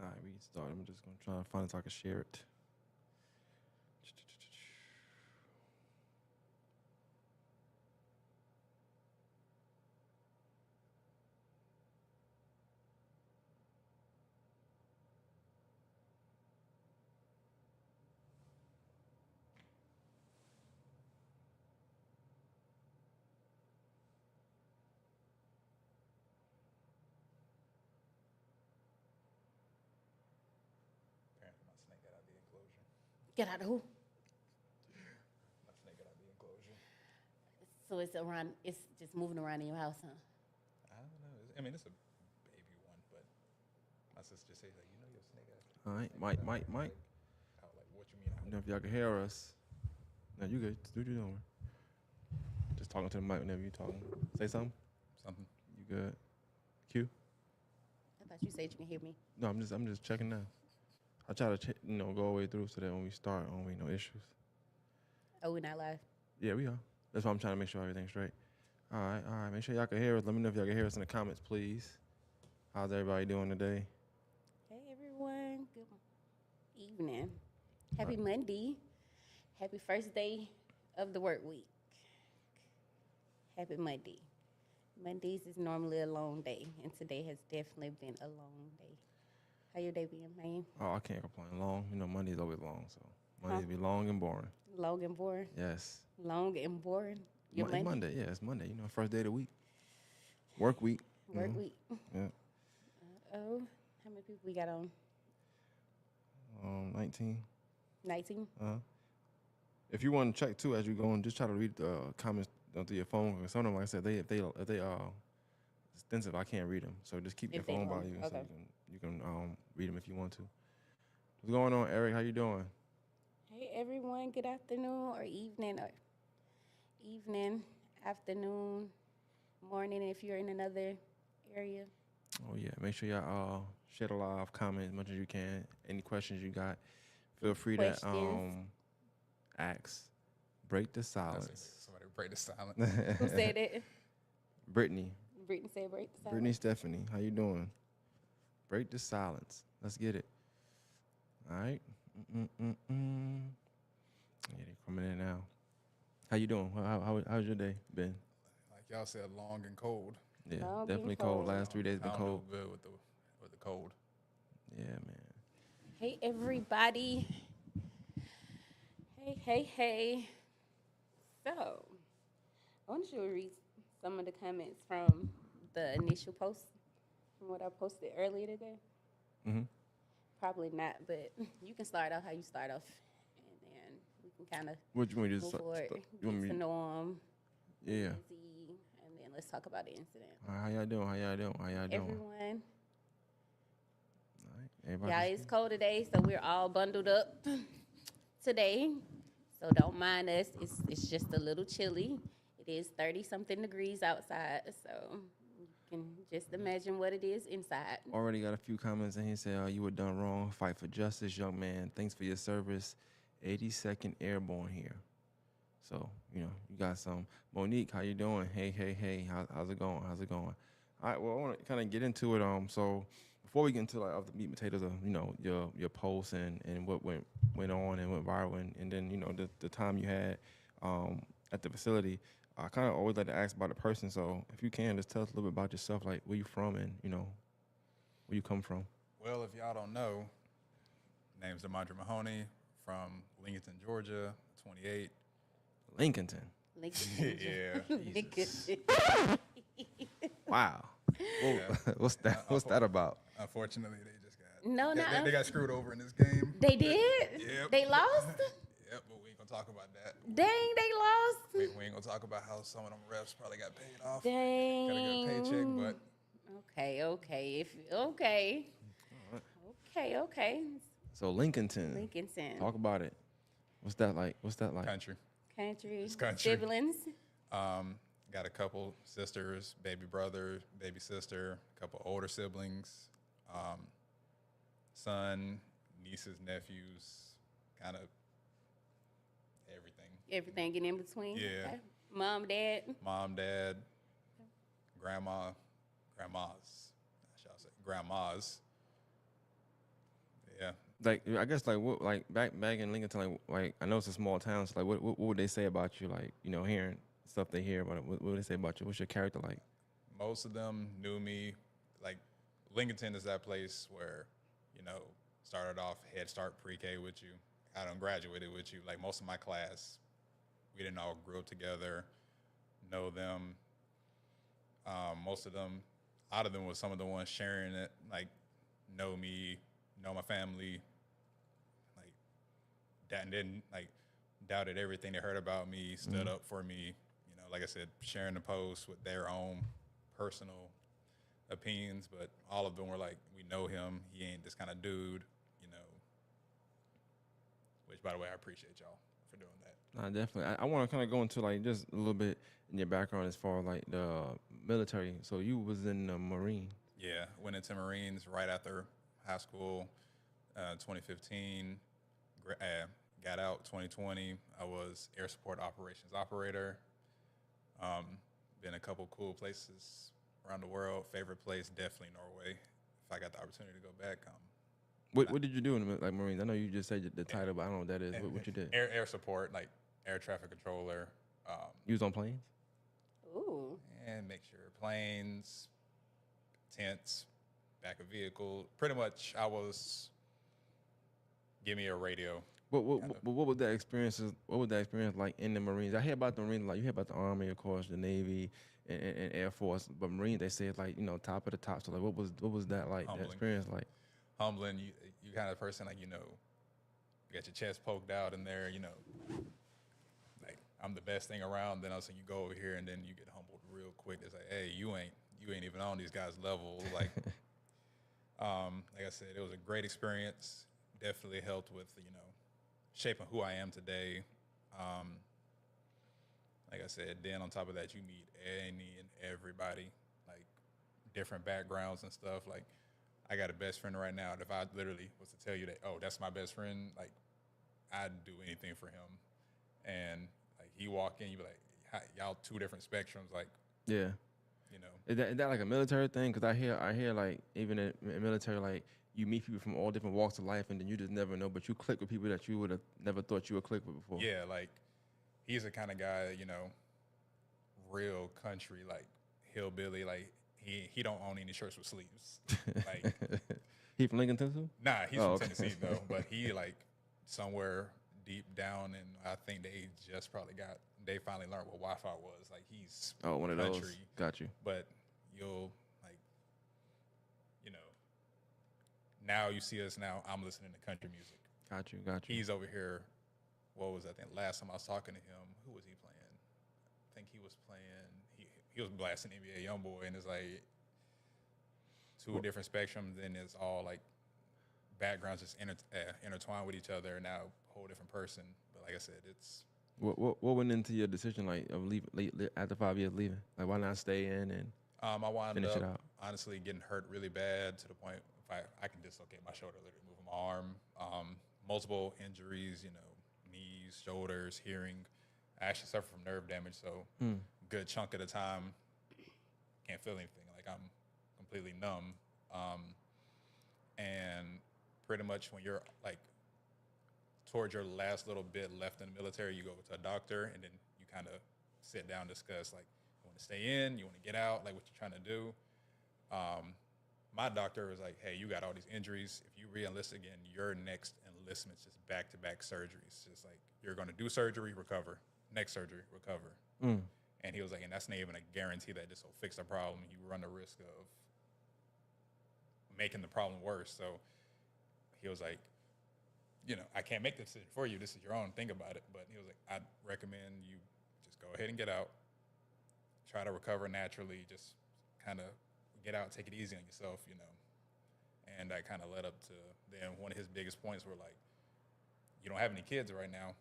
All right, we can start. I'm just gonna try to find it so I can share it. Apparently, my snake got out the enclosure. Get out of who? My snake got out the enclosure. So it's around. It's just moving around in your house, huh? I don't know. I mean, it's a baby one, but my sister just says, like, you know, your snake got. All right, snake got Mike. out. I was like, what you mean? I don't know if y'all can hear us. No, you good. Do what you're doing. Just talking to the mic whenever you talking. Say something. Something. You good? Q? I thought you said you can hear me. No, I'm just checking now. I try to go all the way through so that when we start, there won't be no issues. Oh, we're not live. Yeah, we are. That's why I'm trying to make sure everything's straight. All right. Make sure y'all can hear us. Let me know if y'all can hear us in the comments, please. How's everybody doing today? Hey everyone. Good evening. Happy Monday. Happy first day of the work week. Happy Monday. Mondays is normally a long day, and today has definitely been a long day. How your day been, man? Oh, I can't complain. Long, Monday's always long, so Mondays be long and boring. Long and boring. Yes. Long and boring. Your Monday? Monday, yeah, it's Monday. First day of the week. Work week. Work week. Yeah. Oh, how many people we got on? 19. 19. If you want to check too as you go and just try to read the comments through your phone. Because some of them, like I said, if they extensive, I can't read them. So just keep your phone by you, okay. so you can read them if you want to. What's going on, Eric? How you doing? Hey everyone, good afternoon or evening, afternoon, morning if you're in another area. Oh yeah, make sure y'all share the live, comment as much as you can. Any questions you got, feel free to ask. Break the silence. Somebody break the silence. Who said it? Brittany. Brittany said break the silence. Brittany Stephanie, how you doing? Break the silence. Let's get it. All right. Yeah, they're coming in now. How you doing? How's your day been? Like y'all said, long and cold. Yeah, Long definitely and cold. Last 3 days been cold. I don't do good with the cold. Yeah, man. Hey everybody. Hey. So, I want you to read some of the comments from the initial post, from what I posted earlier today. Mm-hmm. Probably not, but you can start off how you start off, and then we can kind of What you want me to move forward, you want me get to know them. Yeah. Easy, and then let's talk about the incident. How y'all doing? Everyone. All right. Everybody. Yeah, it's cold today, so we're all bundled up today. So don't mind us. It's just a little chilly. It is 30-something degrees outside, so you can just imagine what it is inside. Already got a few comments in here saying, you were done wrong. Fight for justice, young man. Thanks for your service. 82nd Airborne here. So, you got some. Monique, how you doing? Hey. How's it going? All right, well, I want to kind of get into it. So before we get into like the meat and potatoes of, your posts and what went on and went viral and then, the time you had at the facility, I kind of always like to ask about the person. So if you can, just tell us a little bit about yourself, like where you from and, where you come from. Well, if y'all don't know, name's Demondre Mahoney from Lincoln, Georgia, 28. Lincolnton. Yeah. Wow. Yeah. What's that about? Unfortunately, they just got No, they got screwed over in this game. They did? Yep. They lost? Yep, but we ain't gonna talk about that. Dang, they lost? We ain't gonna talk about how some of them refs probably got paid off. Dang. Gotta get a paycheck, but Okay. So Lincolnton. Talk about it. What's that like? Country. Country. Siblings. Siblings. Got a couple sisters, baby brother, baby sister, a couple older siblings, son, nieces, nephews, kind of everything. Everything in between. Yeah. Okay. Mom, dad, grandmas, I shall say, grandmas, Like I guess like what like back in Lincoln, like I know it's a small town, so like what would they say about you? Like hearing stuff they hear about it. What would they say about you? What's your character like? Most of them knew me. Like Lincolnton is that place where, started off Head Start pre-K with you. I done graduated with you. Like most of my class, we didn't all grow up together, know them. Most of them, out of them was some of the ones sharing it, like know me, know my family, like that, and then like doubted everything they heard about me, stood up for me. Like I said, sharing the post with their own personal opinions, but all of them were like, we know him. He ain't this kind of dude, which, by the way, I appreciate y'all for doing that. Nah, definitely. I want to kind of go into like just a little bit in your background as far as like the military. So you was in the Marine. Yeah, went into Marines right after high school, 2015. Got out 2020. I was air support operations operator. Been a couple cool places around the world. Favorite place, definitely Norway. If I got the opportunity to go back, What did you do in the like Marines? I know you just said the title, but I don't know what that is. What you did? Air support, like air traffic controller. You was on planes? Ooh. And make sure planes, tents, back of vehicle. Pretty much, I was. Give me a radio. What was that experience? What was that experience like in the Marines? I hear about the Marines, like you hear about the Army, of course, the Navy, and Air Force, but Marines they say it's like top of the top. So like, what was that like? Humbling. That experience like? Humbling. You kind of person like you got your chest poked out in there. Like I'm the best thing around. Then also you go over here and then you get humbled real quick. It's like, hey, you ain't even on these guys' level. Like, like I said, it was a great experience. Definitely helped with shaping who I am today. Like I said, then on top of that, you meet any and everybody, like different backgrounds and stuff. Like I got a best friend right now. If I literally was to tell you that, oh, that's my best friend, like I'd do anything for him. And like he walk in, you be like, y'all two different spectrums. Like, Yeah. Is that like a military thing? Because I hear like even in military, like you meet people from all different walks of life, and then you just never know. But you click with people that you would have never thought you would click with before. Yeah, like he's the kind of guy, real country, like hillbilly. Like he don't own any shirts with sleeves. Like he from Lincoln, Tennessee? Nah, he's from okay. Tennessee though. But he like somewhere deep down, and I think they finally learned what Wi-Fi was. Like he's one of country, those. Got you. But you'll like, now you see us now. I'm listening to country music. Got you. He's over here. What was I think last time I was talking to him? Who was he playing? I think he was playing. He was blasting NBA YoungBoy, and it's like two different spectrums. Then it's all like backgrounds just intertwined with each other. Now a whole different person. But like I said, it's. What went into your decision like of leaving after 5 years leaving? Like why not stay in and I wound finish up it out? honestly getting hurt really bad to the point if I can dislocate my shoulder, literally moving my arm. Multiple injuries, knees, shoulders, hearing. I actually suffer from nerve damage, so good chunk of the time can't feel anything. Like I'm completely numb. And pretty much when you're like towards your last little bit left in the military, you go to a doctor and then you kind of sit down, discuss like you want to stay in, you want to get out, like what you're trying to do. My doctor was like, hey, you got all these injuries. If you re-enlist again, your next enlistment's just back-to-back surgeries. Just like you're going to do surgery, recover, next surgery, recover. And he was like, and that's not even a guarantee that this will fix the problem. You run the risk of making the problem worse. So he was like, I can't make the decision for you. This is your own. Think about it. But he was like, I'd recommend you just go ahead and get out. Try to recover naturally. Just kind of get out, take it easy on yourself, And that kind of led up to then one of his biggest points were like, you don't have any kids right now.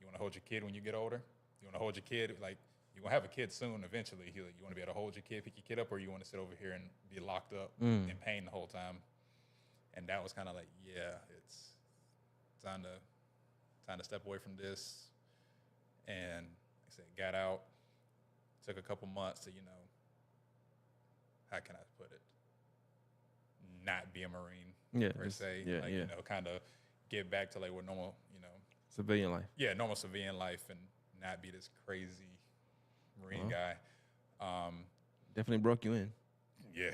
You want to hold your kid when you get older? You want to hold your kid, like, you're going to have a kid soon eventually. He like, you want to be able to hold your kid, pick your kid up, or you want to sit over here and be locked up in pain the whole time? And that was kind of like, yeah, it's time to step away from this. And like I said, got out. Took a couple months to, how can I put it? not be a Marine Yeah, per just- se. yeah, like, yeah. you know, kind of get back to like what normal, Civilian life. yeah, normal civilian life and not be this crazy Marine guy. Definitely broke you in. Yeah,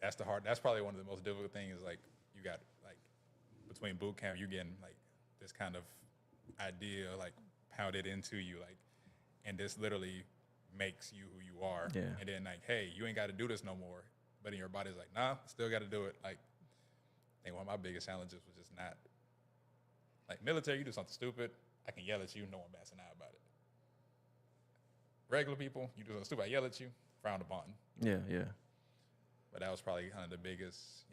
that's that's probably one of the most difficult things. Like you got like between boot camp, you getting like this kind of idea like pounded into you, like, and this literally makes you who you are. Yeah. And then like, hey, you ain't got to do this no more. But in your body's like, nah, still got to do it. Like, I think one of my biggest challenges was just not like military. You do something stupid, I can yell at you, no one bats an eye about it. Regular people, you do something stupid, I yell at you, frowned upon. Yeah, yeah. But that was probably kind of the biggest,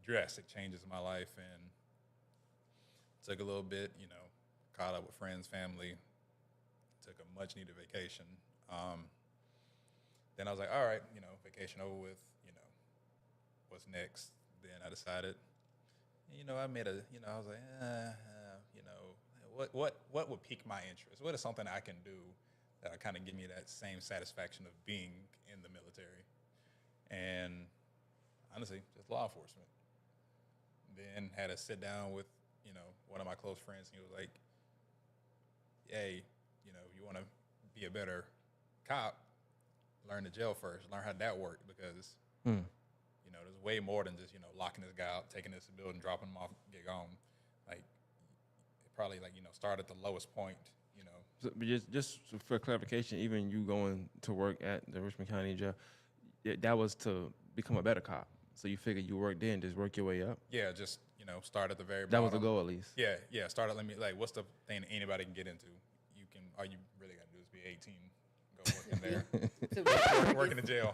drastic changes in my life, and took a little bit, caught up with friends, family, took a much needed vacation. Then I was like, all right, vacation over with, what's next? Then I decided, I made I was like, what would pique my interest? What is something I can do that would kind of give me that same satisfaction of being in the military? And honestly, just law enforcement. Then had a sit down with, one of my close friends. He was like, hey, you want to be a better cop, learn the jail first, learn how that worked, because, there's way more than just, locking this guy out, taking this building, dropping him off, get gone. Like, probably like, start at the lowest point, So, but just for clarification, even you going to work at the Richmond County Jail, that was to become a better cop. So you figured you work there and just work your way up? Yeah, just, start at the very bottom. That was the goal, at least. Yeah, start at, what's the thing that anybody can get into? All you really got to do is be 18, go work in there, work in the jail.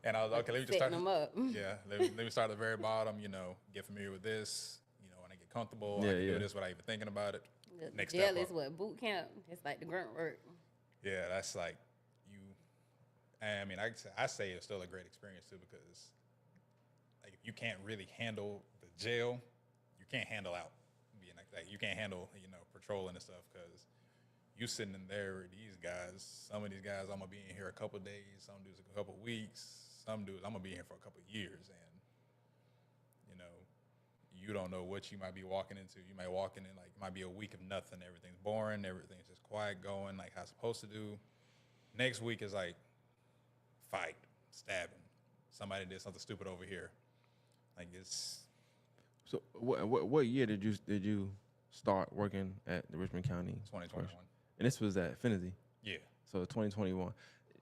And I was like, okay, let me just start. Setting them up. Yeah, let me start at the very bottom, get familiar with this, when I get comfortable, I can do this without even thinking about it. The Next jail step is up. what boot camp. It's like the grunt work. Yeah, that's like I say it's still a great experience too, because like if you can't really handle the jail, you can't handle out being like you can't handle patrolling and stuff, because you sitting in there with these guys. Some of these guys I'm gonna be in here a couple of days, some dudes a couple of weeks, some dudes I'm gonna be in here for a couple of years, and you don't know what you might be walking into. You might walk in and like it might be a week of nothing. Everything's boring. Everything's just quiet going like how it's supposed to do. Next week is like fight, stabbing. Somebody did something stupid over here. Like it's. So what year did you start working at the Richmond County? 2021. And this was at Finity. Yeah. So 2021.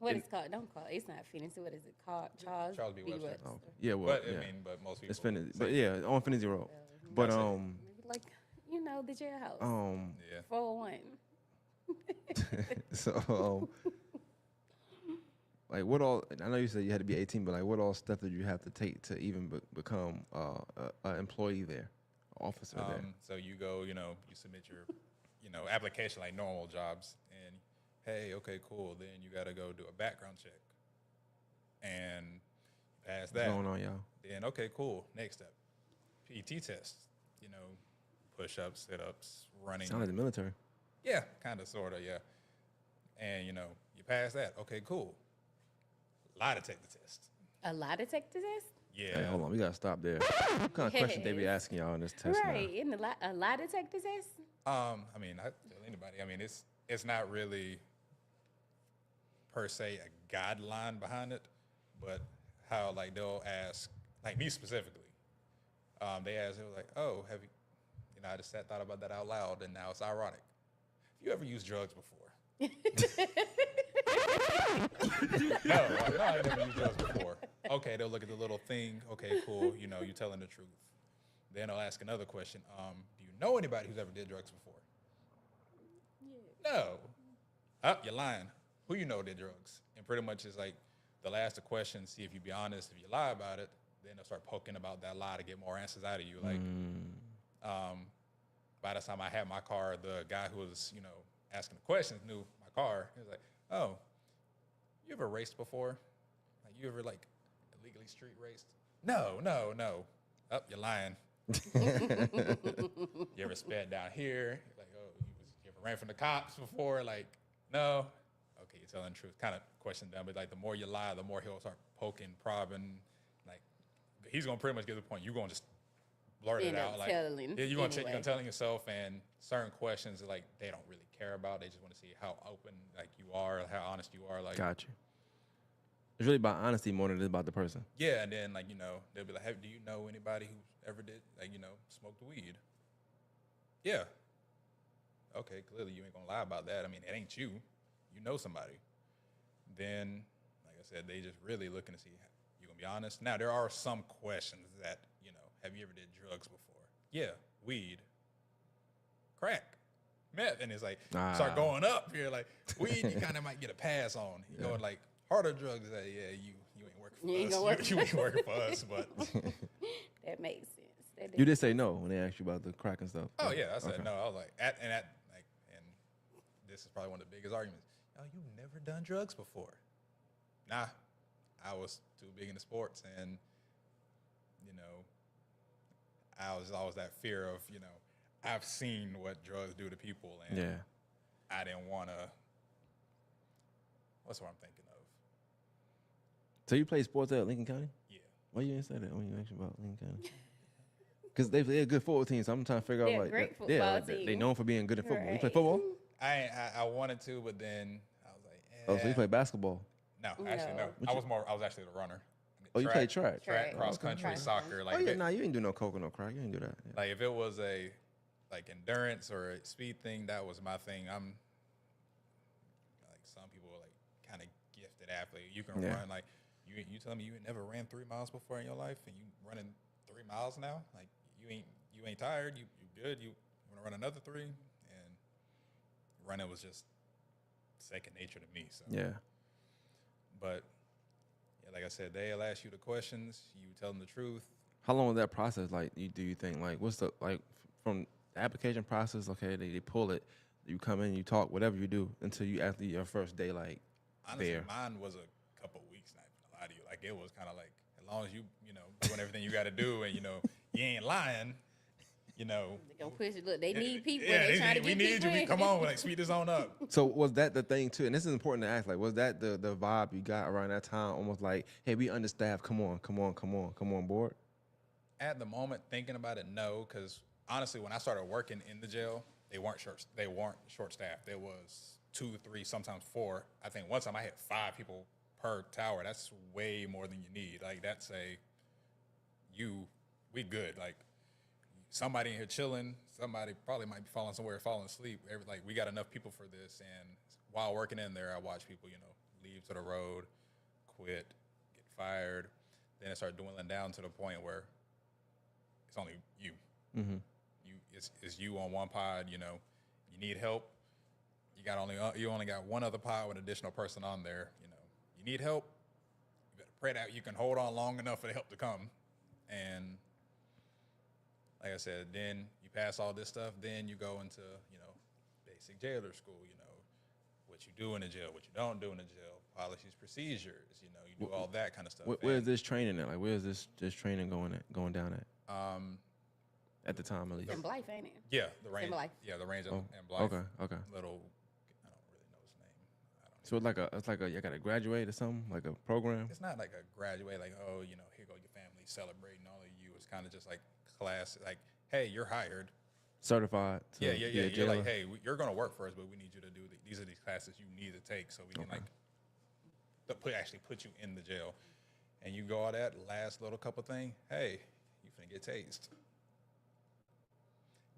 What is it called? Don't call it. It's not Finity. What is it called? Charles B. Webster. Oh, yeah, well, But yeah. but most people. It's Finity. But yeah, on Finity Road. But like the jailhouse. Yeah. 401. so like what all? I know you said you had to be 18, but like what all stuff did you have to take to even become an employee there, officer there? So you go, you submit your, application like normal jobs, and hey, okay, cool. Then you got to go do a background check, and pass that. What's going on, y'all? Then okay, cool. Next step, PT test. Push-ups, sit-ups, running. Sound like the military. Yeah, kind of, sort of, yeah. And you pass that. Okay, cool. Lie detector test. A lie detector test? Yeah. Hey, hold on, we gotta stop there. What kind of questions they be asking y'all in this test Right. In a lie detector test? I tell anybody. It's not really per se a guideline behind it, but how like they'll ask, like me specifically, they ask, they were like, oh, have you, I just thought about that out loud, and now it's ironic. Have you ever used drugs before? No, I ain't never used drugs before. Okay, they'll look at the little thing. Okay, cool. You're telling the truth. Then they'll ask another question. Do you know anybody who's ever did drugs before? Yeah. No. Oh, you're lying. Who you know did drugs? And pretty much it's like they'll ask the question, see if you be honest. If you lie about it, then they'll start poking about that lie to get more answers out of you. Like, by the time I had my car, the guy who was, asking the questions knew my car. He was like, oh, you ever raced before? Like, you ever, illegally street raced? No. Oh, you're lying. You ever sped down here? Like, oh, you ever ran from the cops before? Like, no. Okay, you're telling the truth. Kind of question them, but, the more you lie, the more he'll start poking, probing, he's gonna pretty much get to the point. You're gonna just blurt it End up out, like telling yeah, you're gonna anyway. telling yourself, and certain questions like they don't really care about. They just want to see how open like you are, how honest you are. Like Got you. It's really about honesty more than it is about the person. yeah, and then like they'll be like, hey, do you know anybody who ever did like smoked weed? Yeah. Okay, clearly you ain't gonna lie about that. I mean, it ain't you. You know somebody. Then, like I said, they just really looking to see you gonna be honest. Now there are some questions that have you ever did drugs before? Yeah, weed, crack, meth, and it's like start going up here. Like weed, you kind of might get a pass on. You know, like harder drugs. Yeah, you ain't working for us. You ain't working for us, but That makes sense. You did say no when they asked you about the crack and stuff. oh yeah, I said no. I was like, and this is probably one of the biggest arguments. Oh, you never done drugs before? Nah, I was too big into sports, and I was always that fear of I've seen what drugs do to people, and I didn't want to. What's what I'm thinking of? So you play sports at Lincoln County? Yeah. Why you didn't say that when you asked about Lincoln County? Because they're a good football team, so I'm trying to figure out They're like great football team. they known for being good at football. You play Right. football? I wanted to, but then I was like, Oh, so you play basketball? No, actually no. No. I was actually the runner. Oh, you play track? Track, Track. cross Okay. country, Track. soccer. Like Oh yeah, nah, you ain't do no coke or no crack. You ain't do that. Yeah. like if it was a like endurance or a speed thing, that was my thing. I'm like some people are like kind of gifted athlete. You can run like you tell me you never ran 3 miles before in your life, and you running 3 miles now. Like you ain't tired. You good. You want to run another 3, and running was just second nature to me. So Yeah. but yeah, like I said, they'll ask you the questions. You tell them the truth. How long was that process? Like, do you think like what's the like from the application process? Okay, they pull it. You come in, you talk, whatever you do until you actually your first day like Honestly, there. mine was a couple weeks. Not gonna lie to you. Like it was kind of like as long as you doing everything you got to do, and you ain't lying. They gonna push it. Look, they need people. Yeah, They trying to we get need people you. in. Come on, like speed this on up. So was that the thing too? And this is important to ask. Like, was that the vibe you got around that time? Almost like, hey, we understaffed. Come on board. At the moment, thinking about it, no, because honestly, when I started working in the jail, they weren't short staffed. There was 2, 3, sometimes 4. I think one time I had 5 people per tower. That's way more than you need. Like that's we good. Like somebody in here chilling. Somebody probably might be falling somewhere, falling asleep. Like we got enough people for this. And while working in there, I watch people, leave to the road, quit, get fired. Then it started dwindling down to the point where it's only you. Mm-hmm. It's you on one pod. You need help. You only got one other pod with an additional person on there. You need help. You better pray that you can hold on long enough for the help to come. And like I said, then you pass all this stuff. Then you go into basic jailer school. What you do in the jail, what you don't do in the jail, policies, procedures. You do all that kind of stuff. Where's this training at? Like, where's this training going down at? At the time, at least. In Blythe, ain't it? Yeah, the range. Blythe. Yeah, the range and Blythe. Okay. Little, I don't really know his name. So it's like you got to graduate or something, like a program. It's not like a graduate, like here go your family celebrating all of you. It's kind of just like class, like hey, you're hired. Certified. Yeah. be a You're jailer. like, hey, you're gonna work for us, but we need you to do these are these classes you need to take, so we can actually put you in the jail. And you go all that last little couple thing. Hey, you finna get tased.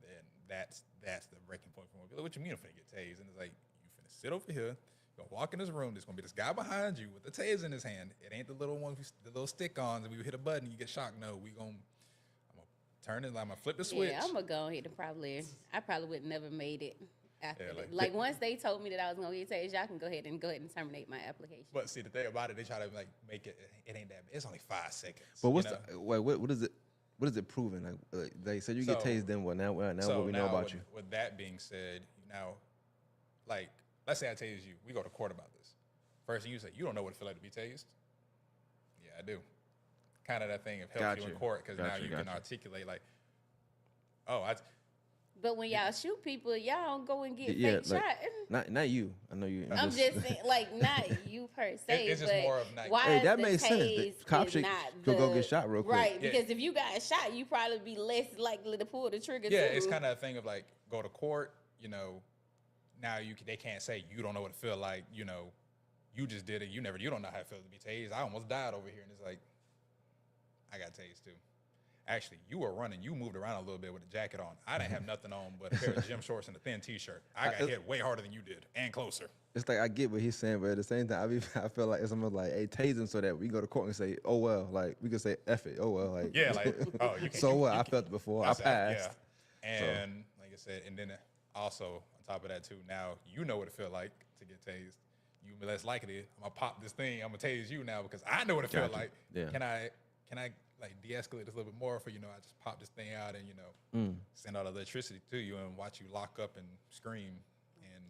Then that's the breaking point for me. Like, what you mean I'm finna get tased? And it's like you finna sit over here. You're gonna walk in this room. There's gonna be this guy behind you with the taser in his hand. It ain't the little ones, the little stick-ons, and we hit a button, you get shocked. No, I'm gonna turn it. I'm gonna flip the switch. Yeah, I'm gonna go ahead and I probably would never made it after Yeah, that. Like once they told me that I was gonna get tased, y'all can go ahead and terminate my application. But see, the thing about it, they try to like make it. It ain't that. It's only 5 seconds. But what is it? What is it proving? Like they said, you get tased. Then what? Now what we know about you? With that being said, now, like let's say I tase you. We go to court about this. First thing you say, you don't know what it feel like to be tased. Yeah, I do. Kind of that thing of help you in court because now you can articulate like, oh, But when y'all shoot people, y'all don't go and get fake like, shot. Not you. I know you. I'm just saying, like, not you per se, it's just but more of like, why Hey, is that the makes sense. The tase cop is should not go the get shot real quick. right? Yeah. Because if you got shot, you probably be less likely to pull the trigger. yeah, too. it's kind of a thing of like go to court. Now they can't say you don't know what it feel like. You just did it. You don't know how it feels to be tased. I almost died over here, and it's like I got tased too. Actually, you were running. You moved around a little bit with a jacket on. I didn't have nothing on but a pair of gym shorts and a thin T-shirt. I got hit way harder than you did and closer. It's like I get what he's saying, but at the same time, I feel like it's almost like, hey, tase him so that we can go to court and say, oh well, like we could say F it, oh well, like Yeah, like oh you can't. so what? I felt it before. I said, passed. Yeah, and like I said, and then also on top of that too, now you know what it feel like to get tased. You less likely. I'm gonna pop this thing. I'm gonna tase you now because I know what it feel Gotcha. like. Yeah. Can I like de-escalate this a little bit more for I just pop this thing out and send out electricity to you and watch you lock up and scream and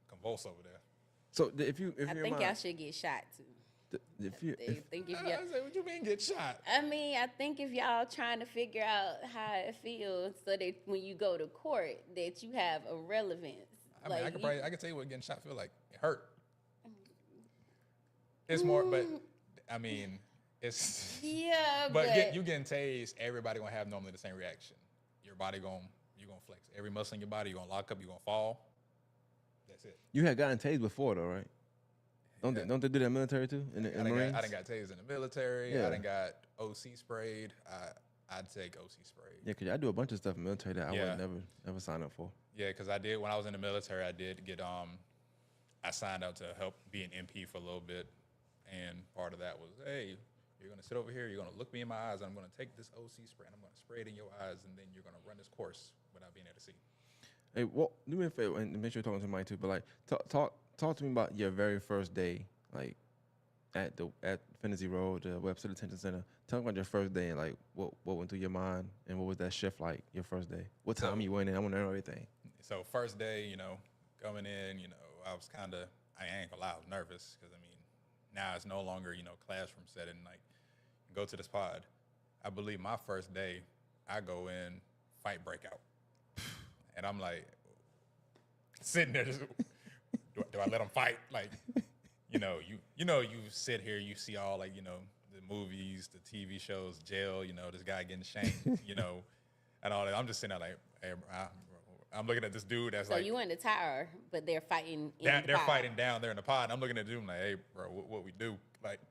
convulse over there. So if I think y'all should get shot too. if you I think if I y'all, say, what you mean get shot? I mean, I think if y'all trying to figure out how it feels, so that when you go to court, that you have a relevance. I mean, I can tell you what getting shot feel like. It hurt. It's more, but I mean, it's Yeah, but you getting tased, everybody gonna have normally the same reaction. Your body you gonna flex. Every muscle in your body, you're gonna lock up, you're gonna fall. That's it. You had gotten tased before though, right? Don't Yeah. they do that in the military too? In the Marines? I done got tased in the military. Yeah. I done got OC sprayed. I'd take OC sprayed. Yeah, cause I do a bunch of stuff in the military that I Yeah. would never sign up for. Yeah, because I did when I was in the military. I did get I signed up to help be an MP for a little bit, and part of that was, hey, you're gonna sit over here. You're gonna look me in my eyes. And I'm gonna take this OC spray and I'm gonna spray it in your eyes, and then you're gonna run this course without being able to see. Hey, do me a favor and make sure you're talking to Mike too. But like, talk to me about your very first day, like at Finney Road, the Webster Detention Center. Tell me about your first day and like what went through your mind and what was that shift like your first day? What time you went in? I want to know everything. So first day, coming in, I was I ain't gonna lie, I was nervous because I mean, now it's no longer classroom setting. Like, go to this pod. I believe my first day, I go in, fight breakout, and I'm like sitting there, just do I let them fight? Like, you sit here, you see all like the movies, the TV shows, jail, this guy getting shanked, and all that. I'm just sitting there like, hey, I'm looking at this dude that's so like, you in the tower, but they're fighting. they're fighting down there in the pod. And I'm looking at the dude I'm like, hey, bro, what we do? Like,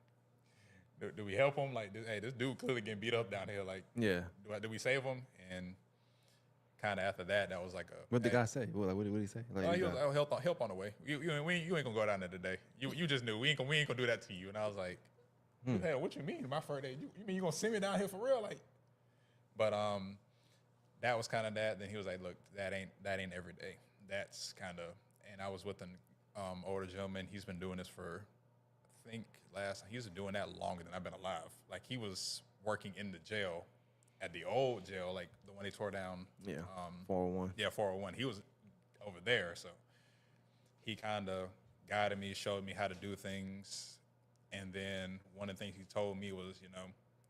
do we help him? Like, hey, this dude clearly getting beat up down here. Like, Yeah. Do we save him? And kind of after that was like What did the guy say? What did he say? Like, he was like, oh, help on the way. You ain't gonna go down there today. You just knew we ain't gonna do that to you. And I was like, hell, what you mean? My first day? You mean you gonna send me down here for real? Like, but that was kind of that. Then he was like, look, that ain't every day. That's kind of, and I was with an older gentleman. He's been doing this for, I think he's been doing that longer than I've been alive. Like, he was working in the jail, at the old jail, like the one they tore down. Yeah. 401. Yeah, 401. He was over there, so he kind of guided me, showed me how to do things, and then one of the things he told me was,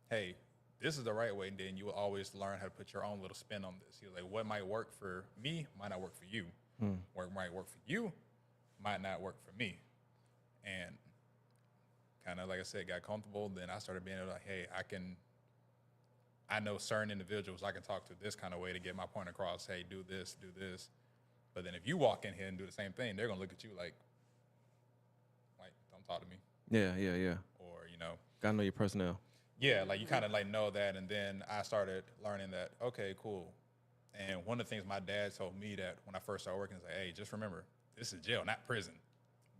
hey, this is the right way, and then you will always learn how to put your own little spin on this. He was like, what might work for me might not work for you. What might work for you might not work for me. And kind of, like I said, got comfortable. Then I started being able to, like, hey, I know certain individuals I can talk to this kind of way to get my point across. Hey, do this. But then if you walk in here and do the same thing, they're going to look at you like, don't talk to me. Yeah. Or, Gotta know your personnel. yeah, like you kind of like know that. And then I started learning that, okay, cool. And one of the things my dad told me that when I first started working is like, hey, just remember, this is jail, not prison.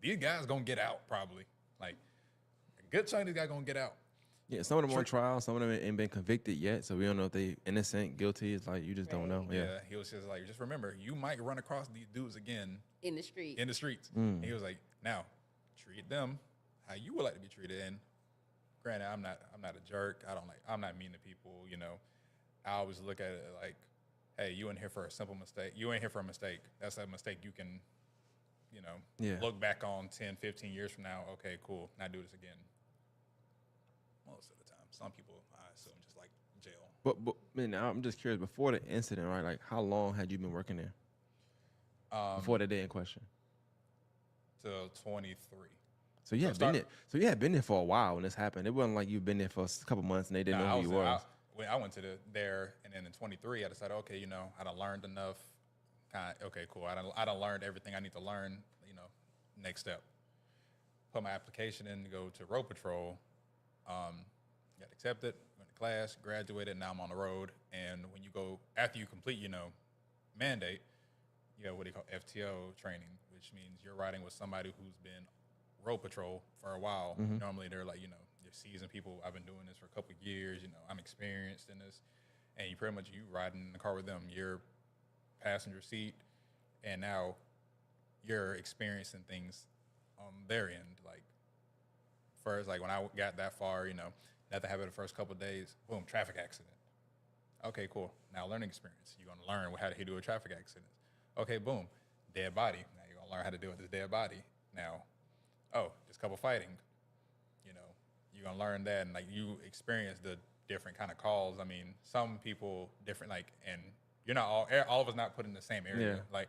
These guys going to get out probably. Like, a good chunk of these guys going to get out. Yeah, some of them on trial, some of them ain't been convicted yet, so we don't know if they innocent, guilty. It's like you just don't know. Yeah. He was just like, just remember, you might run across these dudes again in the street. And he was like, now, treat them how you would like to be treated. And granted, I'm not a jerk. I'm not mean to people. I always look at it like, hey, you in here for a simple mistake. You ain't here for a mistake. That's a mistake you can, look back on 10, 15 years from now. Okay, cool. Not do this again. Most of the time. Some people, I assume, just like jail. But man, I'm just curious. Before the incident, right? Like, how long had you been working there? Before the day in question. till 23. So you had been there. So you had been there for a while when this happened. It wasn't like you've been there for a couple months and they didn't know who you was. I went to there, and then in 23, I decided, okay, I done learned enough. Okay, cool. I done learned everything I need to learn. Next step. Put my application in to go to Road Patrol. Got accepted, went to class, graduated. Now I'm on the road. And when you go after you complete, mandate, you have what they call FTO training, which means you're riding with somebody who's been Road Patrol for a while. Mm-hmm. Normally they're like, they're seasoned people. I've been doing this for a couple of years. I'm experienced in this. And you pretty much, you riding in the car with them. You're passenger seat. And now you're experiencing things on their end. Like, first, like when I got that far, that happened the first couple of days, boom, traffic accident. Okay, cool. Now learning experience. You're going to learn how to do a traffic accident. Okay, boom, dead body. Now you're going to learn how to deal with this dead body. Now, just a couple fighting. You're going to learn that, and like you experience the different kind of calls. I mean, some people different, like, and you're not all of us not put in the same area. Yeah. Like,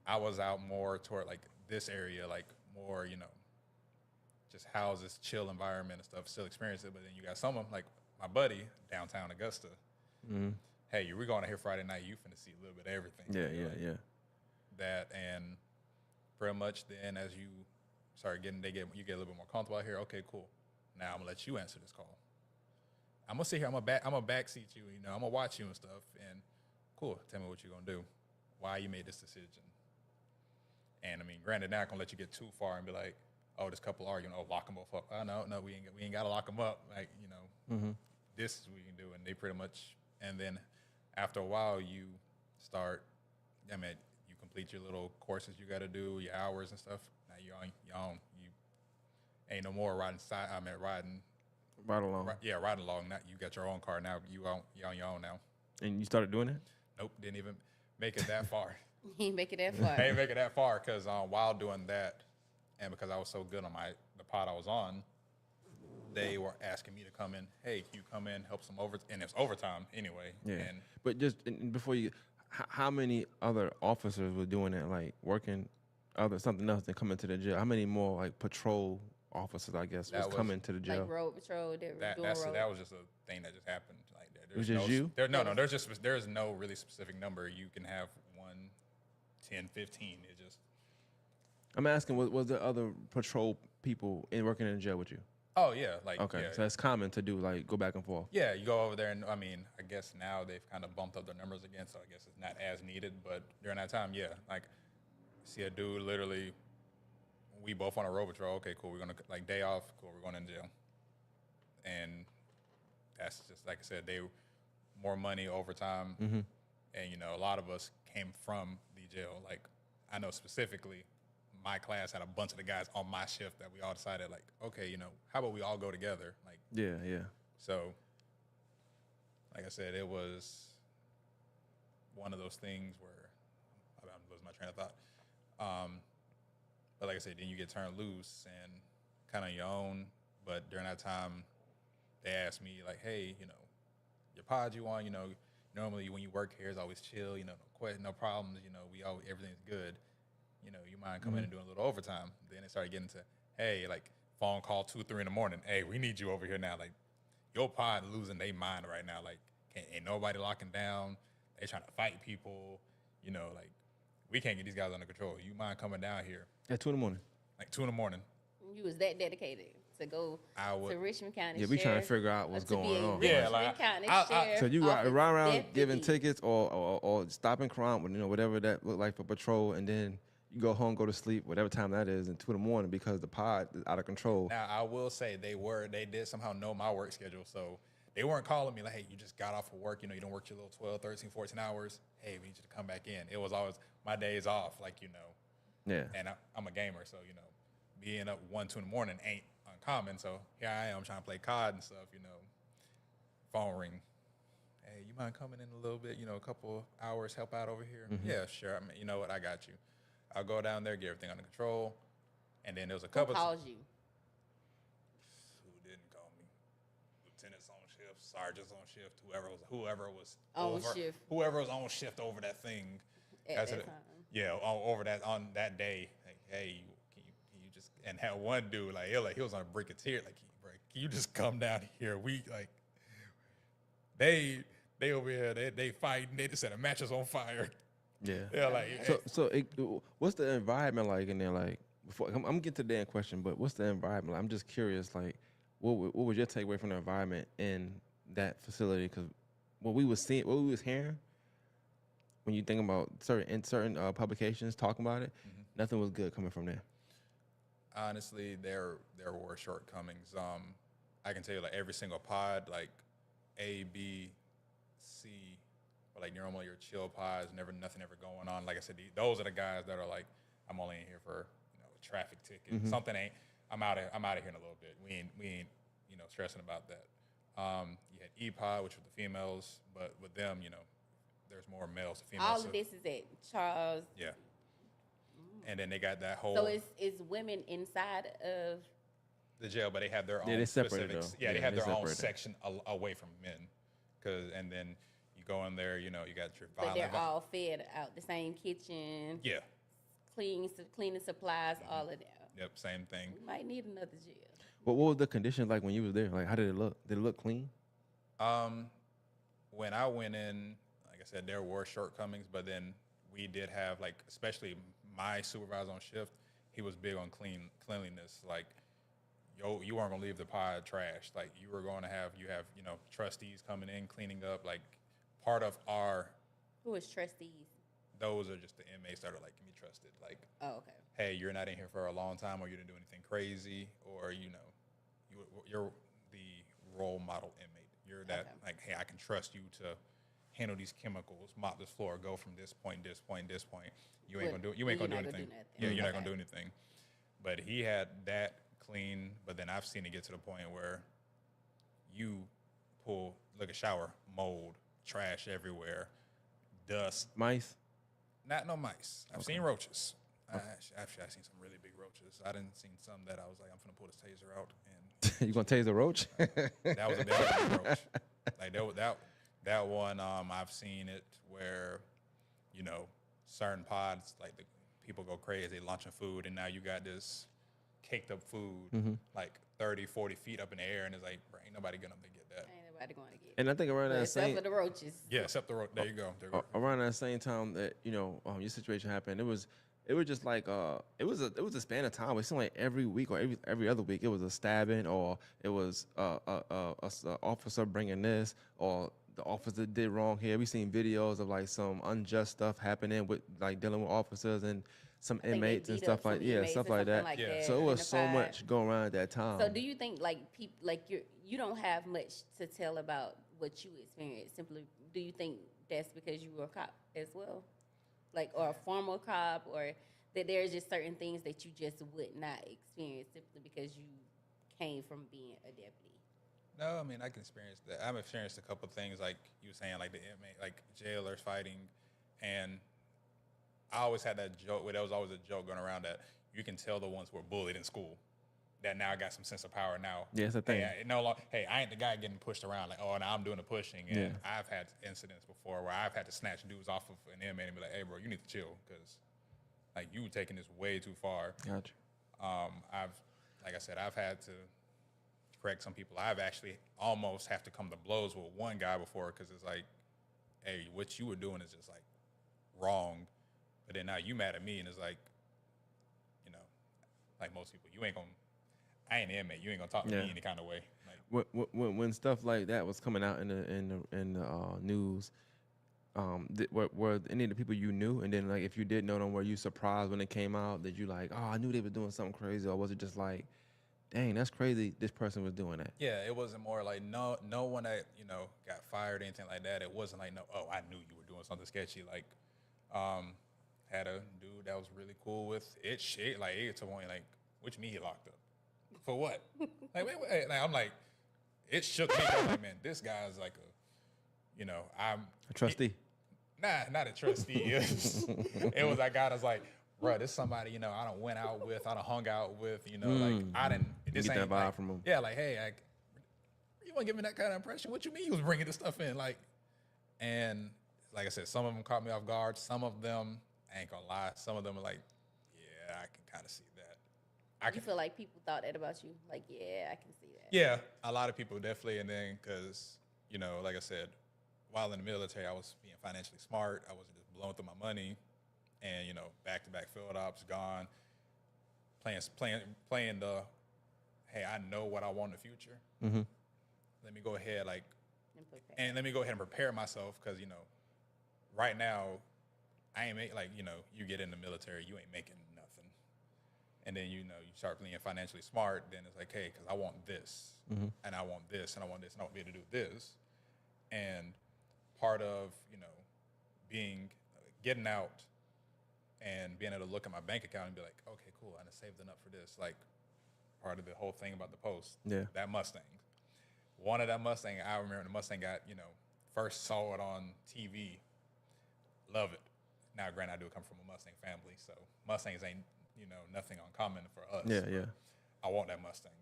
I was out more toward like this area, like more, just houses, chill environment and stuff, still experience it. But then you got some of them, like my buddy, downtown Augusta. Mm-hmm. Hey, we're going out here Friday night. You finna see a little bit of everything. Yeah. That, and pretty much then as you start you get a little bit more comfortable out here. Okay, cool. Now I'm gonna let you answer this call. I'm gonna sit here. I'm gonna backseat you. I'm gonna watch you and stuff. And cool. Tell me what you're gonna do. Why you made this decision. And I mean, granted, now I'm gonna let you get too far and be like, oh, this couple arguing. Oh, lock them both up. Oh, no, we ain't gotta lock them up. Like, Mm-hmm. this is what you can do. And they pretty much. And then after a while, you start. I mean, you complete your little courses you got to do, your hours and stuff. Now you're on your own. You ain't no more riding riding. Right along. Riding along. Now you got your own car. Now you're on your own now. And you started doing it? Nope, didn't even make it that far. He ain't make it that far. I didn't make it that far because while doing that, and because I was so good on the pod I was on, they were asking me to come in. Hey, can you come in, help some overtime? And it's overtime anyway. Yeah. And But just before you, how many other officers were doing that, like working something else than coming to the jail? How many more like patrol officers, I guess, was coming to the jail? Like Road Patrol, that was just a thing that just happened. Like it was just you? There's no really specific number. You can have 1, 10, 15. It just. I'm asking, was there other patrol people working in the jail with you? Oh yeah, like okay, yeah. So that's common to do, like go back and forth. Yeah, you go over there, and I mean, I guess now they've kind of bumped up their numbers again, so I guess it's not as needed. But during that time, yeah, like see a dude literally, we both on a road patrol. Okay, cool. We're gonna like day off. Cool, we're going in jail, and that's just like I said, they more money overtime, mm-hmm. and a lot of us came from the jail. Like I know specifically. My class had a bunch of the guys on my shift that we all decided, like, okay, how about we all go together? Like, yeah. So, like I said, it was one of those things where I'm losing my train of thought. But like I said, then you get turned loose and kind of your own. But during that time, they asked me, like, hey, your pod you on, normally when you work here, it's always chill, no problems, everything's good. You mind coming in and doing a little overtime? Then it started getting to, hey, like phone call 2, 3 in the morning. Hey, we need you over here now. Like your pod losing their mind right now. Like ain't nobody locking down. They trying to fight people. Like we can't get these guys under control. You mind coming down here? At 2 in the morning. Like 2 in the morning. You was that dedicated to go to Richmond County. Yeah, we trying to figure out what's going on. Yeah, like so you ride around giving tickets or stopping crime, whatever that looked like for patrol, and then. You go home, go to sleep, whatever time that is, and 2 in the morning because the pod is out of control. Now, I will say they did somehow know my work schedule. So they weren't calling me like, hey, you just got off of work. You don't work your little 12, 13, 14 hours. Hey, we need you to come back in. It was always my days off, like, Yeah. And I'm a gamer. So, being up 1, 2 in the morning ain't uncommon. So here I am trying to play COD and stuff, phone ring. Hey, you mind coming in a little bit, a couple hours, help out over here? Mm-hmm. Yeah, sure. I mean, you know what? I got you. I'll go down there, get everything under control, and then there was a couple. Who called you? Who didn't call me? Lieutenants on shift, sergeants on shift, whoever was on shift over that thing. At that time. Yeah, over that on that day. Like, hey, can you just and had one dude like he was on a brink of tears. Like, bro, can you just come down here? We like they over here they fighting. They just set a mattress on fire. Yeah. Yeah, like What's the environment like in there? Like, before I'm gonna get to the damn question, but what's the environment? I'm just curious. Like, what was your takeaway from the environment in that facility? Because what we was hearing, when you think about certain publications talking about it, nothing was good coming from there. honestly, there were shortcomings. I can tell you like every single pod, like A, B, C, or like normally your chill pods, nothing ever going on. Like I said, those are the guys that are like, I'm only in here for a traffic ticket. Something ain't. I'm out of here in a little bit. We ain't stressing about that. You had E pod, which were the females, but with them, there's more males to females. All of this is at Charles. Yeah. And then they got that whole. So it's women inside of the jail, but they have their own they separated specifics. though. Yeah, they have their own separated. section away from men. And then you go in there, you got your but violent. they're all fed out the same kitchen. Yeah. Cleaning supplies, all of that. Yep. Same thing. We might need another jail. What was the conditions like when you was there? Like, how did it look? Did it look clean? When I went in, like I said, there were shortcomings, but then we did have like, especially my supervisor on shift, he was big on cleanliness. Like, you weren't gonna leave the pod trashed. Like, you were going to have trustees coming in cleaning up. Like, part of our Who is trustees? those are just the inmates that are like can be trusted. Like, Oh, okay. hey, you're not in here for a long time, or you didn't do anything crazy, or you're the role model inmate. You're that like, hey, I can trust you to handle these chemicals, mop this floor, go from this point, this point, this point. You ain't gonna do anything. Yeah, you're not gonna do anything. But he had that clean. But then I've seen it get to the point where you look at shower, mold, trash everywhere, dust, Mice? not no mice. I've seen roaches. I've seen some really big roaches. I didn't seen some that I was like, I'm gonna pull this taser out, and You gonna tase a roach? that was a big roach. Like that one, I've seen it where, certain pods, like the people go crazy, they launching food, and now you got this caked up food, like 30, 40 feet up in the air, and it's like, bro, ain't nobody gonna get that. Ain't nobody going to get. And I think around that Except same for the roaches. Yeah, except the roach. There you go. around that same time that your situation happened, it was just like it was a span of time. It seemed like every week or every other week it was a stabbing, or it was a officer bringing this, or the officer did wrong here. We seen videos of like some unjust stuff happening with like dealing with officers and some inmates and stuff like stuff like that. So it was so much going around at that time. So do you think like people like you don't have much to tell about what you experienced? Simply, do you think that's because you were a cop as well, like, or a former cop, or that there's just certain things that you just would not experience simply because you came from being a deputy? No, I mean, I can experience that. I've experienced a couple of things, like you were saying, like the inmate, like jailers fighting, and I always had that joke. There was always a joke going around that you can tell the ones who were bullied in school that now got some sense of power now. Yeah, it's a thing. Hey, I ain't the guy getting pushed around. Like, oh, now I'm doing the pushing. And I've had incidents before where I've had to snatch dudes off of an inmate and be like, hey, bro, you need to chill because, like, you taking this way too far. Gotcha. Like I said, I've had to correct some people. I've actually almost have to come to blows with one guy before because it's like, hey, what you were doing is just, like, wrong. But then now you mad at me, and it's like, like most people, I ain't an inmate. You ain't gonna talk to me any kind of way. Like, when stuff like that was coming out in the news, were any of the people you knew, and then like if you did know them, were you surprised when it came out that you like, oh, I knew they were doing something crazy, or was it just like, dang, that's crazy, this person was doing that? Yeah, it wasn't more like no one that got fired or anything like that. It wasn't like I knew you were doing something sketchy. Like, had a dude that was really cool with it. Shit, like it to point like, which me he locked up for what? Like wait. Like, I'm like, it shook me. I'm like, man, this guy's like I'm A trustee. Not a trustee. It was that guy that's like, bro, this somebody I done went out with, I done hung out with, like I didn't. This get ain't that vibe like, from him. Yeah, like hey, you want to give me that kind of impression? What you mean you was bringing this stuff in? Like, and like I said, some of them caught me off guard. Some of them, I ain't gonna lie, some of them are like, yeah, I can kind of see that. You feel like people thought that about you? Like, yeah, I can see that. Yeah, a lot of people definitely. And then because, you know, like I said, while in the military, I was being financially smart. I wasn't just blowing through my money. And, you know, back-to-back field ops, gone. Playing the, hey, I know what I want in the future. Mm-hmm. Let me go ahead, like, And and let me go ahead and prepare myself because, you know, right now, I ain't make, like, you know, you get in the military, you ain't making nothing. And then, you know, you start playing financially smart, then it's like, hey, because I want this, and I want this, and I want this, and I want to be able to do this. And part of, you know, getting out and being able to look at my bank account and be like, okay, cool, I done saved enough for this. Like, part of the whole thing about the post, that Mustang. One of that Mustang, I remember the Mustang got, you know, first saw it on TV, love it. Now, granted, I do come from a Mustang family, so Mustangs ain't, you know, nothing uncommon for us. Yeah. I want that Mustang.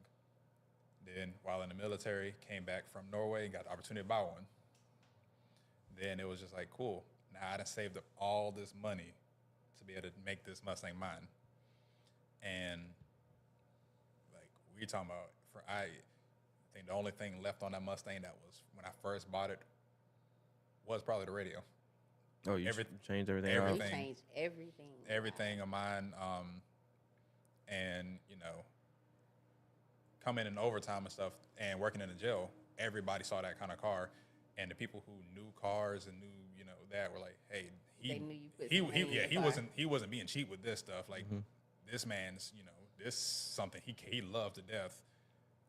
Then, while in the military, came back from Norway, got the opportunity to buy one. Then it was just like, cool. Now I done saved up all this money to be able to make this Mustang mine. And like we talking about, I think the only thing left on that Mustang that was when I first bought it was probably the radio. Oh, you changed everything. you changed everything. Everything of mine. And, you know, coming in overtime and stuff and working in the jail, everybody saw that kind of car. And the people who knew cars and knew, you know, that were like, hey, he wasn't being cheap with this stuff. Like this man's, you know, this something he loved to death,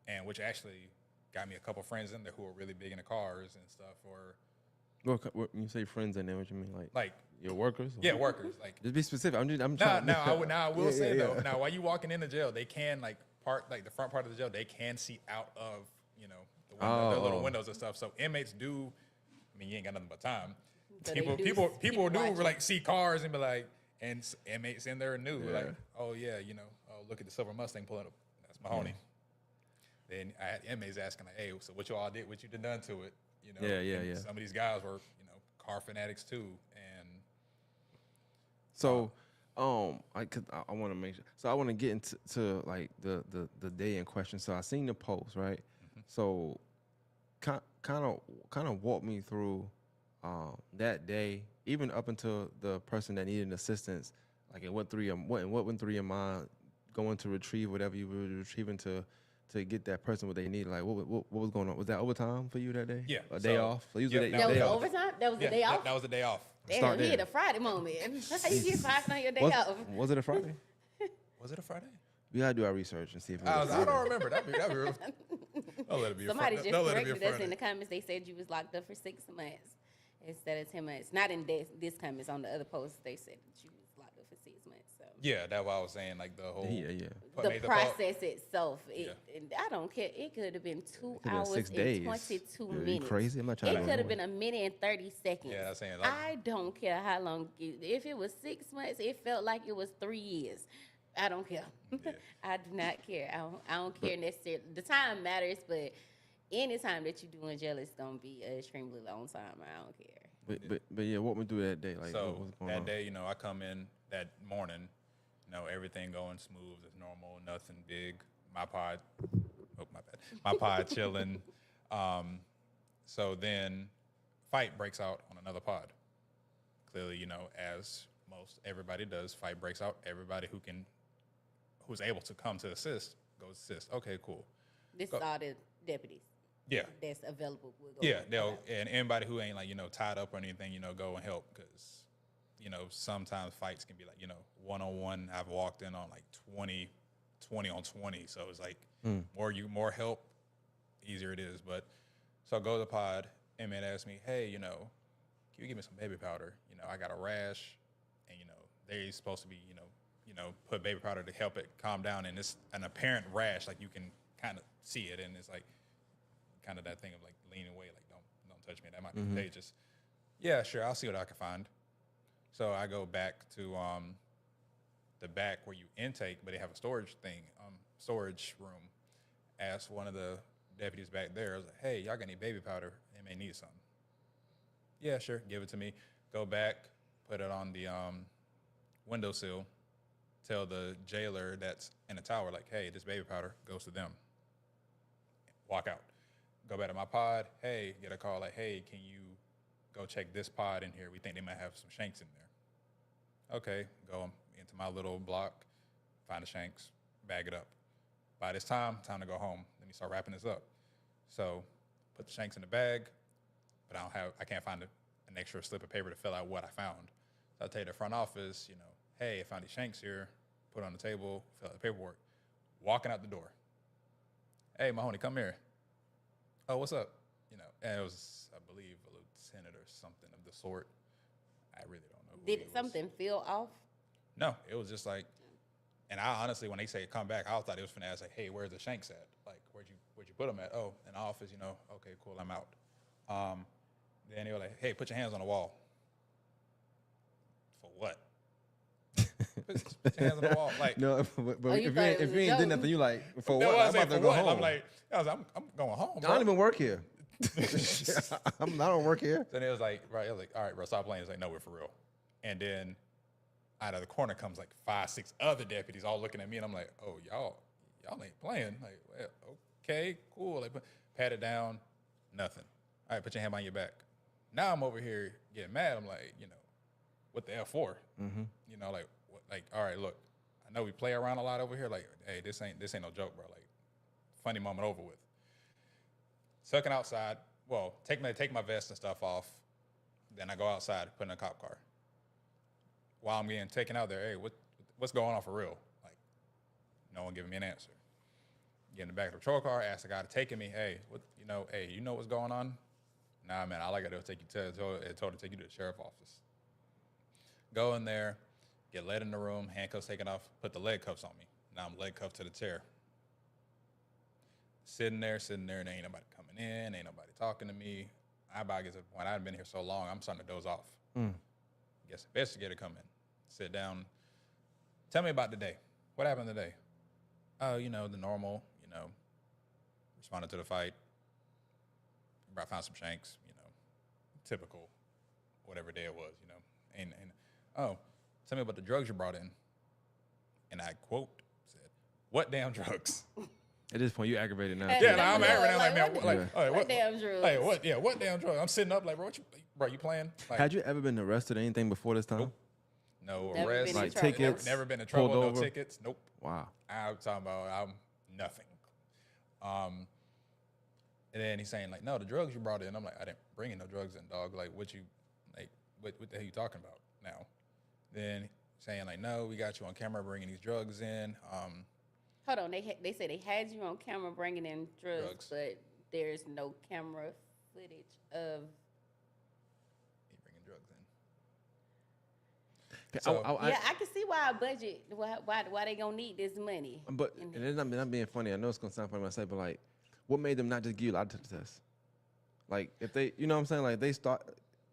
and which actually got me a couple friends in there who were really big into cars and stuff. Or when you say friends in there, what you mean, like your workers? Yeah, workers. Like just be specific. I'm trying. I will say though. Now, while you walking into jail, they can like the front part of the jail, they can see out of, you know, the little windows and stuff. So inmates do. I mean, you ain't got nothing but time. So People do like see cars and be like, and inmates in there knew like, oh yeah, you know, oh look at the silver Mustang pulling up. That's Mahoney. Then I had inmates asking like, hey, so what you all did, what you done to it? You know, yeah. Some of these guys were, you know, car fanatics too, and so. I want to make sure. So I want to get into like the day in question. So I seen the post, right? So kind of walk me through that day, even up until the person that needed assistance. Like what went through your mind going to retrieve whatever you were retrieving to get that person what they needed? Like what was going on? Was that overtime for you that day? Yeah, a day off. So that was overtime. That was the day off. That was the day off. Damn, he had a Friday moment. How you get fired on your day off? Was it a Friday? Was it a Friday? We gotta do our research and see if it I was. I don't remember. That'd be real. Don't let it be Somebody just don't let it be corrected a us Friday. in the comments. They said you was locked up for 6 months instead of 10 months. Not in this comments. On the other post, they said that you was locked up for 6 months. So Yeah, that's what I was saying. Like the whole the process itself. I don't care. It could have been 2 hours and 22 minutes. Crazy. I'm not trying. It could have been a minute and 30 seconds. Yeah, I'm saying. I don't care how long. If it was 6 months, it felt like it was 3 years. I don't care. Yeah. I do not care. I don't care necessarily. The time matters, but any time that you do in jail, it's gonna be an extremely long time. I don't care. But yeah, walk me through that day. Like So what was going that on? day, you know, I come in that morning, you know, everything going smooth as normal, nothing big. My pod chilling. So then fight breaks out on another pod. Clearly, you know, as most everybody does, fight breaks out. Everybody who's able to come to assist goes assist. Okay, cool. This is all the deputies. Yeah. That's available. Will go And anybody who ain't like, you know, tied up or anything, you know, go and help because, you know, sometimes fights can be like, you know, one-on-one. I've walked in on like 20 on 20. So it's like more help, easier it is. But so I go to the pod, and man asked me, hey, you know, can you give me some baby powder? You know, I got a rash, and, you know, they're supposed to be, you know, put baby powder to help it calm down. And it's an apparent rash, like you can kind of see it. And it's like kind of that thing of like lean away, like don't touch me. That might be contagious. Yeah, sure. I'll see what I can find. So I go back to the back where you intake, but they have a storage room. Asked one of the deputies back there, I was like, hey, y'all got any baby powder? They may need some. Yeah, sure. Give it to me. Go back, put it on the windowsill. tell the jailer that's in the tower, like, hey, this baby powder goes to them. Walk out. Go back to my pod. Hey, get a call like, hey, can you go check this pod in here? We think they might have some shanks in there. Okay, go into my little block, find the shanks, bag it up. By this time to go home. Let me start wrapping this up. So put the shanks in the bag, but I can't find an extra slip of paper to fill out what I found. So I tell you the front office, hey, I found these shanks here, put it on the table, fill out the paperwork. Walking out the door. Hey, Mahoney, come here. Oh, what's up? And it was, I believe, a lieutenant or something of the sort. I really don't know. Did something feel off? No, it was just like, and I honestly, when they say come back, I thought it was finna ask like, hey, where's the shanks at? Like, where'd you put them at? Oh, in the office, okay, cool, I'm out. Then they were like, hey, put your hands on the wall. For what? Put your hands on the wall. Like, No, but if you ain't did nothing, you like, for no, what? I I'm said, about to for go what? home. I'm like, I'm going home, I bro. don't even work here. I don't work here. Then it was like, right, I was like, all right, bro, stop playing. It's like, no, we're for real. And then out of the corner comes like 5, 6 other deputies all looking at me, and I'm like, oh, y'all ain't playing. Like, well, okay, cool. Like, pat it down, nothing. All right, put your hand behind your back. Now I'm over here getting mad. I'm like, what the F for? Mm-hmm. Like, what, like, all right, look, I know we play around a lot over here. Like, hey, this ain't no joke, bro. Like, funny moment over with. Sucking outside. Well, take my vest and stuff off. Then I go outside, put in a cop car. While I'm getting taken out there, hey, what's going on for real? Like, no one giving me an answer. Get in the back of the patrol car, ask the guy taking me, hey, hey, you know what's going on? Nah, man, all I got to do is take you told to take you to the sheriff's office. Go in there, get led in the room, handcuffs taken off, put the leg cuffs on me. Now I'm leg cuffed to the chair. Sitting there, and there ain't nobody coming in, ain't nobody talking to me. I about gets to the point, I've been here so long, I'm starting to doze off. Guess the investigator come in, sit down. Tell me about the day. What happened today? Oh, the normal, responded to the fight. I found some shanks, typical, whatever day it was, And oh, tell me about the drugs you brought in. And I quote said, "What damn drugs?" At this point, you aggravated now. Hey, Yeah, like, I'm aggravated. I'm like, man, what damn drugs? Like, what? Yeah, what damn drugs? I'm sitting up like, bro, you playing? Like, Had you ever been arrested or anything before this time? Nope. No Never arrest. been in Like trouble. tickets? Never been in Pulled trouble. No over? tickets. Nope. Wow. I'm talking about I'm nothing. And then he's saying like, no, the drugs you brought in. I'm like, I didn't bring in no drugs in, dog. Like, what the hell you talking about now? Then saying like, no, we got you on camera bringing these drugs in. Hold on, they said they had you on camera bringing in drugs, but there's no camera footage of He bringing drugs in. So, So- I can see why a budget, why they gonna need this money. but and it's not being funny. I know it's gonna sound funny when I say, but like, what made them not just give you a lie detector test? Like, if they, you know what I'm saying? Like, they start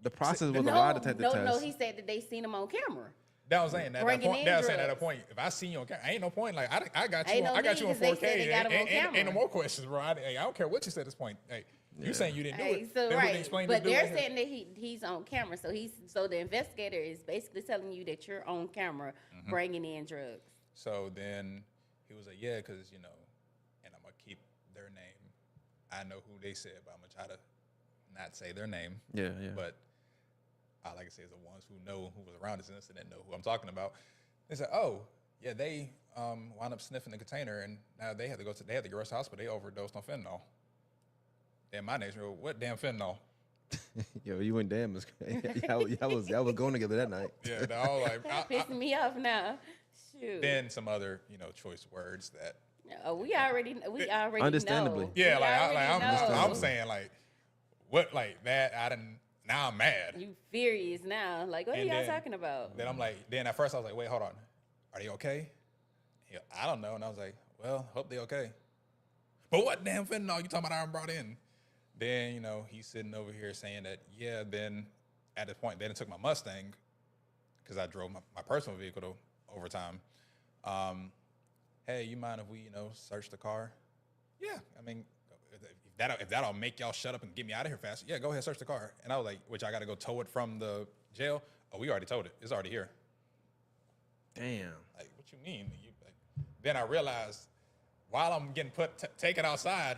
the process was a lie detector test. No, he said that they seen him on camera. That was saying at that Bringing point. in That was saying at drugs. that point. If I see you on camera, ain't no point. Like I got you. Ain't no I got you on need, 'cause they 4K. said they got him on Ain't no camera. more questions, bro. I don't care what you said at this point. Hey, you saying you didn't do Hey, it? so Then what they right, explain but to do they're right here. saying that he's on camera. So the investigator is basically telling you that you're on camera bringing in drugs. So then he was like, yeah, because, and I'm going to keep their name. I know who they said, but I'm going to try to not say their name. Yeah. But all I can say is the ones who know who was around this incident know who I'm talking about. They said, oh, yeah, they wound up sniffing the container, and now they had to go to the Rush Hospital. They overdosed on fentanyl. Then my next rule, what damn fentanyl? Yo, you and Dan was y'all was going together that night. Yeah, they all like, Pissing me off now. Shoot. then some other, choice words that. We already Understandably. know. Yeah, We already know. I'm saying like, what like that? Now I'm mad. You furious now? Like, what are And y'all then- talking about? Then I'm like, then at first I was like, wait, hold on, are they okay? I don't know, and I was like, well, hope they okay. But what damn fentanyl you talking about I brought in? Then he's sitting over here saying that then at this point they done took my Mustang because I drove my personal vehicle to overtime. Hey, you mind if we search the car? Yeah, I mean, if that'll make y'all shut up and get me out of here fast, yeah, go ahead, search the car. And I was like, which I got to go tow it from the jail? Oh, we already towed it. It's already here. Damn. Like, what you mean? Then I realized while I'm getting taken outside,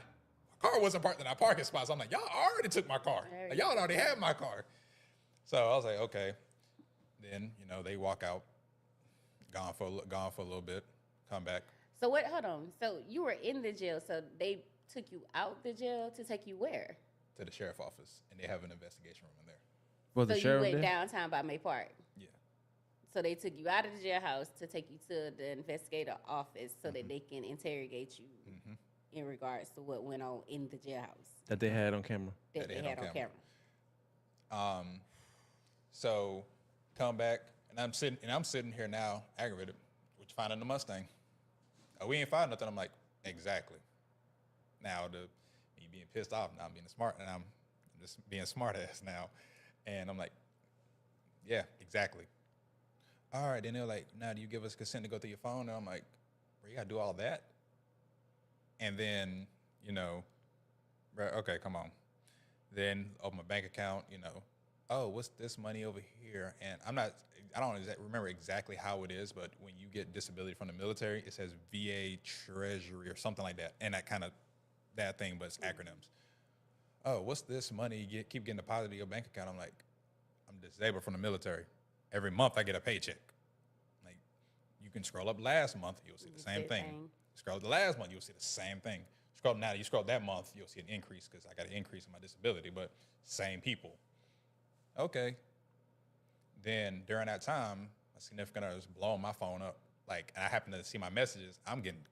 my car wasn't parked in our parking spot. So I'm like, y'all already took my car. Like, y'all already had my car. So I was like, okay. Then, they walk out, gone for a little bit, come back. So hold on. So you were in the jail. So they took you out the jail to take you where? To the sheriff office, and they have an investigation room in there. Was the sheriff you went there? downtown by May Park. Yeah. So they took you out of the jailhouse to take you to the investigator office so that they can interrogate you in regards to what went on in the jailhouse. That they had on camera. That they had on camera. So come back, and I'm sitting here now, aggravated. What you find in the Mustang? Oh, we ain't find nothing. I'm like, exactly. Now me being pissed off, now I'm being smart, and I'm just being smart ass now. And I'm like, yeah, exactly. All right, then they're like, now do you give us consent to go through your phone? And I'm like, bro, you gotta do all that? And then, bro, okay, come on. Then open my bank account, oh, what's this money over here? And I don't remember exactly how it is, but when you get disability from the military, it says VA Treasury or something like that. And that thing, but it's acronyms. Oh, what's this money keep getting deposited to your bank account? I'm like, I'm disabled from the military. Every month I get a paycheck. Like, you can scroll up last month, you'll see the same thing. Scroll up the last month, you'll see the same thing. You scroll that month, you'll see an increase because I got an increase in my disability, but same people. Okay. Then during that time, my significant other was blowing my phone up. Like, and I happen to see my messages. I'm getting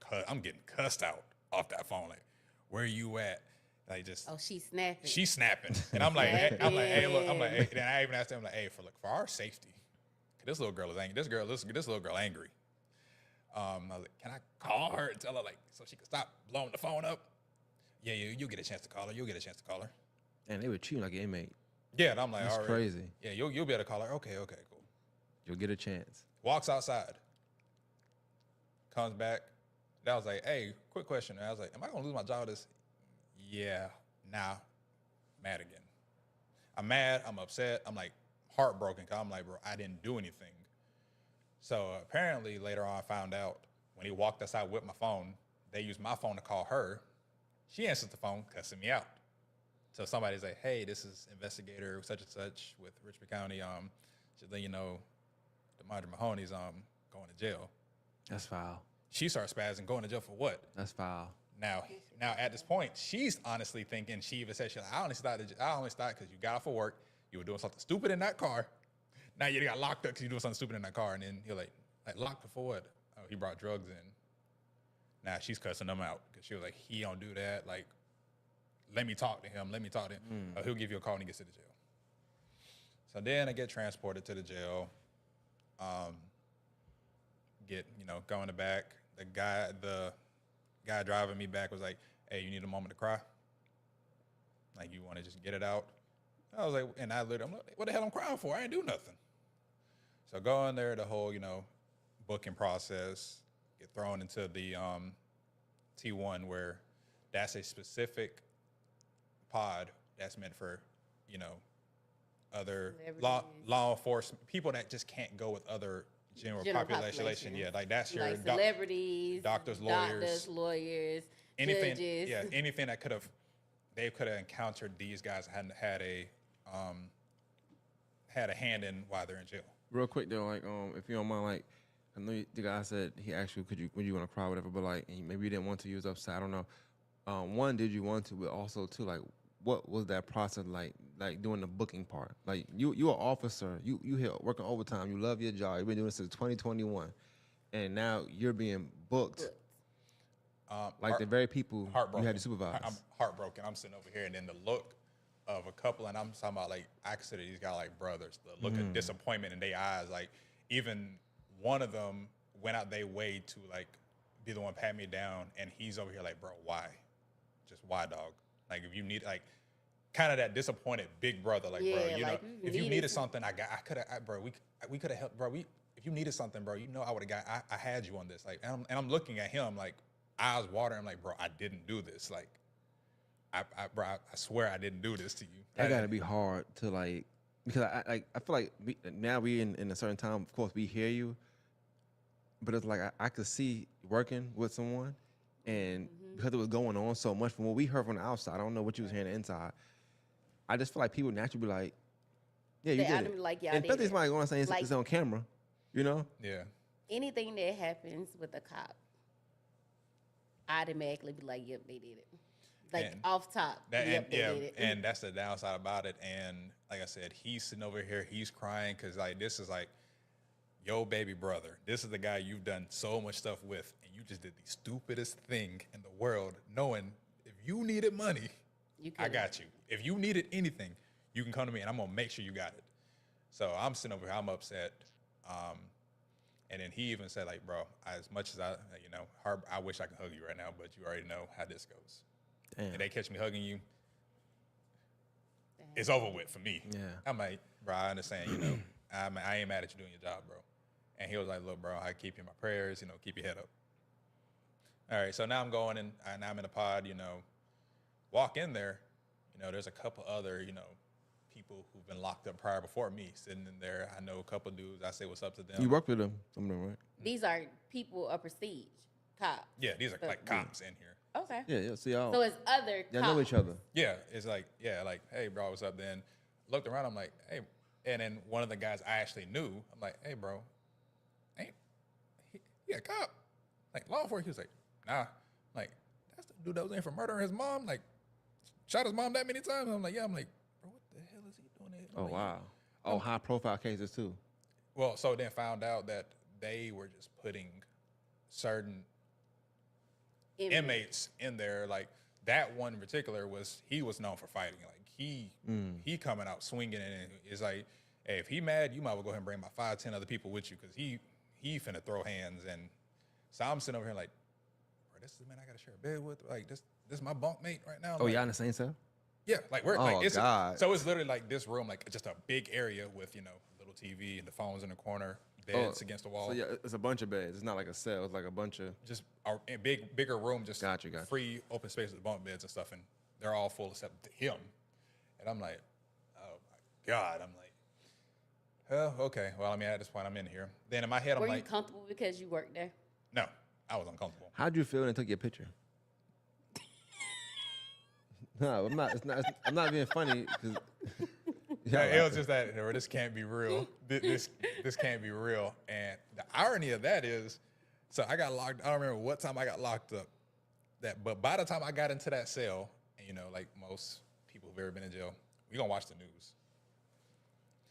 cussed out off that phone. Like, where you at? Like, just. Oh, she's snapping. She's snapping, and I'm like, hey, look, hey. Then I even asked them, like, hey, for our safety, this little girl is angry. This little girl angry. I was like, can I call her and tell her, like, so she can stop blowing the phone up? Yeah, you'll get a chance to call her. And they would treat you like an inmate. Yeah, and I'm like, that's all right. Crazy. Yeah, you'll be able to call her. Okay, cool. You'll get a chance. Walks outside. Comes back. I was like, hey, quick question. And I was like, am I going to lose my job this? Yeah, mad again. I'm mad. I'm upset. I'm like heartbroken because I'm like, bro, I didn't do anything. So apparently later on I found out when he walked outside with my phone, they used my phone to call her. She answers the phone, cussing me out. So somebody's like, hey, this is investigator such and such with Richmond County. Just let you know, Demondre Mahoney's going to jail. That's foul. She starts spazzing, going to jail for what? That's foul. Now at this point, she's honestly thinking, she even said, I only thought because you got off of work, you were doing something stupid in that car. Now you got locked up because you're doing something stupid in that car. And then you're like locked up for what? Oh, he brought drugs in. Now she's cussing him out because she was like, he don't do that. Like, let me talk to him. He'll give you a call when he gets to the jail. So then I get transported to the jail. Go in the back. The guy driving me back was like, hey, you need a moment to cry? Like, you want to just get it out? I was like, and I'm like, what the hell I'm crying for? I ain't do nothing. So go in there, the whole, booking process, get thrown into the T1 where that's a specific pod that's meant for, other law enforcement, people that just can't go with other general population. Yeah, like that's your like celebrities, doctors, lawyers, anything, judges. Yeah, anything that they could have encountered these guys hadn't had a hand in while they're in jail. Real quick though, like if you don't mind, like I know the guy said he asked you, would you want to cry, whatever, but like maybe you didn't want to. You was upset. I don't know. One, did you want to? But also, two, like what was that process like doing the booking part? Like you're an officer. You here working overtime. You love your job. You've been doing this since 2021, and now you're being booked. The very people you had to supervise. I'm heartbroken. I'm sitting over here, and then the look of a couple, and I'm talking about like I consider these guys like brothers. The look of disappointment in their eyes, like even one of them went out their way to like be the one pat me down, and he's over here like, bro, why? Just why, dog? Like if you need like kind of that disappointed big brother, like bro, if you needed something, we could have helped, bro. If you needed something, bro, I would have got. I had you on this, like, and I'm looking at him like eyes watering, I'm like, bro, I didn't do this, like. I swear I didn't do this to you. That gotta be hard to like, because I feel like now we in a certain time. Of course, we hear you, but it's like I could see working with someone, and because it was going on so much from what we heard from the outside, I don't know what you was hearing inside. I just feel like people naturally be like, yeah, you They did it. automatically like, y'all And did especially it. somebody going to say it's, Like- it's on camera, you know? Yeah. Anything that happens with a cop, automatically be like, yep, they did it. Like And off top, yep, they did it. And that's the downside about it. And like I said, he's sitting over here, he's crying because like this is like yo baby brother. This is the guy you've done so much stuff with, and you just did the stupidest thing in the world, knowing if you needed money, You I could. got you. If you needed anything, you can come to me, and I'm gonna make sure you got it. So I'm sitting over here, I'm upset. And then he even said, like, bro, as much as I wish I could hug you right now, but you already know how this goes. Damn. And they catch me hugging you, it's over with for me. Yeah. I'm like, bro, I understand, I ain't mad at you doing your job, bro. And he was like, look, bro, I keep you in my prayers, keep your head up. All right, so now I'm going in, and I'm in a pod, walk in there, there's a couple other, people who've been locked up prior before me sitting in there. I know a couple dudes. I say what's up to them. You work with them, some of them, right? These are people of prestige, cops. Yeah, these are like cops in here. Okay. Yeah, see y'all. So it's other Y'all cops. know each other. Yeah, it's like, hey, bro, what's up? Then looked around, I'm like, hey. And then one of the guys I actually knew, I'm like, hey, bro, ain't he a cop? Like, law enforcement? He was like, nah. Like, that's the dude that was in for murdering his mom? Like, shot his mom that many times? I'm like, yeah. I'm like, bro, what the hell is he doing? Oh, wow. Oh, high-profile cases, too. Well, so then found out that they were just putting certain inmates in there. Like, that one in particular he was known for fighting. Like, he coming out swinging, and it's like, hey, if he mad, you might as well go ahead and bring about 5, 10 other people with you, because he finna throw hands. And so I'm sitting over here like, bro, this is the man I gotta share a bed with. Like, this my bunk mate right now. Oh, like, y'all in the same cell? yeah, like we're Oh, like it's God. so it's literally like this room, like just a big area with a little TV and the phones in the corner, beds against the wall. So, yeah, it's a bunch of beds. It's not like a cell. It's like a bunch of... Just a bigger room, just Gotcha. free open space with bunk beds and stuff, and they're all full except him. And I'm like, oh my God. I'm like, oh, okay. Well, I mean, at this point, I'm in here. Then in my head, I'm Were you like, comfortable because you worked there? no, I was uncomfortable. How'd you feel when they took your picture? No, I'm not. I'm not being funny. It was just that this can't be real. This can't be real. And the irony of that is, so I got locked. I don't remember what time I got locked up. But by the time I got into that cell, and like most people who've ever been in jail, we gonna watch the news.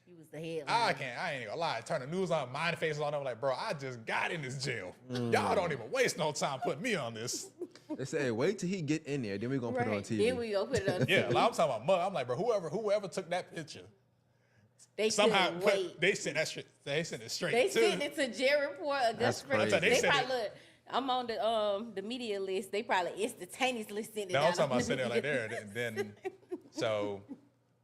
You was the head. I ain't gonna lie. Turn the news on, mind faces on. I'm like, bro, I just got in this jail. Y'all don't even waste no time putting me on this. They say, hey, wait till he get in there, then we gonna put it on TV. Then we go put it on Yeah, TV. like, I'm talking about mud. I'm like, bro, whoever took that picture, They somehow couldn't wait. they sent that shit. They sent it straight. They to sent it to Jared Report. That's crazy. They They sent probably look. I'm on the media list. They probably instantaneously sent it. No, I'm out talking on about the sitting there like media there. Then, so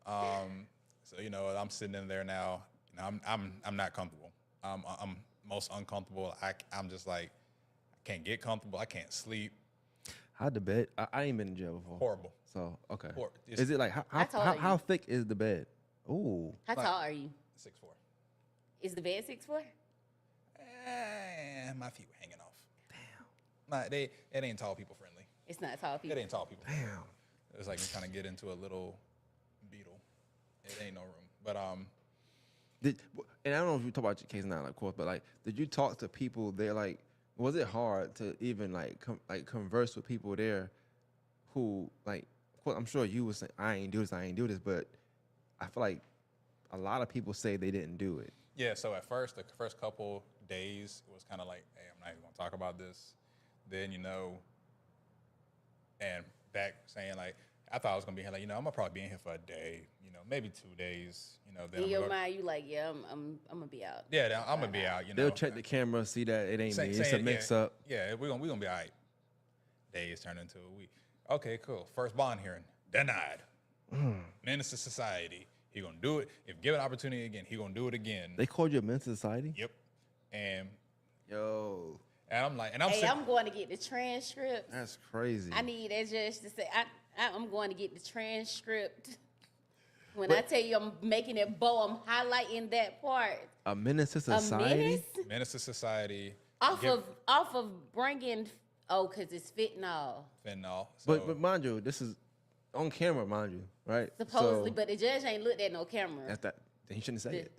I'm sitting in there now. I'm not comfortable. I'm most uncomfortable. I'm just like, I can't get comfortable. I can't sleep. How'd the bed? I ain't been in jail before. Horrible. So okay. It's- Is it like How tall are you? how thick is the bed? Ooh. How tall are you? 6'4". Is the bed 6'4"? My feet were hanging off. Damn. It ain't tall people friendly. It's not tall It people. ain't tall people. Damn. It's like you kind of get into a little beetle. It ain't no room. But And I don't know if you talk about your case now, like, of course, but like, did you talk to people there? Like, was it hard to even like converse with people there, who like, of course, I'm sure you was saying, I ain't do this, but I feel like a lot of people say they didn't do it. yeah, so at first, the first couple days, it was kind of like, hey, I'm not even going to talk about this. Then, and back saying like, I thought I was going to be here, like, I'm going to probably be in here for a day, maybe 2 days, then In I'm your gonna go, mind, you like, yeah, I'm gonna be out. yeah, I'm going to be out, They'll check the camera, see that it ain't me. It's a mix up. Yeah, we're gonna be all right. Days turn into a week. Okay, cool. First bond hearing, denied. Menace to society. He gonna do it. If given opportunity again, he gonna do it again. They called you a men's society? Yep. And Yo, I'm like, and I'm Hey, sick. I'm going to get the transcript. that's crazy. I need that judge to say, I'm going to get the transcript. When I tell you I'm making it bow, I'm highlighting that part. A menace to A society? menace? Menace to society. off of bringing because it's fentanyl fentanyl. But mind you, this is on camera, mind you, right? supposedly, So but the judge ain't looked at no camera that's that. Then he shouldn't say The- it.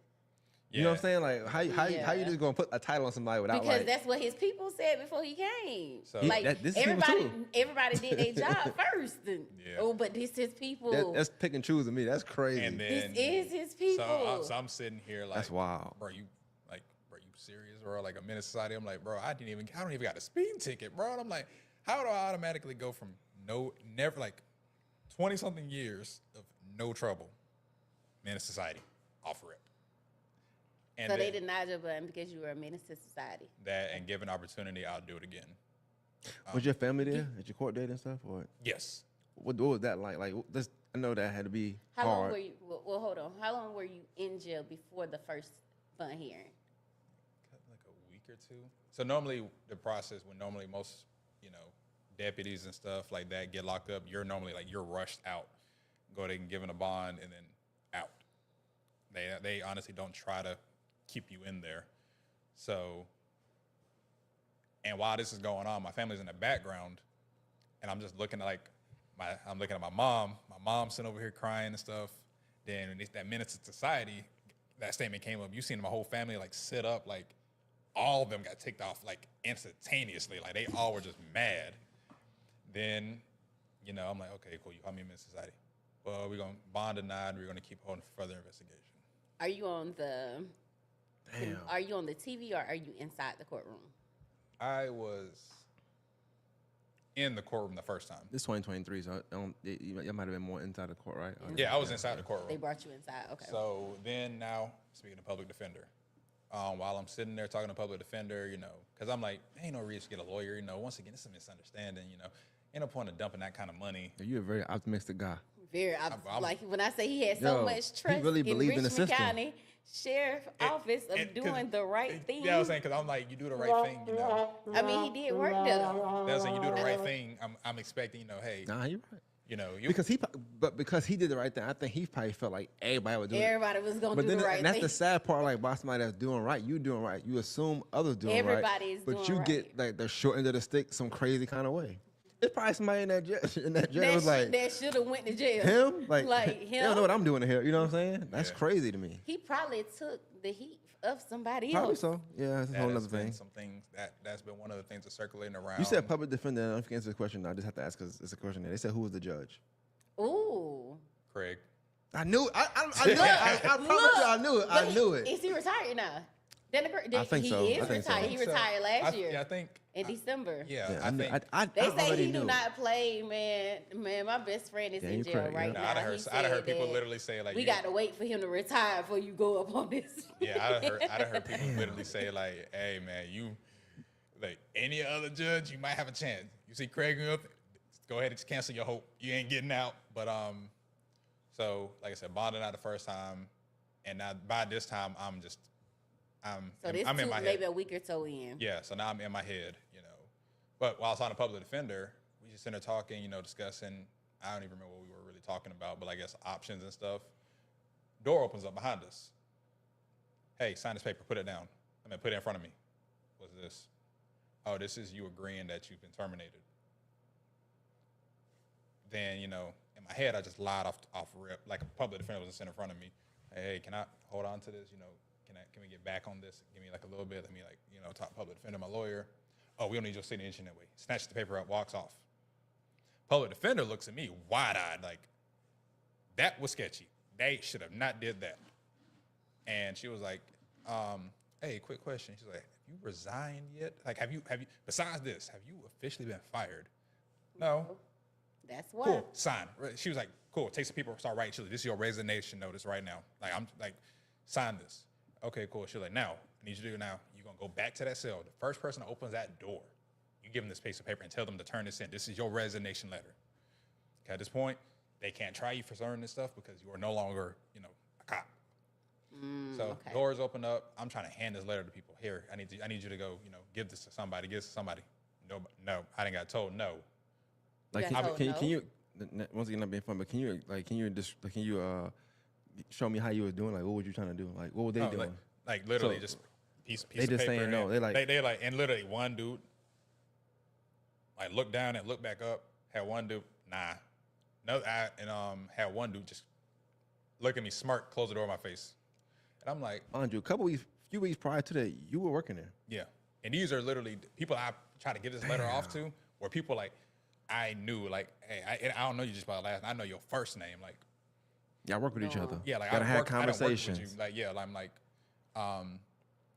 You know what I'm saying? Like how Yeah. you just gonna put a title on somebody without because like? that's what his people said before he came. So- Like This is people too. everybody did their job first. Yeah. Oh, but this his people. That's pick and choose to me. That's crazy. And this then is his people. So I'm sitting here like, That's wild. bro. You serious, bro? Like a menace to society. I'm like, bro, I don't even got a speeding ticket, bro. And I'm like, how do I automatically go from never like 20 something years of no trouble, menace to society, off rip? And so they then denied your button because you were a menace to society. that, and given opportunity, I'll do it again. Was your family there at your court date and stuff? Or Yes. what was that like? Like I know that had to be How hard. long were you? Well, hold on. How long were you in jail before the first bond hearing? Like a week or two. So normally the process when normally most, deputies and stuff like that get locked up, you're normally like you're rushed out. Go they can give in a bond and then out. They honestly don't try to keep you in there. So and while this is going on, my family's in the background and I'm just looking at I'm looking at my mom. My mom's sitting over here crying and stuff. Then when it's that menace to society, that statement came up. You seen my whole family like sit up, like all of them got ticked off like instantaneously. Like they all were just mad. Then, I'm like, okay, cool. You call me a menace to society. Well, we're gonna bond denied. We're gonna keep holding for further investigation. Are you on the? Damn. Are you on the TV or are you inside the courtroom? I was in the courtroom the first time. This 2023, so you might have been more inside the court, right? Or- Yeah, I was inside the courtroom. They brought you inside. Okay. So then now, speaking of public defender, while I'm sitting there talking to public defender, because I'm like, ain't no reason to get a lawyer. Once again, it's a misunderstanding. Ain't no point of dumping that kind of money. You're a very optimistic guy. Very I'm- like when I say he had so Yo, much he trust really in believed in the Richmond system. County Sheriff Office of doing the right thing. Yeah, I was saying because I'm like, you do the right thing. I mean, he did work though. Yeah, I was saying you do the right thing. I'm expecting, hey, Nah, you're right. You Because he did the right thing, I think he probably felt like everybody was doing it. Everybody was gonna But do then the right and that's thing. the sad part, like by somebody that's doing right, you doing right. You assume others doing right. Everybody is but doing you right. get like the short end of the stick some crazy kind of way. It's probably somebody in that jail was like that should have went to jail. him, like Like they don't know him. what I'm doing here. You know what I'm saying? That's Yeah. crazy to me. He probably took the heat of somebody Probably else. so. Yeah, that's a whole other thing. Some things that's been one of the things that's circulating around. You said public defender. I don't know if you can answer the question. I just have to ask because it's a question there. They said who was the judge? Ooh. Craig. I knew. I knew it. I promise you, I knew it. I But knew it. Is he retired now? I think he so. is I think so. retired. He retired last year Yeah, I think. in December. Yeah, I I knew- think. They I say already he do knew. not play, man. Man, my best friend is Yeah, in you jail correct, right yeah. now. I'd have He heard said people that literally say like, we got to wait for him to retire before you go up on this. Yeah, I'd have heard people literally say like, "Hey, man, you like any other judge, you might have a chance. You see Craig up, go ahead and just cancel your hope. You ain't getting out." But so like I said, bonded out the first time, and now by this time I'm So this I'm in my maybe head. a week or so in. Yeah, so now I'm in my head, But while I was on a public defender, we just in there talking, discussing. I don't even remember what we were really talking about, but I guess options and stuff. Door opens up behind us. Hey, sign this paper. Put it down. Put it in front of me. What's this? Oh, this is you agreeing that you've been terminated. Then, in my head, I just lied off rip, like a public defender was sitting in front of me. Hey, can I hold on to this? Can we get back on this? Give me like a little bit. Let me talk public defender, my lawyer. Oh, we don't need your signature that way. Snatches the paper up, walks off. Public defender looks at me wide-eyed, like, that was sketchy. They should have not did that. And she was like, hey, quick question. She's like, have you resigned yet? Like, have you, besides this, have you officially been fired? No. That's why. Cool, sign. She was like, cool, take some people, start writing. She's like, this is your resignation notice right now. Like, I'm like, sign this. Okay, cool. She's like, now, I need you to do now. You're going to go back to that cell. The first person that opens that door, you give them this piece of paper and tell them to turn this in. This is your resignation letter. Okay, at this point, they can't try you for certain this stuff because you are no longer, a cop. So okay. doors open up. I'm trying to hand this letter to people. Here, I need you to go, give this to somebody. Give this to somebody. No, I didn't got told no. Like, got told can no? you once again not being fun, but can you show me how you were doing? Like, what were you trying to do? Like, what were they doing? Like literally So- just piece They of just paper. saying no. And They like, they like, and literally one dude like looked down and looked back up. Had one dude, nah, no, had one dude just look at me, smirk, close the door in my face, and I'm like, Andrew, few weeks prior to that, you were working there. yeah. And these are literally people I try to get this letter off to, where people like I knew, like, hey, I don't know you just by the last. I know your first name, like. Y'all work with each other. Yeah, like gotta I have work, conversations. I don't work with you. Like, yeah, I'm like,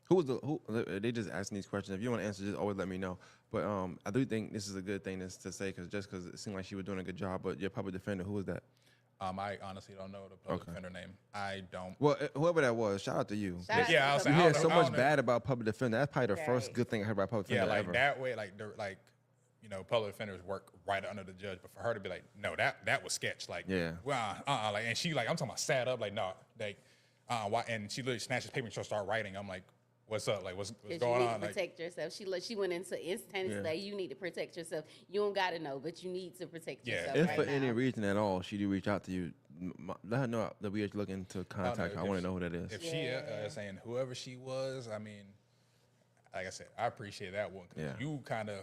who? They just asking these questions. If you want to answer, just always let me know. But I do think this is a good thing to say because it seemed like she was doing a good job. But your public defender, who was that? I honestly don't know the public defender name. I don't. Well, whoever that was, shout out to you. Yeah, you hear so much bad about public defender. That's probably the first good thing I heard about public defender like ever. that way, like you know, public defenders work right under the judge. But for her to be like, no, that was sketch. Like, well, like, and she like, I'm talking about sat up, like, no, like, why? And she literally snatched the paper and she'll start writing. I'm like, what's up? Like, what's going on? You need to protect yourself. She went into instantaneously. Like, you need to protect yourself. You don't gotta know, but you need to protect yourself. If right for now. any reason at all she do reach out to you, let her know that we are looking to contact her. I want to know who that is. If she is saying whoever she was, I mean, like I said, I appreciate that one because you kind of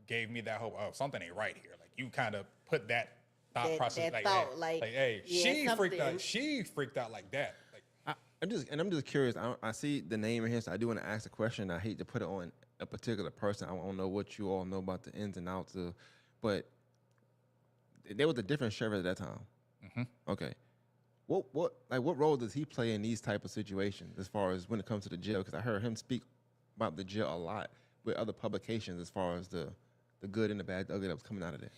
gave me that hope. Oh, something ain't right here. Like, you kind of put that thought process. That thought, like, hey, she freaked out. She freaked out like that. Like, I'm just curious. I see the name in here, so I do want to ask a question. I hate to put it on a particular person. I don't know what you all know about the ins and outs of, but there was a different sheriff at that time. Mm-hmm. Okay, what role does he play in these type of situations as far as when it comes to the jail? Because I heard him speak about the jail a lot with other publications as far as the good and the bad, the ugly that was coming out of there.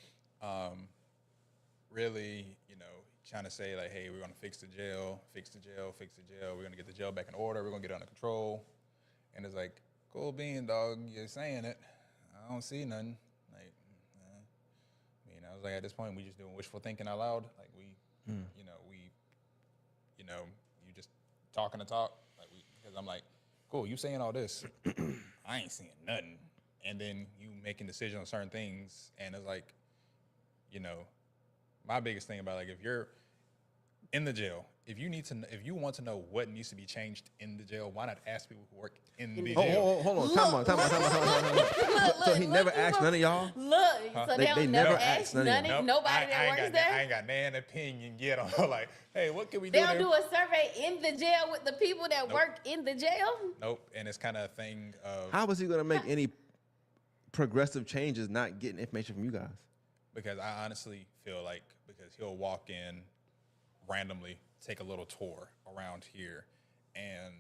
Really, you know, trying to say like, hey, we're gonna fix the jail. We're gonna get the jail back in order. We're gonna get it under control. And it's like, cool bean, dog. You're saying it. I don't see nothing. Like, I mean, I was like, at this point, we just doing wishful thinking out loud. Like, you just talking to talk. Like, because I'm like, cool, you saying all this. I ain't seeing nothing. And then you making decisions on certain things. And it's like, you know, my biggest thing about, like, if you're in the jail, if you want to know what needs to be changed in the jail, why not ask people who work in the jail? Hold on, time on. So he never asked none of y'all? Look, so they never asked none of Nope. nobody that works there? I ain't got an opinion yet on, like, hey, what can we do? They'll do a survey in the jail with the people that work in the jail? Nope. And it's kind of a thing of, How was he going to make any progressive changes not getting information from you guys? because I honestly feel like, because he'll walk in randomly, take a little tour around here, and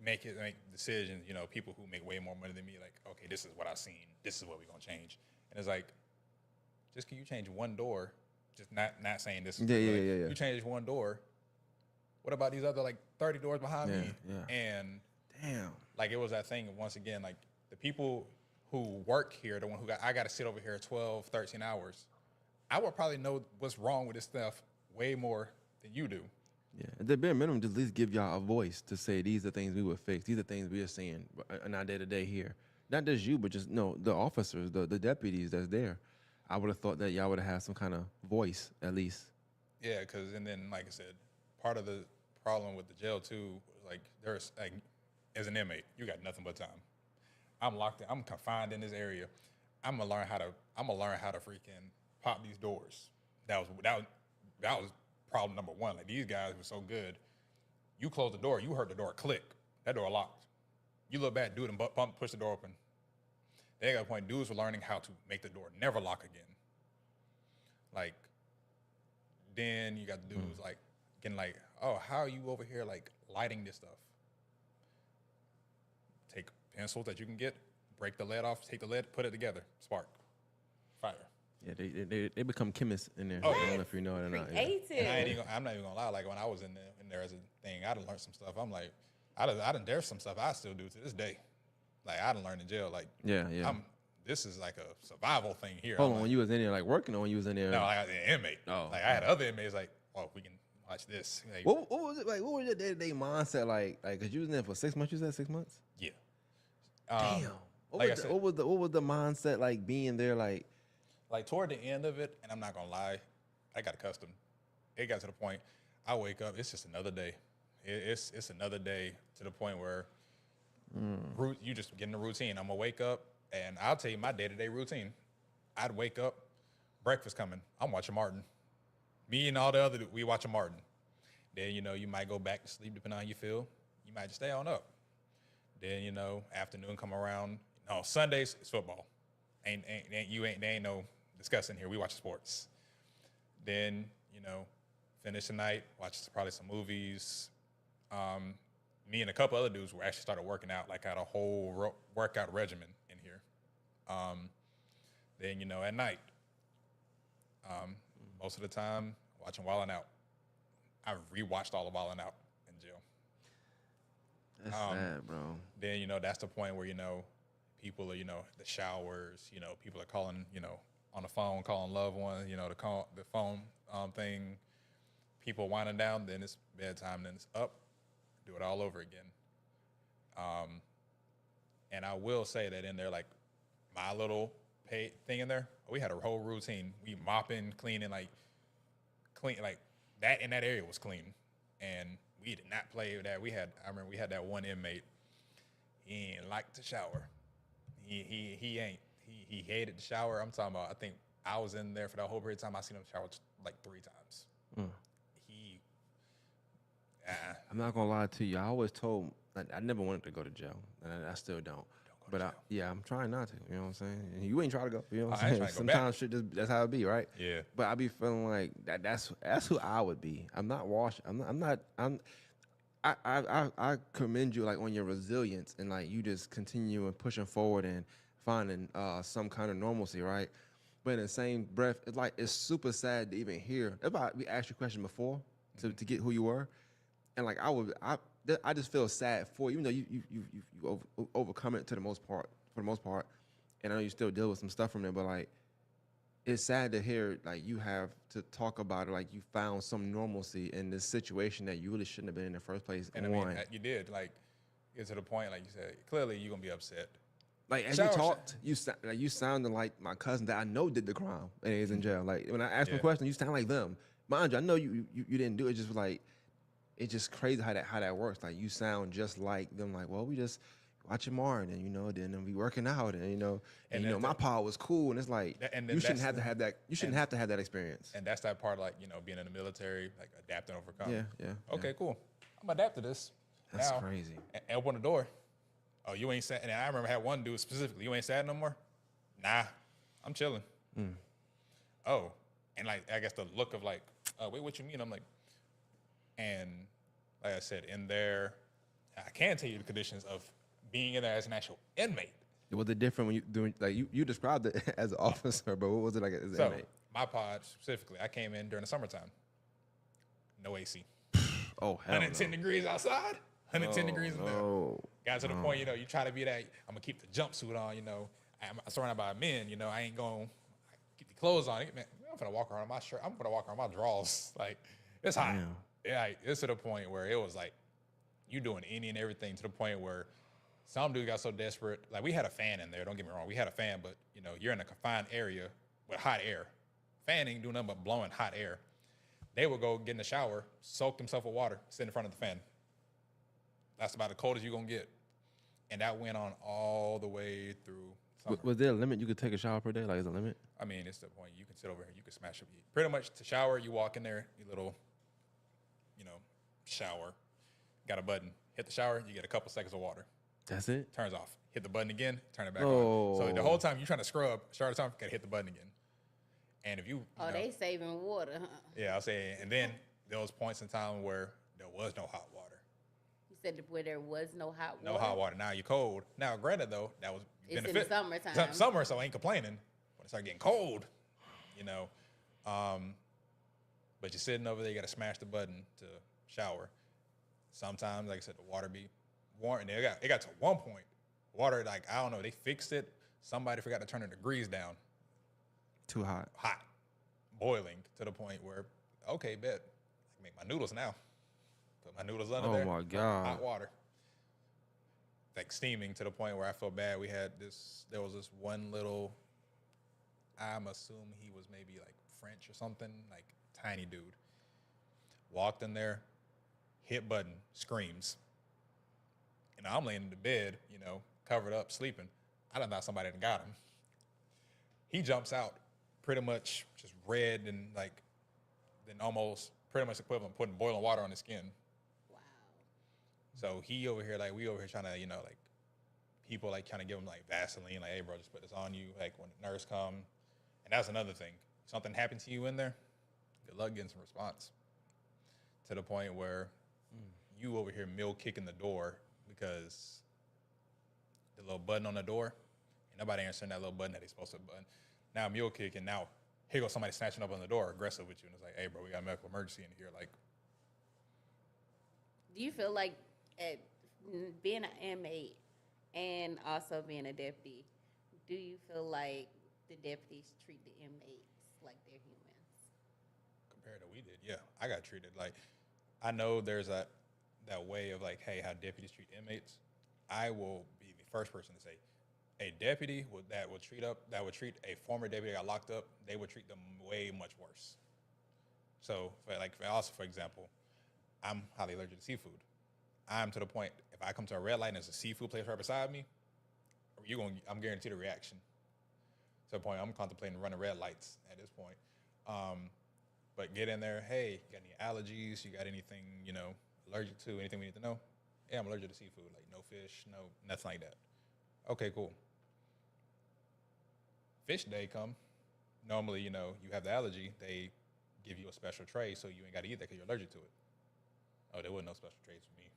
make decisions. You know, people who make way more money than me, like, okay, this is what I've seen. This is what we're gonna change. And it's like, just can you change one door? Just not saying this. Yeah. You change one door. What about these other like 30 doors behind me? Yeah. And Damn. like, it was that thing once again, like, the people who work here, the one who I got to sit over here 12, 13 hours. I would probably know what's wrong with this stuff way more than you do. Yeah, at the bare minimum, just at least give y'all a voice to say these are things we would fix. These are things we are seeing in our day to day here. Not just you, but just the officers, the deputies that's there. I would have thought that y'all would have had some kind of voice at least. Yeah, and then like I said, part of the problem with the jail too, like, there's like, as an inmate, you got nothing but time. I'm locked in. I'm confined in this area. I'm gonna learn how to freaking pop these doors. That was problem number one. Like, these guys were so good. You close the door, you heard the door click. That door locked. You look back, dude, and push the door open. They got a point. Dudes were learning how to make the door never lock again. Like, then you got the dudes like getting like, oh, how are you over here like lighting this stuff? Take pencils that you can get, break the lead off, take the lead, put it together, spark, fire. Yeah, they become chemists in there. Oh, I don't know if you know it or not. Yeah. Creative. And I'm not even gonna lie. Like, when I was in there as a thing, I done learned some stuff. I'm like, I done there's some stuff I still do to this day. Like, I done learned in jail. Like, Yeah. This is like a survival thing here. Hold I'm on, like, when you was in there, like working, or when you was in there? no, like, I was an inmate. Oh. Like, I had other inmates like, oh, we can watch this. Like, What was it like? What was your day-to-day mindset like? Like, cause you was in there for 6 months. You said 6 months. yeah. Damn. Like I said, what was the mindset like being there? Like toward the end of it, and I'm not gonna lie, I got accustomed. It got to the point I wake up, it's just another day. It's another day, to the point where You just get in a routine. I'm gonna wake up, and I'll tell you my day-to-day routine. I'd wake up, breakfast coming. I'm watching Martin. Me and all the other, we watching Martin. Then, you might go back to sleep depending on how you feel. You might just stay on up. Then, afternoon come around. No, Sundays it's football. There ain't no discussing here. We watch sports. Then, finish the night, watch probably some movies. Me and a couple other dudes were actually started working out, like had a whole workout regimen in here. Then, at night, most of the time, watching Wildin' Out. I've rewatched all of Wildin' Out in jail. That's sad, bro. Then, that's the point where, people are, the showers, people are calling, on the phone, calling loved ones, the phone thing, people winding down, then it's bedtime, then it's up, do it all over again. And I will say that in there, like my little thing in there, we had a whole routine. We mopping, cleaning, like that in that area was clean. And we did not play with that. I remember we had that one inmate. He ain't like to shower. He hated the shower. I'm talking about, I think I was in there for that whole period of time. I seen him shower like 3 times. I'm not gonna lie to you. I always told I never wanted to go to jail, and I still don't. But I'm trying not to. You know what I'm saying? And you ain't trying to go. You know what I'm saying? Sometimes shit that's how it be, right? Yeah. But I be feeling like that's who I would be. I'm not washed. I commend you like on your resilience and like you just continue and pushing forward and finding some kind of normalcy, right? But in the same breath, it's like it's super sad to even hear. That's why we asked you a question before to get who you were, and like I just feel sad for you, even though you overcome it for the most part, and I know you still deal with some stuff from there, but like it's sad to hear like you have to talk about it like you found some normalcy in this situation that you really shouldn't have been in the first place. And I mean, you did like get to the point, like you said, clearly you're gonna be upset. Like as you talked, you sounded like my cousin that I know did the crime and is in jail. Like when I asked him a question, you sound like them. Mind you, I know you didn't do it. Just like it's just crazy how that works. Like you sound just like them. Like, well, we just watching Martin, and then we working out, and my pa was cool, and it's like you shouldn't have to have that. You shouldn't have to have that experience. And that's that part, like being in the military, like adapt and overcome. Yeah. Okay, cool. I'm adapt to this. That's now, crazy. And open the door. Oh, you ain't sad. And I remember I had one dude specifically. You ain't sad no more? Nah, I'm chilling. Oh, and like I guess the look of like, wait, what you mean? I'm like, and like I said, in there, I can tell you the conditions of being in there as an actual inmate. Was it different when you doing like you described it as an officer, but what was it like as an inmate? My pod specifically, I came in during the summertime. No AC. Oh, hell 110 degrees outside. 110 degrees in there. Got to the point, you try to be that. I'm gonna keep the jumpsuit on. I'm surrounded by men. I ain't gonna keep the clothes on. Man, I'm gonna walk around in my shirt. I'm gonna walk around my drawers. Like it's hot. Yeah, it's to the point where it was like you doing any and everything to the point where some dude got so desperate. Like we had a fan in there. Don't get me wrong. We had a fan, but you're in a confined area with hot air. Fan ain't doing nothing but blowing hot air. They would go get in the shower, soak themselves with water, sit in front of the fan. That's about the coldest you're going to get. And that went on all the way through summer. Was there a limit you could take a shower per day? Like, is there a limit? I mean, it's the point. You can sit over here. You can smash up. Pretty much to shower, you walk in there, your little, shower. Got a button. Hit the shower, you get a couple seconds of water. That's it? Turns off. Hit the button again, turn it back on. So the whole time you're trying to scrub, start the time, got to hit the button again. And if you they saving water, huh? Yeah, I'll say. And then there was points in time where there was no hot water. You said where there was no hot water? No hot water. Now you're cold. Now, granted, though, that was benefit. It's in the summertime. Summer, so I ain't complaining. When it started getting cold, but you're sitting over there, you got to smash the button to shower. Sometimes, like I said, the water be warm. And it got to one point, water, like, I don't know, they fixed it. Somebody forgot to turn the degrees down. Too hot. Hot. Boiling to the point where, okay, bet. I can make my noodles now. Put my noodles under there. Oh, my God. Hot water. Like steaming to the point where I felt bad. There was this one little, I'm assuming he was maybe like French or something, like tiny dude. Walked in there, hit button, screams. And I'm laying in the bed, covered up, sleeping. I done thought somebody had got him. He jumps out pretty much just red and then almost pretty much equivalent putting boiling water on his skin. Wow. So he over here, we over here trying to, people trying to give him Vaseline, hey bro, just put this on you, when the nurse come. And that's another thing. Something happened to you in there, good luck getting some response. To the point where you over here mill kicking the door because the little button on the door, ain't nobody answering that little button that he's supposed to button. Now mule kicking, now here goes somebody snatching up on the door, aggressive with you, and it's hey bro, we got a medical emergency in here. Do you feel like being an inmate and also being a deputy, do you feel like the deputies treat the inmates like they're humans? Compared to we did, yeah. I got treated I know there's that way of hey, how deputies treat inmates. I will be the first person to say, a deputy that would treat a former deputy that got locked up, they would treat them way much worse. So, for example, I'm highly allergic to seafood. I'm to the point, if I come to a red light and there's a seafood place right beside me, I'm guaranteed a reaction. To the point, I'm contemplating running red lights at this point. But get in there, hey, you got any allergies? You got anything, allergic to? Anything we need to know? Yeah, I'm allergic to seafood. No fish, no, nothing like that. Okay, cool. Fish day come. Normally, you have the allergy. They give you a special tray so you ain't got to eat that because you're allergic to it. Oh, there wasn't no special trays for me.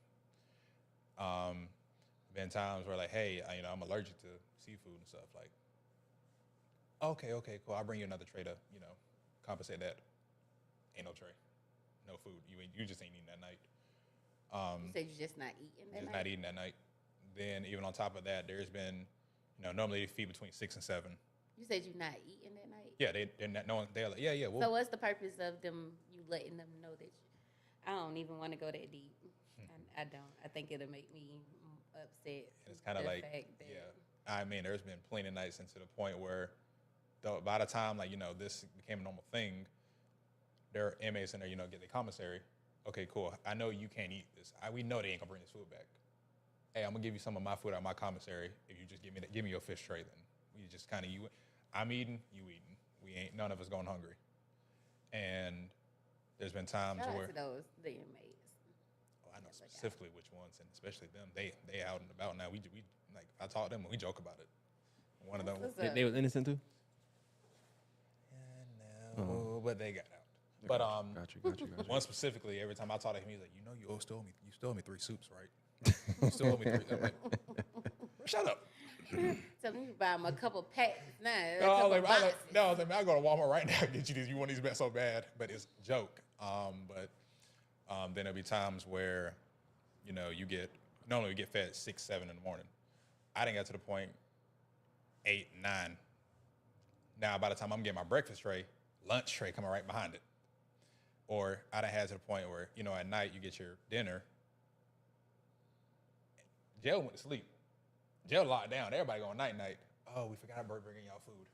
Been times where hey, I'm allergic to seafood and stuff. Okay, cool. I'll bring you another tray to, compensate that. Ain't no tray, no food. You just ain't eating that night. You said you're just not eating that night? Just not eating that night. Then even on top of that, there's been, normally they feed between 6 and 7. You said you're not eating that night? Yeah, they're not knowing. They're like, yeah. So what's the purpose of them? You letting them know that I don't even want to go that deep. I don't. I think it'll make me upset. It's kind of there's been plenty of nights, and to the point where, by the time this became a normal thing, there are inmates in there, get their commissary. Okay, cool. I know you can't eat this. We know they ain't gonna bring this food back. Hey, I'm gonna give you some of my food out of my commissary if you just give me your fish tray. Then we just kind of I'm eating, you eating. We ain't none of us going hungry. And there's been times where the inmates. Oh, I know specifically which ones, and especially them. They out and about now. We I talk to them and we joke about it. One of them. They was innocent too. No, but they got out. But got you. One specifically, every time I talk to him, he's like, you stole me 3 soups, right? You stole me 3. I'm like, shut up. So you buy them a couple packs now. I was like, I'll go to Walmart right now and get you these. You want these so bad, but it's a joke. But then there'll be times where, normally we get fed at 6, 7 in the morning. I didn't get to the point 8, 9. Now by the time I'm getting my breakfast tray, lunch tray coming right behind it. Or I done had to the point where, at night you get your dinner. Jail went to sleep. Jail locked down. Everybody going night. Oh, we forgot about bringing y'all food.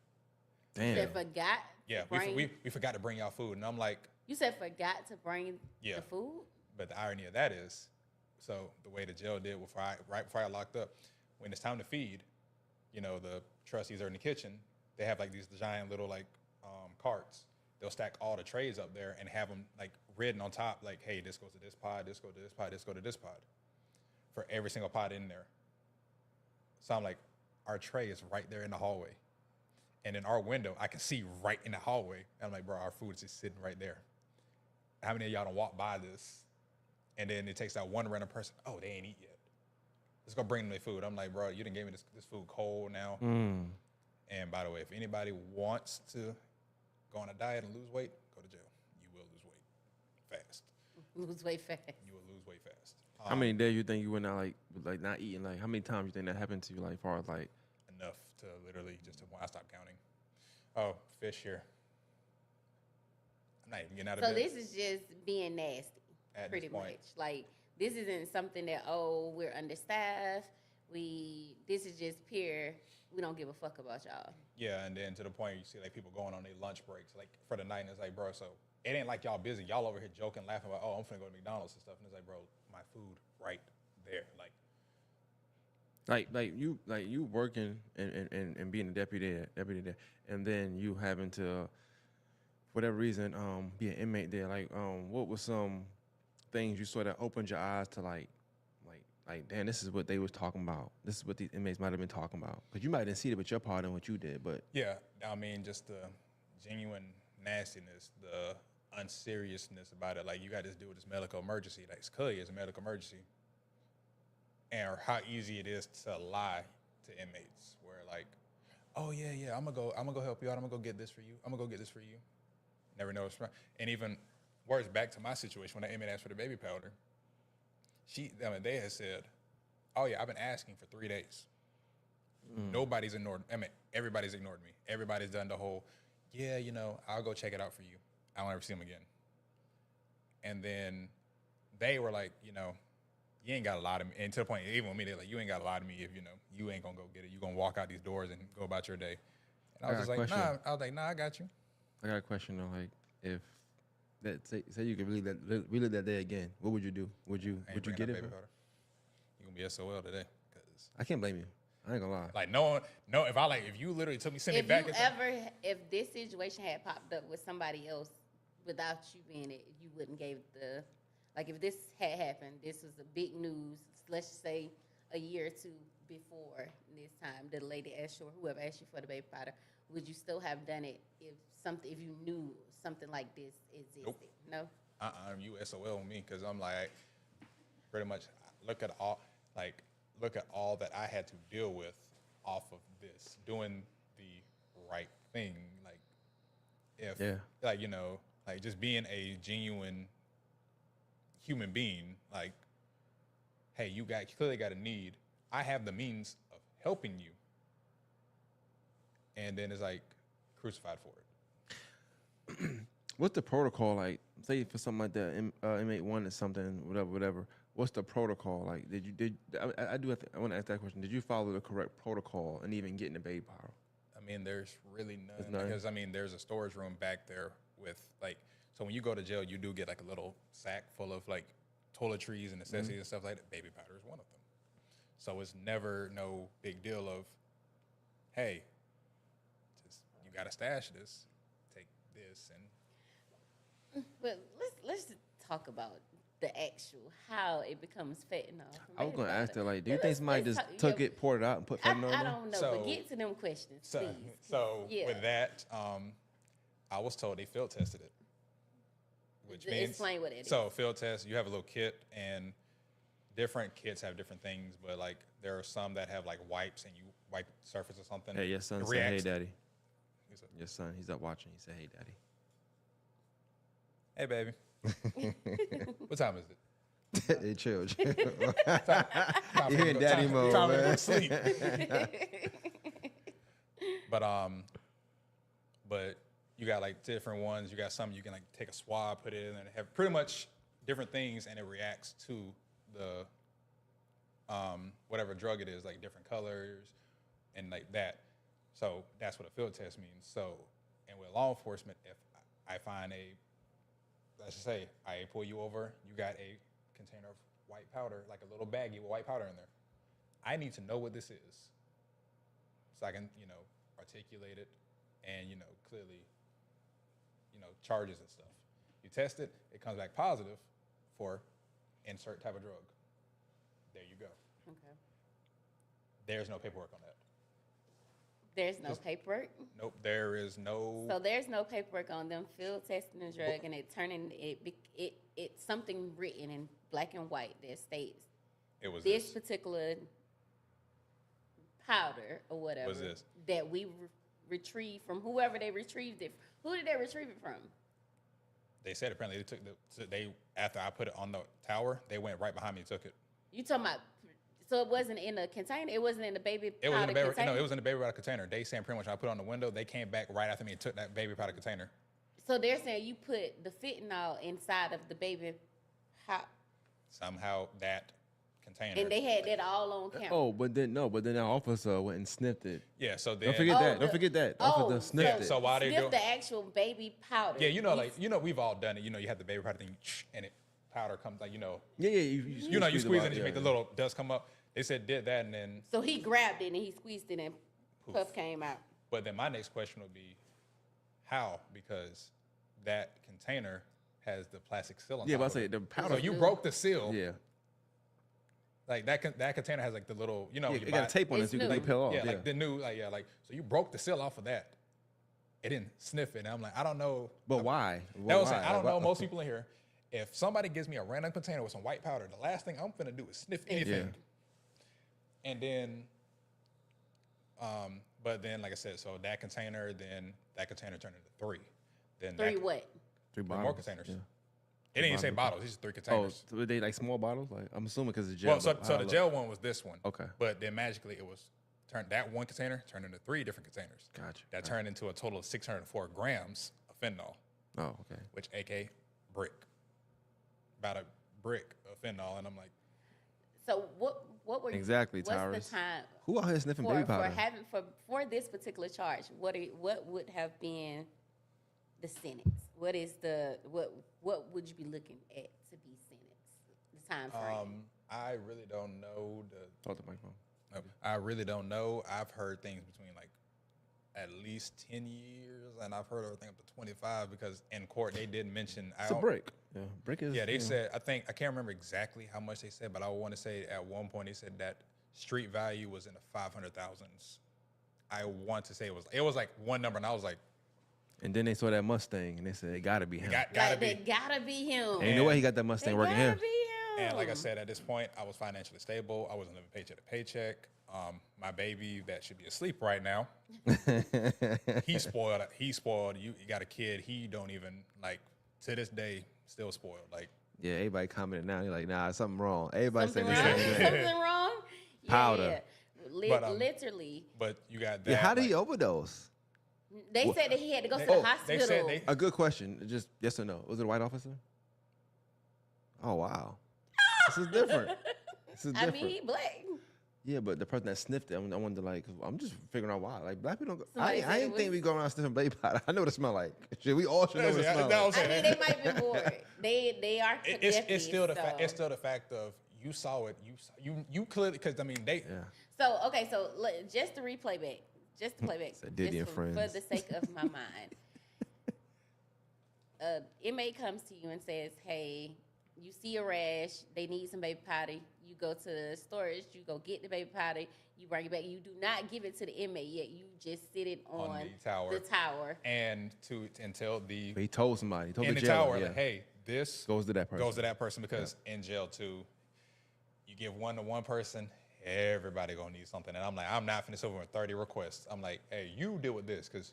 Damn. You said forgot? Yeah, we forgot to bring y'all food. And I'm like. You said forgot to bring the food? But the irony of that is, so the way the jail did right before I locked up, when it's time to feed, the trustees are in the kitchen. They have these giant little carts. They'll stack all the trays up there and have them written on top, hey, this goes to this pod, this goes to this pod, this goes to this pod, for every single pod in there. So I'm like, our tray is right there in the hallway, and in our window, I can see right in the hallway. And I'm like, bro, our food is just sitting right there. How many of y'all don't walk by this? And then it takes that one random person. Oh, they ain't eat yet. Let's go bring them their food. I'm like, bro, you done gave me this food cold now. And by the way, if anybody wants to go on a diet and lose weight, go to jail. You will lose weight fast. Lose weight fast. You will lose weight fast. How many days you think you went out not eating? How many times you think that happened to you? As far as enough to literally just to I stopped counting. Oh, fish here. I'm not even getting out of bed. So this is just being nasty, pretty much. This isn't something that we're understaffed. This is just pure. We don't give a fuck about y'all. Yeah, and then to the point you see people going on their lunch breaks for the night, and it's bro, so it ain't like y'all busy. Y'all over here joking, laughing about, oh, I'm finna go to McDonald's and stuff, and it's bro, my food right there. like you working and being a deputy there, and then you having to, for whatever reason, be an inmate there. Like, what were some things you saw that opened your eyes to like, damn, this is what they was talking about. This is what these inmates might have been talking about. Because you might didn't see it with your part in what you did, but Yeah, I mean, just the genuine nastiness, the unseriousness about it. Like, you got this dude with this medical emergency. Like, it's clearly it's a medical emergency. And or how easy it is to lie to inmates. Where like, oh yeah, I'm gonna go help you out. I'm gonna go get this for you. I'm gonna go get this for you. Never know what's wrong. And even worse, back to my situation when that inmate asked for the baby powder. They had said, oh yeah, I've been asking for 3 days. Nobody's ignored. Everybody's ignored me. Everybody's done the whole, yeah, I'll go check it out for you. I won't ever see him again. And then they were like, you ain't got a lot of me. And to the point, even with me, they're like, you ain't got a lot of me if you ain't gonna go get it. You gonna walk out these doors and go about your day. And I was just like, nah. I was like, nah, I got you. I got a question though. Like, if that say you could relive that day again, what would you do? Would you get it? Baby powder. You gonna be SOL today? Cause I can't blame you. I ain't gonna lie. Like if you literally took me, send me If back. if this situation had popped up with somebody else without you being it, you wouldn't gave the, like if this had happened, this was a big news. Let's just say a year or two before this time, the lady asked you or whoever asked you for the baby powder, would you still have done it if you knew something like this existed? Nope. No. You SOL with me because I'm like, pretty much look at all that I had to deal with off of this, doing the right thing. Like, like just being a genuine human being. Like, hey, you clearly got a need. I have the means of helping you, and then it's like crucified for it. What's the protocol like? Say for something like that, inmate wanted something, whatever. What's the protocol like? I want to ask that question. Did you follow the correct protocol and even getting the baby powder? I mean, there's really none. None? Because, there's a storage room back there with, so when you go to jail, you do get, a little sack full of, toiletries and necessities and stuff like that. Baby powder is one of them. So it's never no big deal of, hey, you got to stash this, take this, and... But let's talk about the actual how it becomes fentanyl. I was gonna ask that, do you think somebody just took it, poured it out, and put fentanyl in I there? don't know, but get to them questions, please. With that, I was told they field tested it, which means explain what it is. So field test, you have a little kit, and different kits have different things, but there are some that have wipes, and you wipe the surface or something. Hey, your son said, "Hey, daddy." Your son, he's up watching. He said, "Hey, daddy." Hey, baby. What time is it? Hey, chill. Time You in daddy mode, time to go man. to sleep. But you got different ones. You got some you can take a swab, put it in, and have pretty much different things, and it reacts to the whatever drug it is, different colors and that. So that's what a field test means. So, and with law enforcement, if I find let's just say I pull you over, you got a container of white powder, a little baggie with white powder in there. I need to know what this is so I can, articulate it and, clearly, charges and stuff. You test it, it comes back positive for insert type of drug. There you go. Okay. There's no paperwork on that. There's no paperwork? Nope, there is no. So there's no paperwork on them field testing the drug and it's something written in black and white that states It was this particular powder or whatever Was this. that we retrieved from whoever they retrieved it. Who did they retrieve it from? They said apparently after I put it on the tower, they went right behind me and took it. You talking about? So it wasn't in a container. It wasn't in the baby powder It was in the baby, container. no, it was in the baby powder container. They saying pretty much when I put it on the window, they came back right after me and took that baby powder container. So they're saying you put the fentanyl inside of the baby powder. Somehow that container. And they had that all on camera. Oh, but then our officer went and sniffed it. Yeah, so then. Don't forget that. Don't forget that. Officer sniffed it. So while they sniff do the actual baby powder. Yeah, we've all done it. You have the baby powder thing, and it powder comes Yeah. you squeeze it and you make the little dust come up. They said did that, and then So he grabbed it and he squeezed it and Poof. puff came out. but then my next question would be how, because that container has the plastic seal on Yeah, top but I of say it. the So powder. you broke the seal. Yeah, Like that container has like the little, you know, yeah, you it buy- got a tape on it It's so you can new. like peel off. Yeah, Yeah, like the new, like so you broke the seal off of that. It didn't sniff it. And I'm like, I don't know. but why? That was Why? I don't Like, know most people in here. If somebody gives me a random container with some white powder, the last thing I'm finna do is sniff anything. Yeah. And then, but then like I said, so that container turned into 3. Then Three that, what? 3 more bottles. containers. Yeah. It didn't even say bottles. These are 3 Oh, containers. so were they like small bottles? Like I'm assuming because of gel. Well, so but so how the it gel one was this one. Okay. But then magically it was that one container turned into 3 different containers. Gotcha. That turned into a total of 604 grams of fentanyl, Oh, okay. which AK brick. About a brick of fentanyl, and I'm like, So what were you, Exactly, what's Tyrus. the time Who out here sniffing for baby powder? for this particular charge? What would have been the sentence? What is the what would you be looking at to be sentenced? The time frame. I really don't know Talk to the microphone. I really don't know. I've heard things between like at least 10 years, and I've heard everything up to 25 because in court they did mention. It's a brick. Yeah, brick is. Yeah, they you know, said, I can't remember exactly how much they said, but I want to say at one point they said that street value was in the 500,000s. I want to say it was like one number, and I was like, And then they saw that Mustang and they said it gotta be him. gotta be. They gotta be him. Ain't no way he got that They Mustang working gotta here. be him. And like I said, at this point, I was financially stable. I wasn't living paycheck to paycheck. My baby that should be asleep right now, he's spoiled. He's spoiled. You got a kid. He don't even like to this day still spoiled. Like Yeah, everybody commenting now. You're like, nah, something wrong. Everybody saying Something the wrong? same thing. Something wrong? Yeah, Powder. yeah. But, Literally. but you got that. Yeah, how did like, he overdose? They said that he had to go to They- the oh, they hospital. said A good question. Just yes or no. Was it a white officer? Oh wow, this is different. This is I different. mean, he black. Yeah, but the person that sniffed it, I wonder like, I'm just figuring out why. Like black people don't. Go, Somebody I said ain't it think was- we go around sniffing baby powder. I know what it smell like. Shit, we all should know what it Yeah, smell that like. was- I mean, they might be bored. They are it's still the fact. it's still the fact of you saw it. You clearly because I mean they. Yeah. So okay, so just to replay back, just to play back, Said Diddy just and for Friends. the sake of my mind. Inmate comes to you and says, "Hey, you see a rash. They need some baby powder. You go to the storage. You go get the baby powder. You bring it back. You do not give it to the inmate yet. You just sit it on the tower. The tower. And until the But he told somebody. He told in the the jailer, tower, yeah. like, hey, this Goes to that person. goes to that person because in jail too, you give one to one person, everybody gonna need something. And I'm like, I'm not finna over 30 requests. I'm like, hey, you deal with this because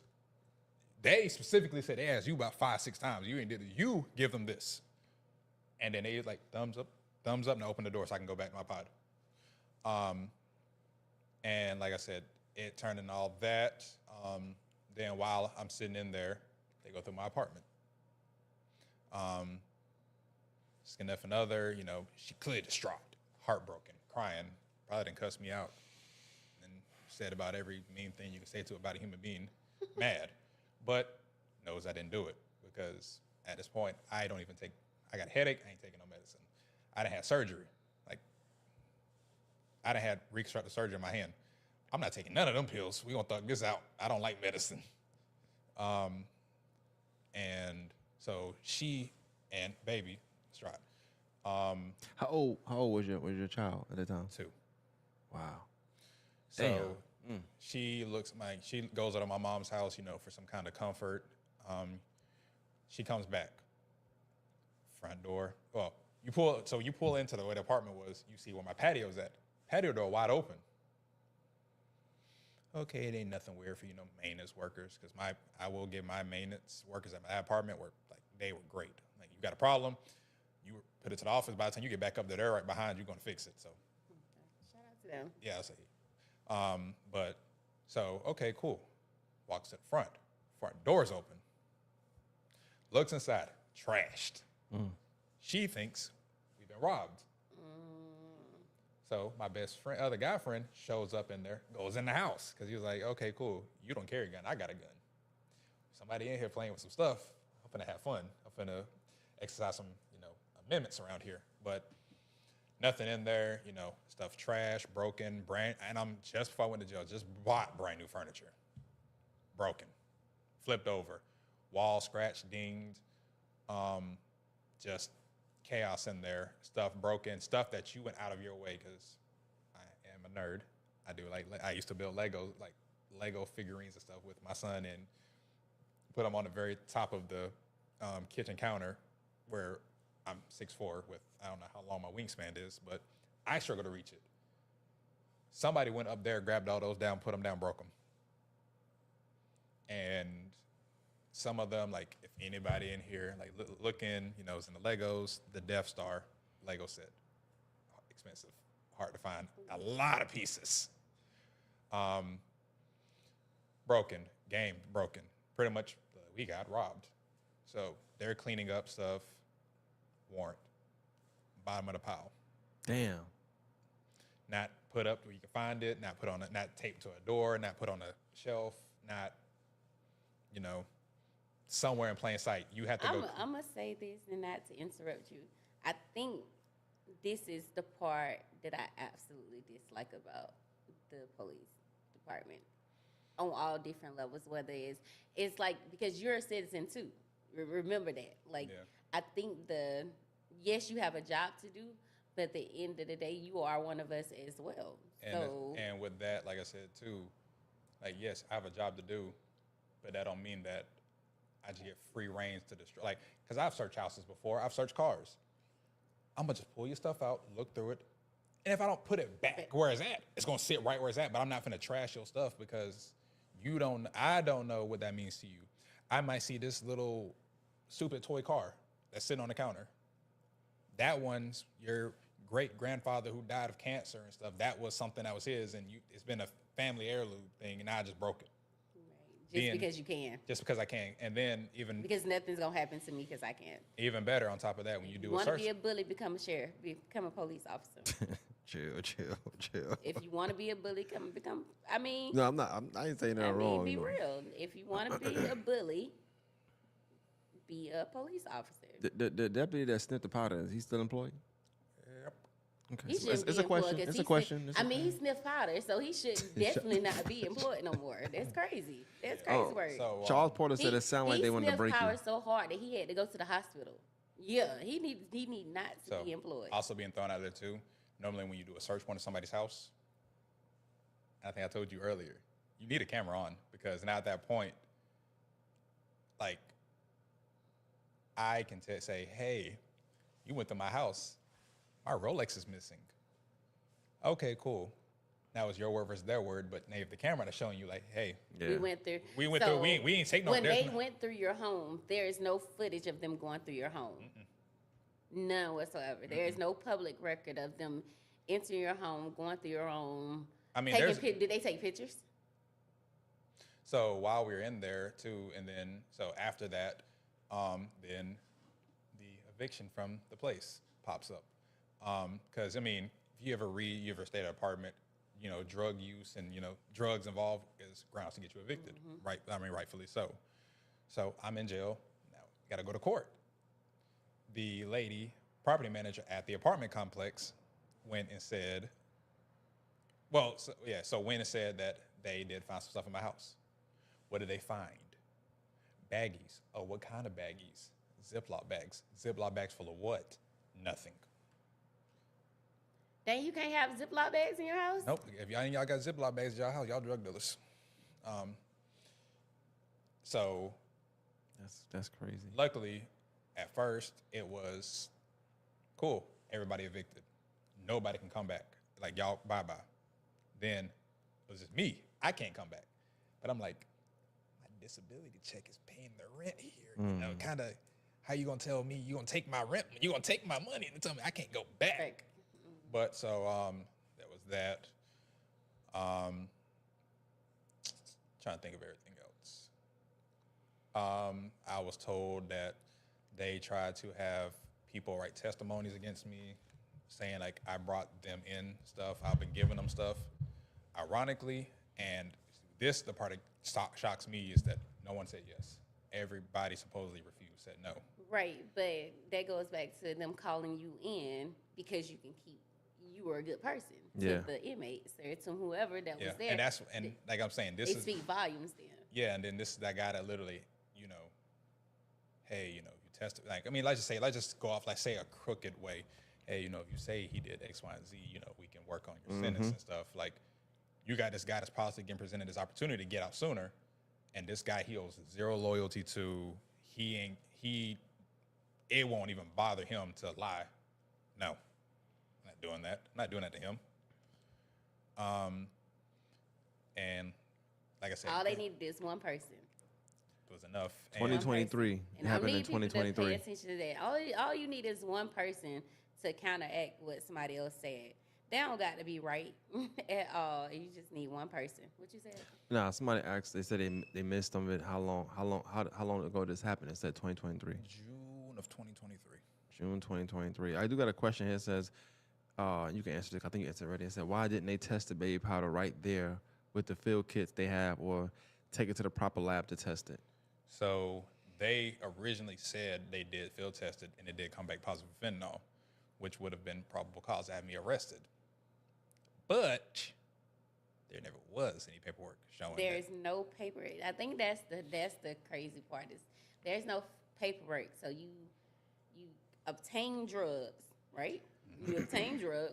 they specifically said they asked you about 5-6 times. You ain't did it. You give them this, and then they like thumbs up, and open the door so I can go back to my pod. And like I said, it turned into all that. Then while I'm sitting in there, they go through my apartment. Significant other, you know, she clearly distraught, heartbroken, crying, probably didn't cuss me out, and said about every mean thing you can say to about a human being, mad, but knows I didn't do it because at this point I got a headache, I ain't taking no medicine. I done had surgery, like I done had reconstructive surgery in my hand. I'm not taking none of them pills. We gonna thug this out. I don't like medicine. And so she and baby, Stride, How old was your child at the time? 2. Wow. So she she goes out of my mom's house, you know, for some kind of comfort. She comes back. Front door. Well, you pull into the way the apartment was. You see where my patio's at. Patio door wide open. Okay, it ain't nothing weird for maintenance workers because I will give my maintenance workers at my apartment were like they were great. Like you got a problem, you put it to the office. By the time you get back up there, they're right behind you, gonna fix it. So Shout out to them. yeah, I'll say. But so okay, cool. Walks to the front. Front door's open. Looks inside. Trashed. She thinks we've been robbed. So my best friend, other guy friend, shows up in there, goes in the house because he was like, okay, cool. You don't carry a gun. I got a gun. Somebody in here playing with some stuff. I'm finna have fun. I'm finna exercise some, amendments around here. But Nothing in there, you know, stuff trash, broken, and I'm just before I went to jail, just bought brand new furniture. Broken, flipped over, wall scratched, dinged, just chaos in there, stuff broken, stuff that you went out of your way because I am a nerd. I used to build Lego figurines and stuff with my son and put them on the very top of the kitchen counter where I'm 6'4" with, I don't know how long my wingspan is, but I struggle to reach it. Somebody went up there, grabbed all those down, put them down, broke them. And some of them, like if anybody in here, like looking, you know, it's in the Legos, the Death Star Lego set. Expensive, hard to find, a lot of pieces. Broken, game broken. Pretty much we got robbed. So they're cleaning up stuff, warrant, bottom of the pile. Damn. Not put up where you can find it, not taped to a door, not put on a shelf, not, you know, somewhere in plain sight. You have to go. I'm going to say this and not to interrupt you. I think this is the part that I absolutely dislike about the police department on all different levels, whether it's like, because you're a citizen too. Remember that. Like, Yeah. I think yes, you have a job to do, but at the end of the day, you are one of us as well. And with that, like I said too, like, yes, I have a job to do, but that don't mean that I just get free reins to destroy. Like, because I've searched houses before, I've searched cars. I'm gonna just pull your stuff out, look through it, and if I don't put it back where it's at, it's gonna sit right where it's at. But I'm not gonna trash your stuff because I don't know what that means to you. I might see this little stupid toy car that's sitting on the counter. That one's your great grandfather who died of cancer and stuff. That was something that was his, and it's been a family heirloom thing, and I just broke it. Because you can. Just because I can. And then because nothing's going to happen to me because I can. Even better on top of that, when you do a search. You want to be a bully, become a sheriff. Become a police officer. Chill. If you want to be a bully, become, No, I'm not. I ain't saying that wrong. Be real. If you want to be a bully, be a police officer. The deputy that sniffed the powder, is he still employed? Yep. Okay. He shouldn't It's be a question. employed It's a question. he sniffed powder, so he should definitely not be employed no more. That's crazy. That's crazy work. So, Charles Porter said it sounded like they wanted to break He you. sniffed powder so hard that he had to go to the hospital. Yeah, he need not to be employed. Also being thrown out there too. Normally when you do a search warrant of somebody's house, I think I told you earlier, you need a camera on because now at that point, like, I can say, hey, you went to my house. My Rolex is missing. Okay, cool. Now it's your word versus their word, but now if the camera is showing you like, hey, Yeah. We went through. we ain't take no. When they went through your home, there is no footage of them going through your home. None whatsoever. There is no public record of them entering your home, going through your home. I mean, did they take pictures? So while we were in there too, and then so after that, then the eviction from the place pops up. Because I mean, if you ever stay at an apartment, you know, drug use and, you know, drugs involved is grounds to get you evicted, right? I mean, rightfully so. So I'm in jail now. Got to go to court. The lady, property manager at the apartment complex, went and said, so went and said that they did find some stuff in my house. What did they find? Baggies. Oh, what kind of baggies? Ziploc bags. Ziploc bags full of what? Nothing. Dang, you can't have Ziploc bags in your house? Nope. If y'all got Ziploc bags in y'all house, y'all drug dealers. So that's crazy. luckily, at first, it was cool. Everybody evicted. Nobody can come back. Like, y'all, bye-bye. Then it was just me. I can't come back. But I'm like, my disability check is paying the rent here. You know, kind of, how you going to tell me you going to take my rent? You going to take my money and tell me I can't go back? But so that was that. Trying to think of everything else. I was told that they tried to have people write testimonies against me, saying like I brought them in stuff. I've been giving them stuff. Ironically, and the part that shocks me is that no one said yes. Everybody supposedly refused, said no. Right, but that goes back to them calling you in because you can keep you were a good person Yeah. to the inmates or to whoever that Yeah, was there. and like I'm saying, this It is speak volumes then. yeah, and then this is that guy that literally, you know, hey, you know, you tested. Like, I mean, let's just go off, like, say a crooked way. Hey, you know, if you say he did X, Y, and Z, you know, we can work on your sentence and stuff. Like, you got this guy that's possibly getting presented this opportunity to get out sooner, and this guy he owes zero loyalty to. It won't even bother him to lie. No, not doing that. I'm not doing that to him. And like I said, All they needed is one person. it was enough. And 2023. It And I happened in need people to 2023. pay attention to that. All you need is one person to counteract what somebody else said. They don't got to be right at all. You just need one person. What you said? Nah, somebody asked. They said they missed on it. How long ago this happened? It said 2023. June of 2023. June 2023. I do got a question here. It says, you can answer this. I think you answered already. It said, why didn't they test the baby powder right there with the field kits they have, or take it to the proper lab to test it? So they originally said they did field tested and it did come back positive for fentanyl, which would have been probable cause to have me arrested. But there never was any paperwork showing There that. is no paper. I think that's the crazy part is there's no paperwork. So you obtain drugs, right? You obtain drugs.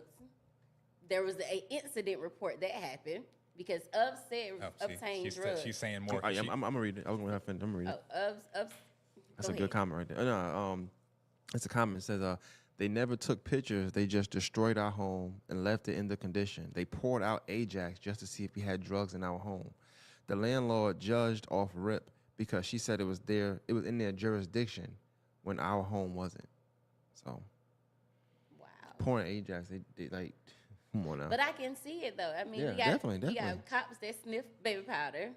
There was an incident report that happened because of said obtained drugs. She's saying more. I'm gonna read it. I'm gonna read it. That's a good comment right there. No, it's a comment. It says, they never took pictures. They just destroyed our home and left it in the condition. They poured out Ajax just to see if we had drugs in our home. The landlord judged off rip because she said it was in their jurisdiction when our home wasn't. So, Wow. pouring Ajax, they like, come on now. But I can see it though. I mean, Yeah, you got definitely. cops that sniff baby powder.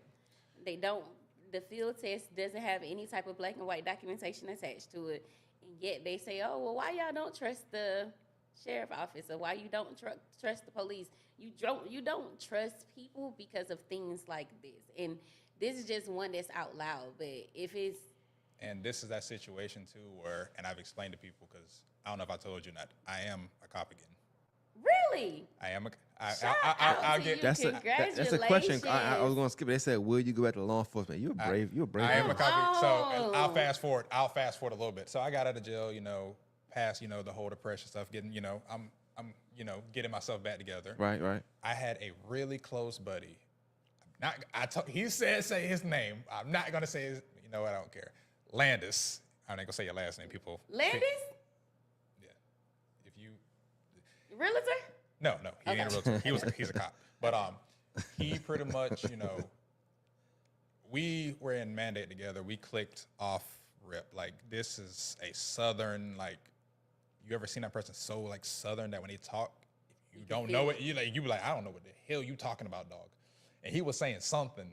They don't. The field test doesn't have any type of black and white documentation attached to it, and yet they say, "Oh, well, why y'all don't trust the sheriff office, or why you don't trust the police? You don't trust people because of things like this." And this is just one that's out loud. But if it's And this is that situation too where, and I've explained to people because I don't know if I told you or not, I am a cop again. really, I am a. Shout I'll out to get. you. That's a question. I was Congratulations. gonna skip it. They said, "Will you go back to law enforcement?" You're brave. You're a brave. I am a man. cop. So Oh. I'll fast forward. I'll fast forward a little bit. So I got out of jail. You know, past the whole depression stuff. Getting I'm getting myself back together. Right. I had a really close buddy. He said say his name. I'm not gonna say his. You know what? I don't care. Landis. I'm not gonna say your last name. People. Landis, Yeah. If you. realtor. No. He ain't a realtor. He's a cop. But he pretty much we were in mandate together. We clicked off rip. Like this is a southern like. You ever seen that person so like southern that when they talk, if you don't know it, you be like, I don't know what the hell you talking about, dog. And he was saying something,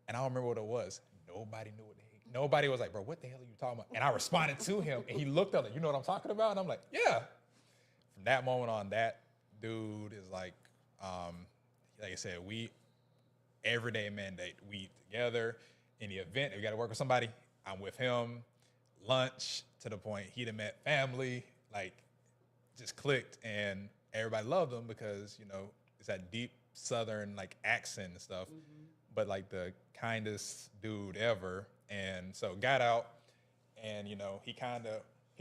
and I don't remember what it was. Nobody knew what the heck. Nobody was like, bro, what the hell are you talking about? And I responded to him, and he looked at it. You know what I'm talking about? And I'm like, yeah. From that moment on, that dude is like I said, we everyday mandate. We together in the event. If we got to work with somebody, I'm with him. Lunch to the point he done met family, like just clicked, and everybody loved him because it's that deep southern like accent and stuff, but like the kindest dude ever. And so got out, and he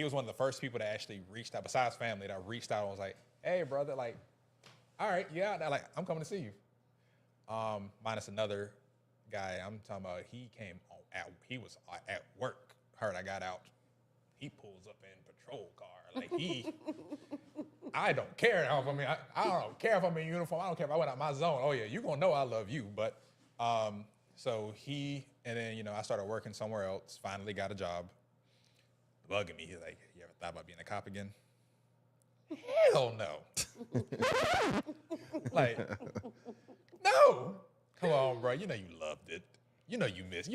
was one of the first people that actually reached out besides family that reached out and was like, hey brother, like, all right, yeah, like I'm coming to see you. Minus another guy I'm talking about, he was at work. Heard I got out. He pulls up in patrol car. Like I don't care if I'm I don't care if I'm in uniform. I don't care if I went out my zone. Oh yeah, you gonna know I love you. But so and then I started working somewhere else. Finally got a job. Bugging me. He's like, you ever thought about being a cop again? Hell no. Like, no. Come on, bro. You loved it. You miss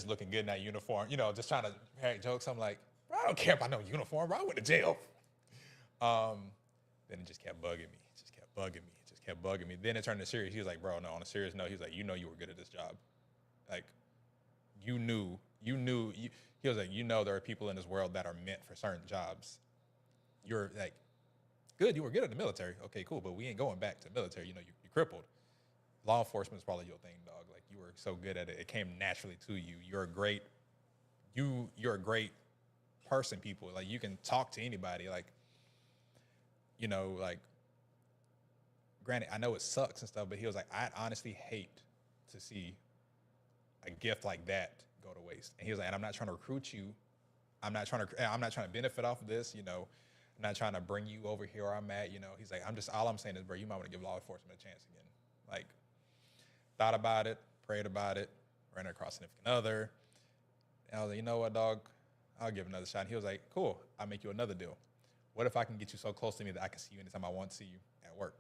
looking good in that uniform. Just trying to crack jokes. I'm like, bro, I don't care about no uniform, bro. I went to jail. Then it just kept bugging me. Then it turned to serious. He was like, bro, no, on a serious note, he was like, you were good at this job. Like, he was like, there are people in this world that are meant for certain jobs. you're like, good, you were good at the military. Okay, cool, but we ain't going back to the military. You know, you're crippled. Law enforcement is probably your thing, dog. Like, you were so good at it. It came naturally to you. You're a great person, people. Like, you can talk to anybody. Like, you know, like, granted, I know it sucks and stuff, but he was like, I honestly hate to see a gift like that go to waste. And he was like, and I'm not trying to recruit you. I'm not trying to benefit off of this, you know. I'm not trying to bring you over here where I'm at, you know. He's like, all I'm saying is, bro, you might want to give law enforcement a chance again. Like, thought about it, prayed about it, ran across a significant other. And I was like, you know what, dog? I'll give another shot. And he was like, cool, I'll make you another deal. What if I can get you so close to me that I can see you anytime I want to see you at work?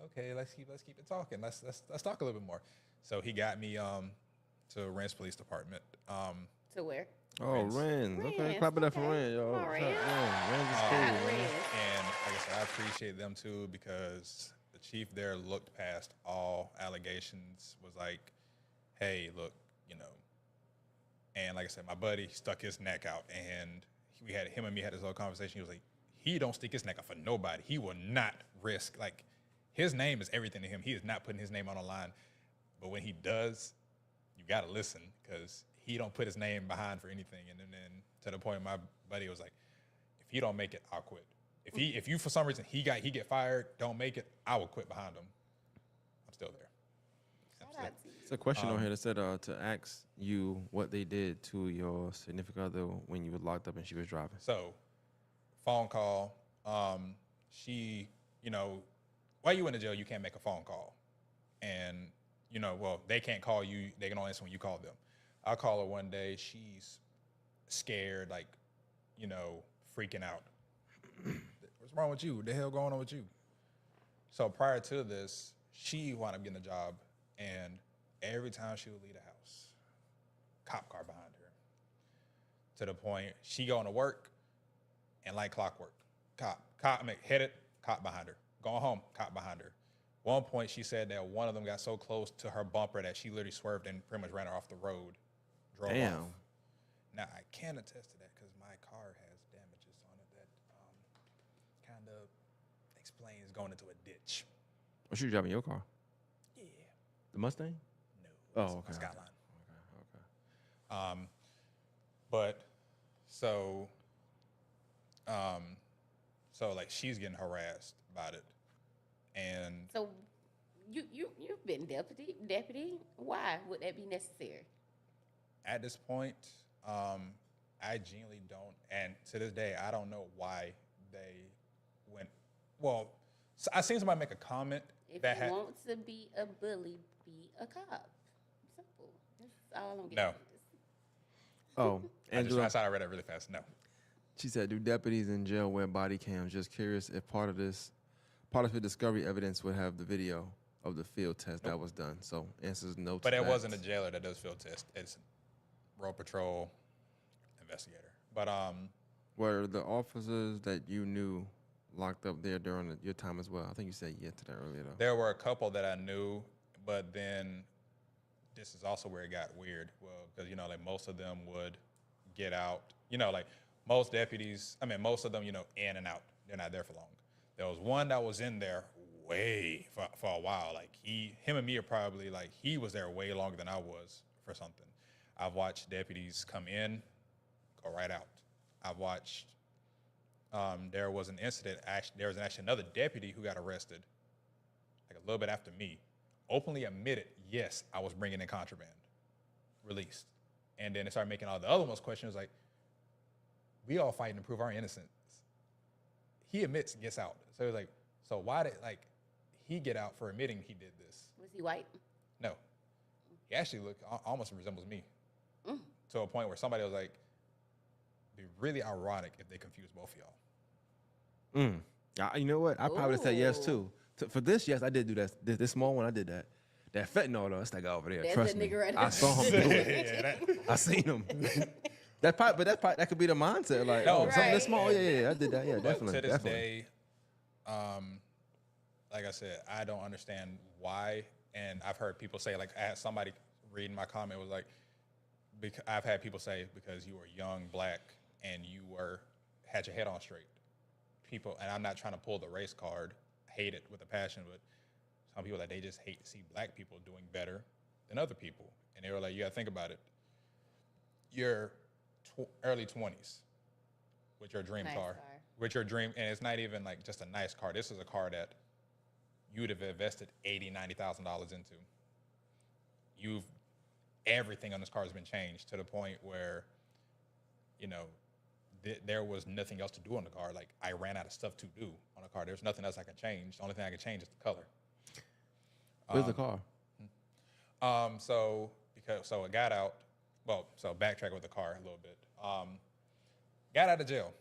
Okay, let's keep it talking. Let's talk a little bit more. So he got me to Ren's police department. To where? Oh, Ren's. Okay, Ren's, clap it up for okay. Ren's, y'all. Come on, Ren's. Ren's is Shout cool, out man. Ren's. And like I said, I appreciate them too, because the chief there looked past all allegations, was like, hey, look, you know. And like I said, my buddy stuck his neck out, and him and me had this whole conversation. He was like, he don't stick his neck out for nobody. He will not risk, like, his name is everything to him. He is not putting his name on the line. But when he does, you got to listen, because he don't put his name behind for anything. And then to the point, my buddy was like, if he don't make it, I'll quit. If you for some reason he get fired, don't make it, I will quit behind him. I'm still there. Shout out to you. It's a question on here that said to ask you what they did to your significant other when you were locked up and she was driving. So, phone call. She, you know, while you in the jail, you can't make a phone call. And, you know, well, they can't call you. They can only answer when you call them. I call her one day. She's scared, like, you know, freaking out. What's wrong with you? What the hell going on with you? So prior to this, she wound up getting a job, and every time she would leave the house, cop car behind her. To the point, she going to work, and like clockwork, headed, cop behind her. Going home, cop behind her. One point, she said that one of them got so close to her bumper that she literally swerved and pretty much ran her off the road. Drove Damn. off. Now, I can attest to that because my car has damages on it that kind of explains going into a ditch. Was she driving your car? Yeah. The Mustang? No. Oh, it's okay. my Skyline. Okay. But so like she's getting harassed about it, and So you've been deputy. Why would that be necessary? at this point, I genuinely don't, and to this day, I don't know why they went. Well, so I seen somebody make a comment If that you had want to be a bully, be a cop. Simple. That's all I'm getting. No. at this. Oh, Angela, I thought I read it really fast. No, she said, do deputies in jail wear body cams? Just curious if part of the discovery evidence would have the video of the field test that was done. So answers no to but that. it wasn't a jailer that does field test. It's road patrol investigator. But Were the officers that you knew locked up there during your time as well? I think you said yeah to that earlier, though. there were a couple that I knew, but then this is also where it got weird. Well, because, you know, like most of them would get out, you know, like most deputies, most of them, you know, in and out. They're not there for long. There was one that was in there way for a while. Like him and me are probably like, he was there way longer than I was for something. I've watched deputies come in, go right out. I've watched, there was an incident, there was actually another deputy who got arrested like a little bit after me, openly admitted, yes, I was bringing in contraband, released. And then they started making all the other ones questions like, we all fighting to prove our innocence. He admits, gets out. So it was like, so why did, like, he get out for admitting he did this? Was he white? No. He actually almost resembles me. To a point where somebody was like, be really ironic if they confuse both of y'all. You know what? I probably said yes Ooh. too. For this, yes, I did do that. This small one, I did that. That fentanyl though, that's that guy over there. That's Trust that me. nigga right I there. saw him do it. I seen him. that could be the mindset. Like, No, something right. this small. Yeah, I did that. Yeah, But definitely. to this definitely. day, like I said, I don't understand why. And I've heard people say, like, I had somebody reading my comment was like, I've had people say because you were young, black, and you were had your head on straight. People, and I'm not trying to pull the race card, hate it with a passion, but some people, like, they just hate to see black people doing better than other people. And they were like, you gotta think about it. You're early 20s with your dream Nice car. With your dream, and it's not even like just a nice car. This is a car that you would have invested $80,000-$90,000 into. Everything on this car has been changed to the point where, you know, there was nothing else to do on the car. Like, I ran out of stuff to do on the car. There's nothing else I can change. The only thing I can change is the color. Where's the car? So it got out. Well, so backtrack with the car a little bit. Got out of jail.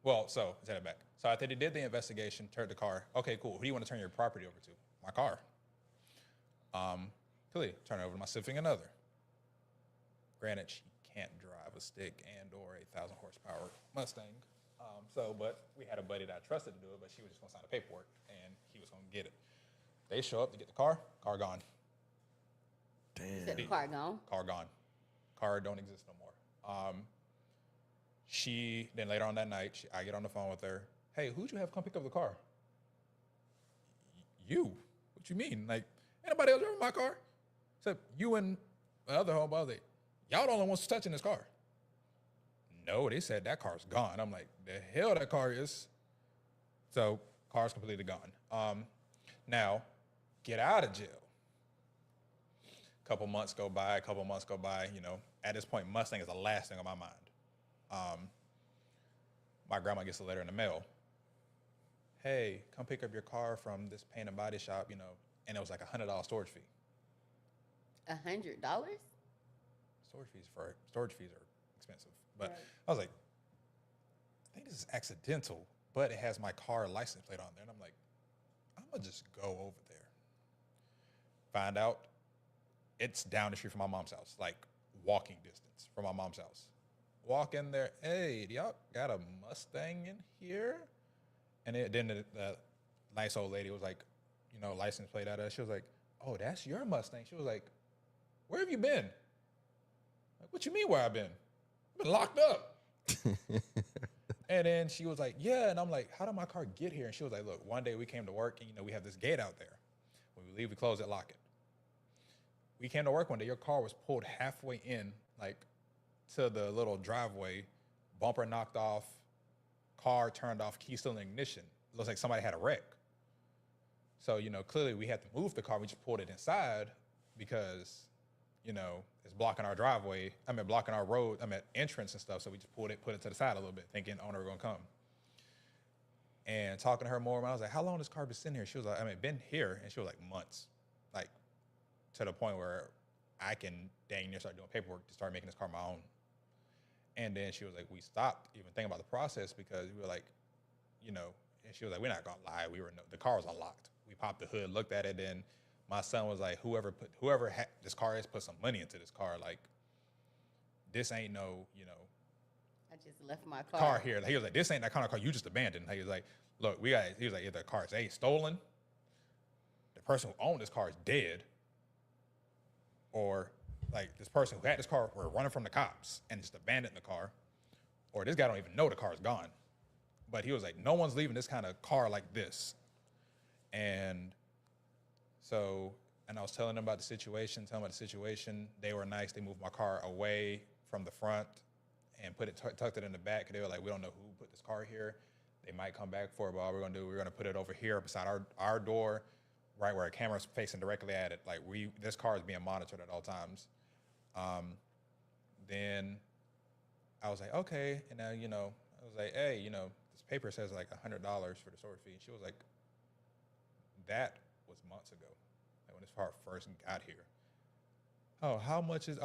Well, so let's head it back. So after they did the investigation, turned the car. Okay, cool. Who do you want to turn your property over to? My car. Clearly, turn it over to my significant other. Granted, she can't drive a stick and/or a 1,000 horsepower Mustang. But we had a buddy that I trusted to do it, but she was just gonna sign the paperwork and he was gonna get it. They show up to get the car gone. Is the car gone? Car gone. Car don't exist no more. Then later on that night, I get on the phone with her. Hey, who'd you have come pick up the car? You. What you mean? Like, anybody else driving my car? Except you and the other homeboy. Y'all the only ones touching this car. No, they said that car's gone. I'm like, the hell that car is. So, car's completely gone. Now, get out of jail. Couple months go by. You know, at this point, Mustang is the last thing on my mind. My grandma gets a letter in the mail. Hey, come pick up your car from this paint and body shop, you know, and it was like $100 storage fee. $100? Storage fees are expensive. But right. I was like, I think this is accidental, but it has my car license plate on there. And I'm like, I'm going to just go over there. Find out it's down the street from my mom's house, like walking distance from my mom's house. Walk in there, hey, do y'all got a Mustang in here? And then the nice old lady was like, you know, license plate out of it. She was like, oh, that's your Mustang. She was like, where have you been? Like, what you mean where I've been? I've been locked up. And then she was like, yeah. And I'm like, how did my car get here? And she was like, look, one day we came to work and, you know, we have this gate out there. When we leave, we close it, lock it. We came to work one day. Your car was pulled halfway in, like, to the little driveway, bumper knocked off, car turned off, key still in ignition. It looks like somebody had a wreck. So, you know, clearly we had to move the car. We just pulled it inside because, you know, it's blocking our driveway. Blocking our road. Entrance and stuff. So we just put it to the side a little bit, thinking owner were gonna come. And talking to her more, I was like, how long has this car been sitting here? She was like, been here. And she was like, months. Like, to the point where I can dang near start doing paperwork to start making this car my own. And then she was like, we stopped even thinking about the process because we were like, you know, and she was like, we're not gonna lie, the car was unlocked. We popped the hood, looked at it, and my son was like, whoever this car is, put some money into this car. Like, this ain't no, you know, I just left my car. Car here. He was like, this ain't that kind of car you just abandoned. He was like, look, he was like, if the car is A, stolen, the person who owned this car is dead, or like this person who had this car were running from the cops and just abandoned the car, or this guy don't even know the car is gone. But he was like, no one's leaving this kind of car like this. And so, and I was telling them about the situation, They were nice. They moved my car away from the front and tucked it in the back. They were like, we don't know who put this car here. They might come back for it, but all we're gonna put it over here beside our door, right where a camera's facing directly at it. Like, this car is being monitored at all times. Then I was like, okay. And now, you know, I was like, hey, you know, this paper says like $100 for the storage fee. And she was like, that was months ago, like when this car first got here. Oh, how much is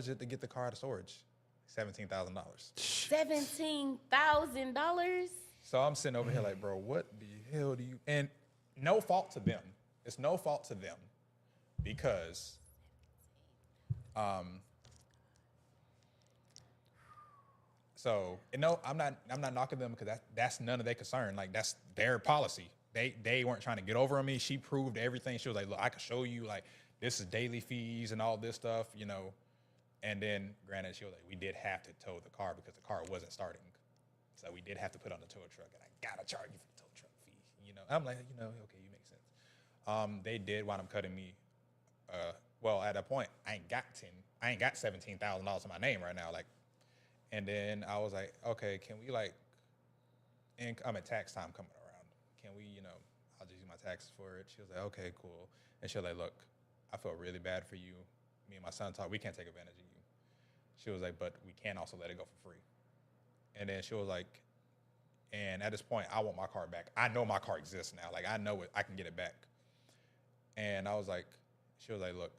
it to get the car out of storage? $17,000. $17,000? So I'm sitting over here like, bro, what the hell do you, and no fault to them. It's no fault to them because, so, you know, I'm not knocking them because that's none of their concern. Like, that's their policy. They weren't trying to get over on me. She proved everything. She was like, look, I can show you, like, this is daily fees and all this stuff, you know. And then, granted, she was like, we did have to tow the car because the car wasn't starting. So we did have to put on the tow truck, and I gotta charge you for the tow truck fee. You know, I'm like, okay, you make sense. They did wind up cutting me. Well, at that point, I ain't got $17,000 in my name right now. Like, and then I was like, okay, can we like, and I'm at tax time coming around. Can we, I'll just use my taxes for it. She was like, okay, cool. And she was like, look, I feel really bad for you. Me and my son talked. We can't take advantage of you. She was like, but we can also let it go for free. And then she was like, and at this point, I want my car back. I know my car exists now. Like, I know it. I can get it back. And I was like, she was like, look,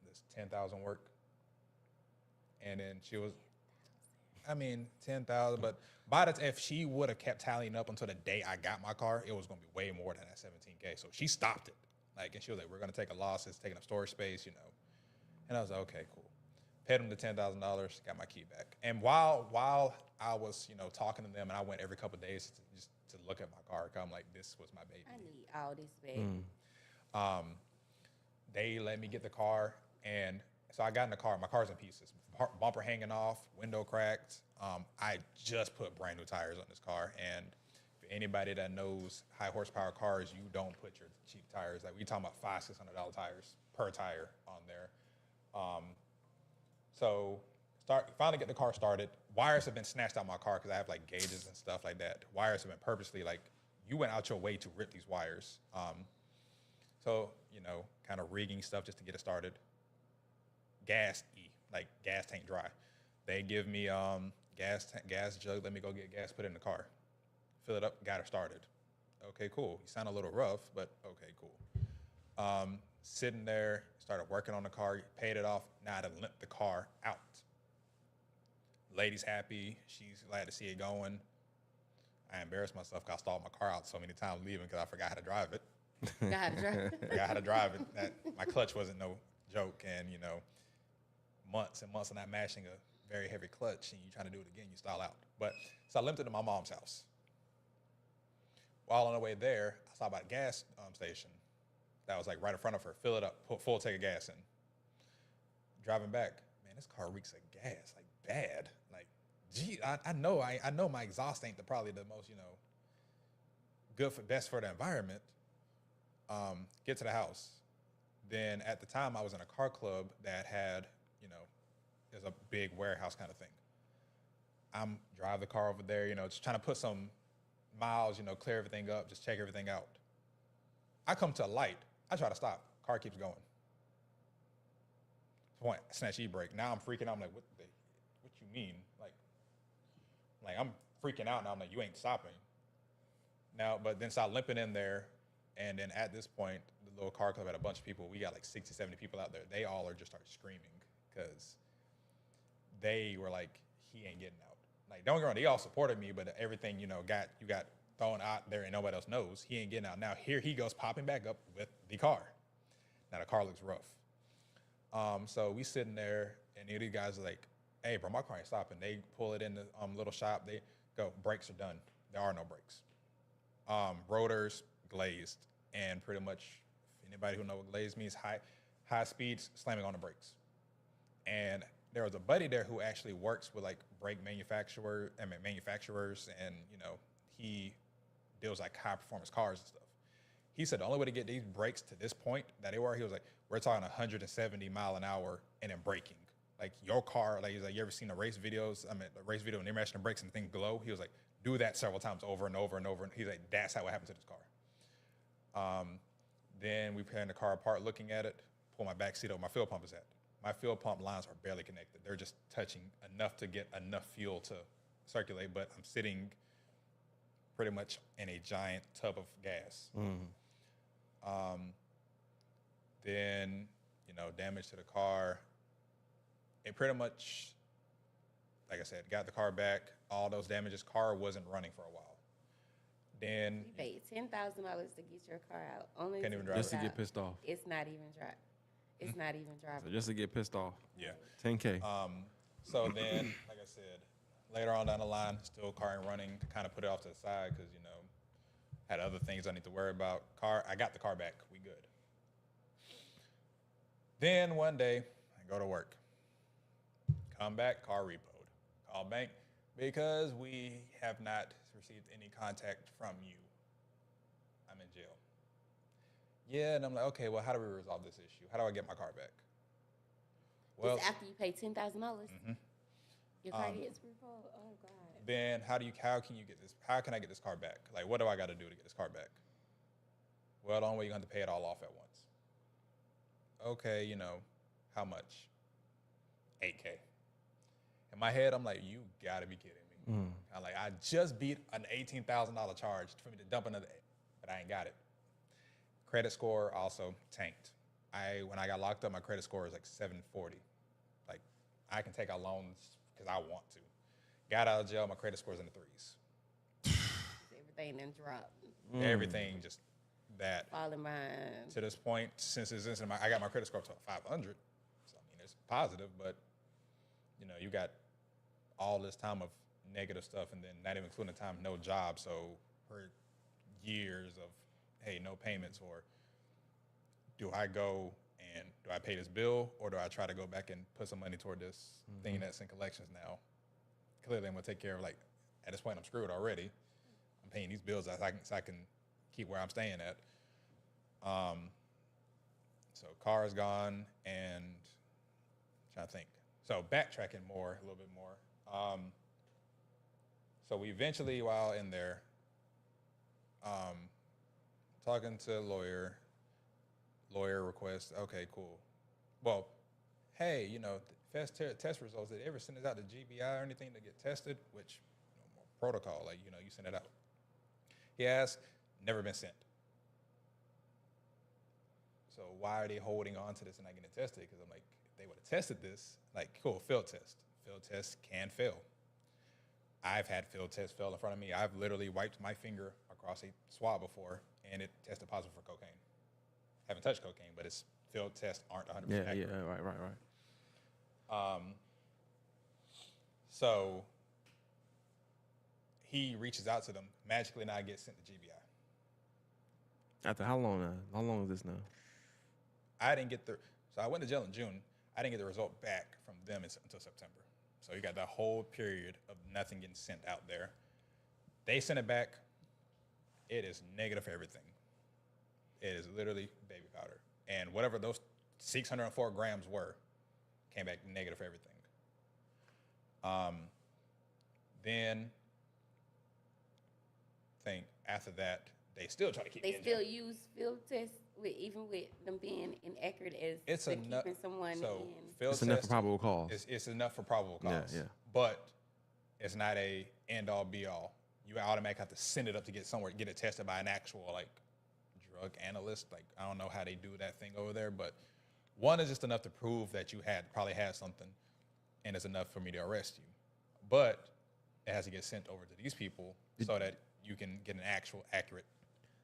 this 10,000 work. And then she was, 10,000. But if she would have kept tallying up until the day I got my car, it was going to be way more than that 17K. So she stopped it. Like, and she was like, we're going to take a loss. It's taking up storage space, And I was like, okay, cool. Paid them the $10,000, got my key back. And while I was, talking to them, and I went every couple of days to look at my car, I'm like, this was my baby. I need all this back. They let me get the car, and so I got in the car. My car's in pieces. Bumper hanging off, window cracked. I just put brand new tires on this car, and for anybody that knows high horsepower cars, you don't put your cheap tires. Like, we talking about $500-$600 tires per tire on there. So finally get the car started. Wires have been snatched out my car because I have like gauges and stuff like that. Wires have been purposely like, you went out your way to rip these wires. So, kind of rigging stuff just to get it started. Gas tank dry. They give me gas jug, let me go get gas, put it in the car. Fill it up, got her started. Okay, cool. You sound a little rough, but okay, cool. Sitting there, started working on the car, paid it off. Now I had to limp the car out. Lady's happy. She's glad to see it going. I embarrassed myself because I stalled my car out so many times leaving because I forgot how to drive it. Forgot how to drive it. My clutch wasn't no joke, and months and months of not mashing a very heavy clutch, and you trying to do it again, you stall out. So I limped it to my mom's house. While on the way there, I stopped by a gas station that was like right in front of her. Fill it up, put full tank of gas in. Driving back, man, this car reeks of gas, like bad. Like, gee, I know my exhaust ain't probably the most best for the environment. Get to the house. Then at the time I was in a car club that had, is a big warehouse kind of thing. I'm drive the car over there, just trying to put some miles, clear everything up, just check everything out. I come to a light. I try to stop. Car keeps going. Point, snatch e-brake. Now I'm freaking out. I'm like, what you mean? Like I'm freaking out now. I'm like, you ain't stopping. Now, but then start limping in there. And then at this point, the little car club had a bunch of people. We got like 60, 70 people out there. They all just started screaming because they were like, he ain't getting out. Like, don't get me wrong, they all supported me, but everything, you got thrown out there and nobody else knows. He ain't getting out. Now here he goes popping back up with the car. Now the car looks rough. So we sitting there, and these guys are like, hey, bro, my car ain't stopping. They pull it in the little shop. They go, brakes are done. There are no brakes. Rotors glazed, and pretty much anybody who knows what glazed means, high speeds slamming on the brakes. And there was a buddy there who actually works with like brake manufacturers, and he deals like high performance cars and stuff. He said the only way to get these brakes to this point that they were, he was like, we're talking 170 mile an hour and then braking. Like your car, like he's like, you ever seen the race videos? A race video when they're mashing the brakes and things glow. He was like, do that several times over and over and over. And he's like, that's how it happened to this car. Then we pulling the car apart, looking at it, pull my back seat over, my fuel pump is at. My fuel pump lines are barely connected. They're just touching enough to get enough fuel to circulate, but I'm sitting pretty much in a giant tub of gas. Then, damage to the car. It pretty much, like I said, got the car back, all those damages. Car wasn't running for a while. Then You paid $10,000 to get your car out. Only Can't even drive Just to it get out. pissed off. It's not even drive. It's not even So drivable. just to get pissed off. yeah. 10K. So then, like I said, later on down the line, still car ain't running. Kind of put it off to the side because had other things I need to worry about. I got the car back. We good. Then one day, I go to work. Come back, car repoed. Call bank. Because we have not received any contact from you. I'm in jail. Yeah, and I'm like, okay, well, how do we resolve this issue? How do I get my car back? Well, Just after you pay $10,000, your car gets revoked. Oh God. then how can you get this? How can I get this car back? Like, what do I got to do to get this car back? Well, the only way you're going to pay it all off at once. Okay, how much? $8K. In my head, I'm like, you got to be kidding me. I'm like, I just beat an $18,000 charge for me to dump another, but I ain't got it. Credit score also tanked. When I got locked up, my credit score was like 740. Like, I can take out loans because I want to. Got out of jail, my credit score's in the threes. Everything then dropped. Everything just that. Falling behind. To this point, since this incident, I got my credit score up to 500. So, I mean, it's positive, but, you got all this time of negative stuff and then not even including the time, no job. So, for years of, hey, no payments, or do I go and do I pay this bill, or do I try to go back and put some money toward this thing that's in collections now? Clearly, I'm going to take care of, like, at this point, I'm screwed already. I'm paying these bills so I can keep where I'm staying at. So car is gone, and I'm trying to think. So backtracking a little bit more. So we eventually, while in there, talking to a lawyer request, okay, cool. Well, hey, test results, did they ever send it out to GBI or anything to get tested? Which, protocol, like, you send it out. He asked, never been sent. So why are they holding on to this and not getting it tested? Because I'm like, if they would have tested this, like, cool, field test. Field tests can fail. I've had field tests fail in front of me. I've literally wiped my finger across a swab before, and it tested positive for cocaine. Haven't touched cocaine, but its field tests aren't 100% accurate. Yeah, right. So he reaches out to them, magically now gets sent to GBI. After how long now? How long is this now? I didn't get so I went to jail in June. I didn't get the result back from them until September. So you got that whole period of nothing getting sent out there. They sent it back. It is negative for everything. It is literally baby powder. And whatever those 604 grams were, came back negative for everything. Then, after that, they still try to keep me in jail. They still use field tests, even with them being inaccurate as It's keeping someone in. Field It's enough for test probable cause. It's enough for probable cause. Yeah. But it's not a end-all, be-all. You automatically have to send it up to get somewhere, get it tested by an actual, like, drug analyst. Like, I don't know how they do that thing over there, but one is just enough to prove that you probably had something, and it's enough for me to arrest you. But it has to get sent over to these people so that you can get an actual accurate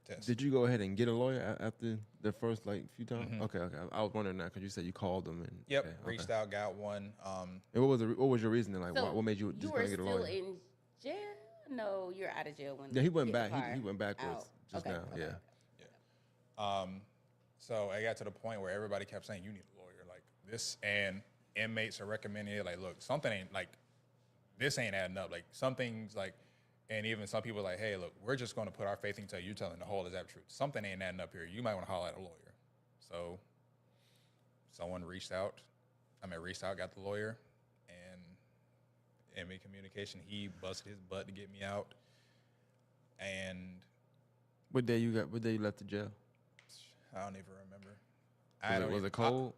test. Did you go ahead and get a lawyer after the first few times? Okay. I was wondering that because you said you called them and Reached out, got one. And what was your reasoning? Like, what made you just were gonna get a lawyer? still in jail? No, you're out of jail when. Yeah, he went you get back. the car He went backwards out. just Okay, now. okay. Yeah. So I got to the point where everybody kept saying, you need a lawyer. Like this, and inmates are recommending it. Like, look, something ain't, like, this ain't adding up. Like, something's like, and even some people are like, hey, look, we're just going to put our faith into you telling the whole exact truth. Something ain't adding up here. You might want to holler at a lawyer. So someone reached out, got the lawyer, and inmate communication, he busted his butt to get me out. And What day you left the jail? I don't even remember. Was it cold?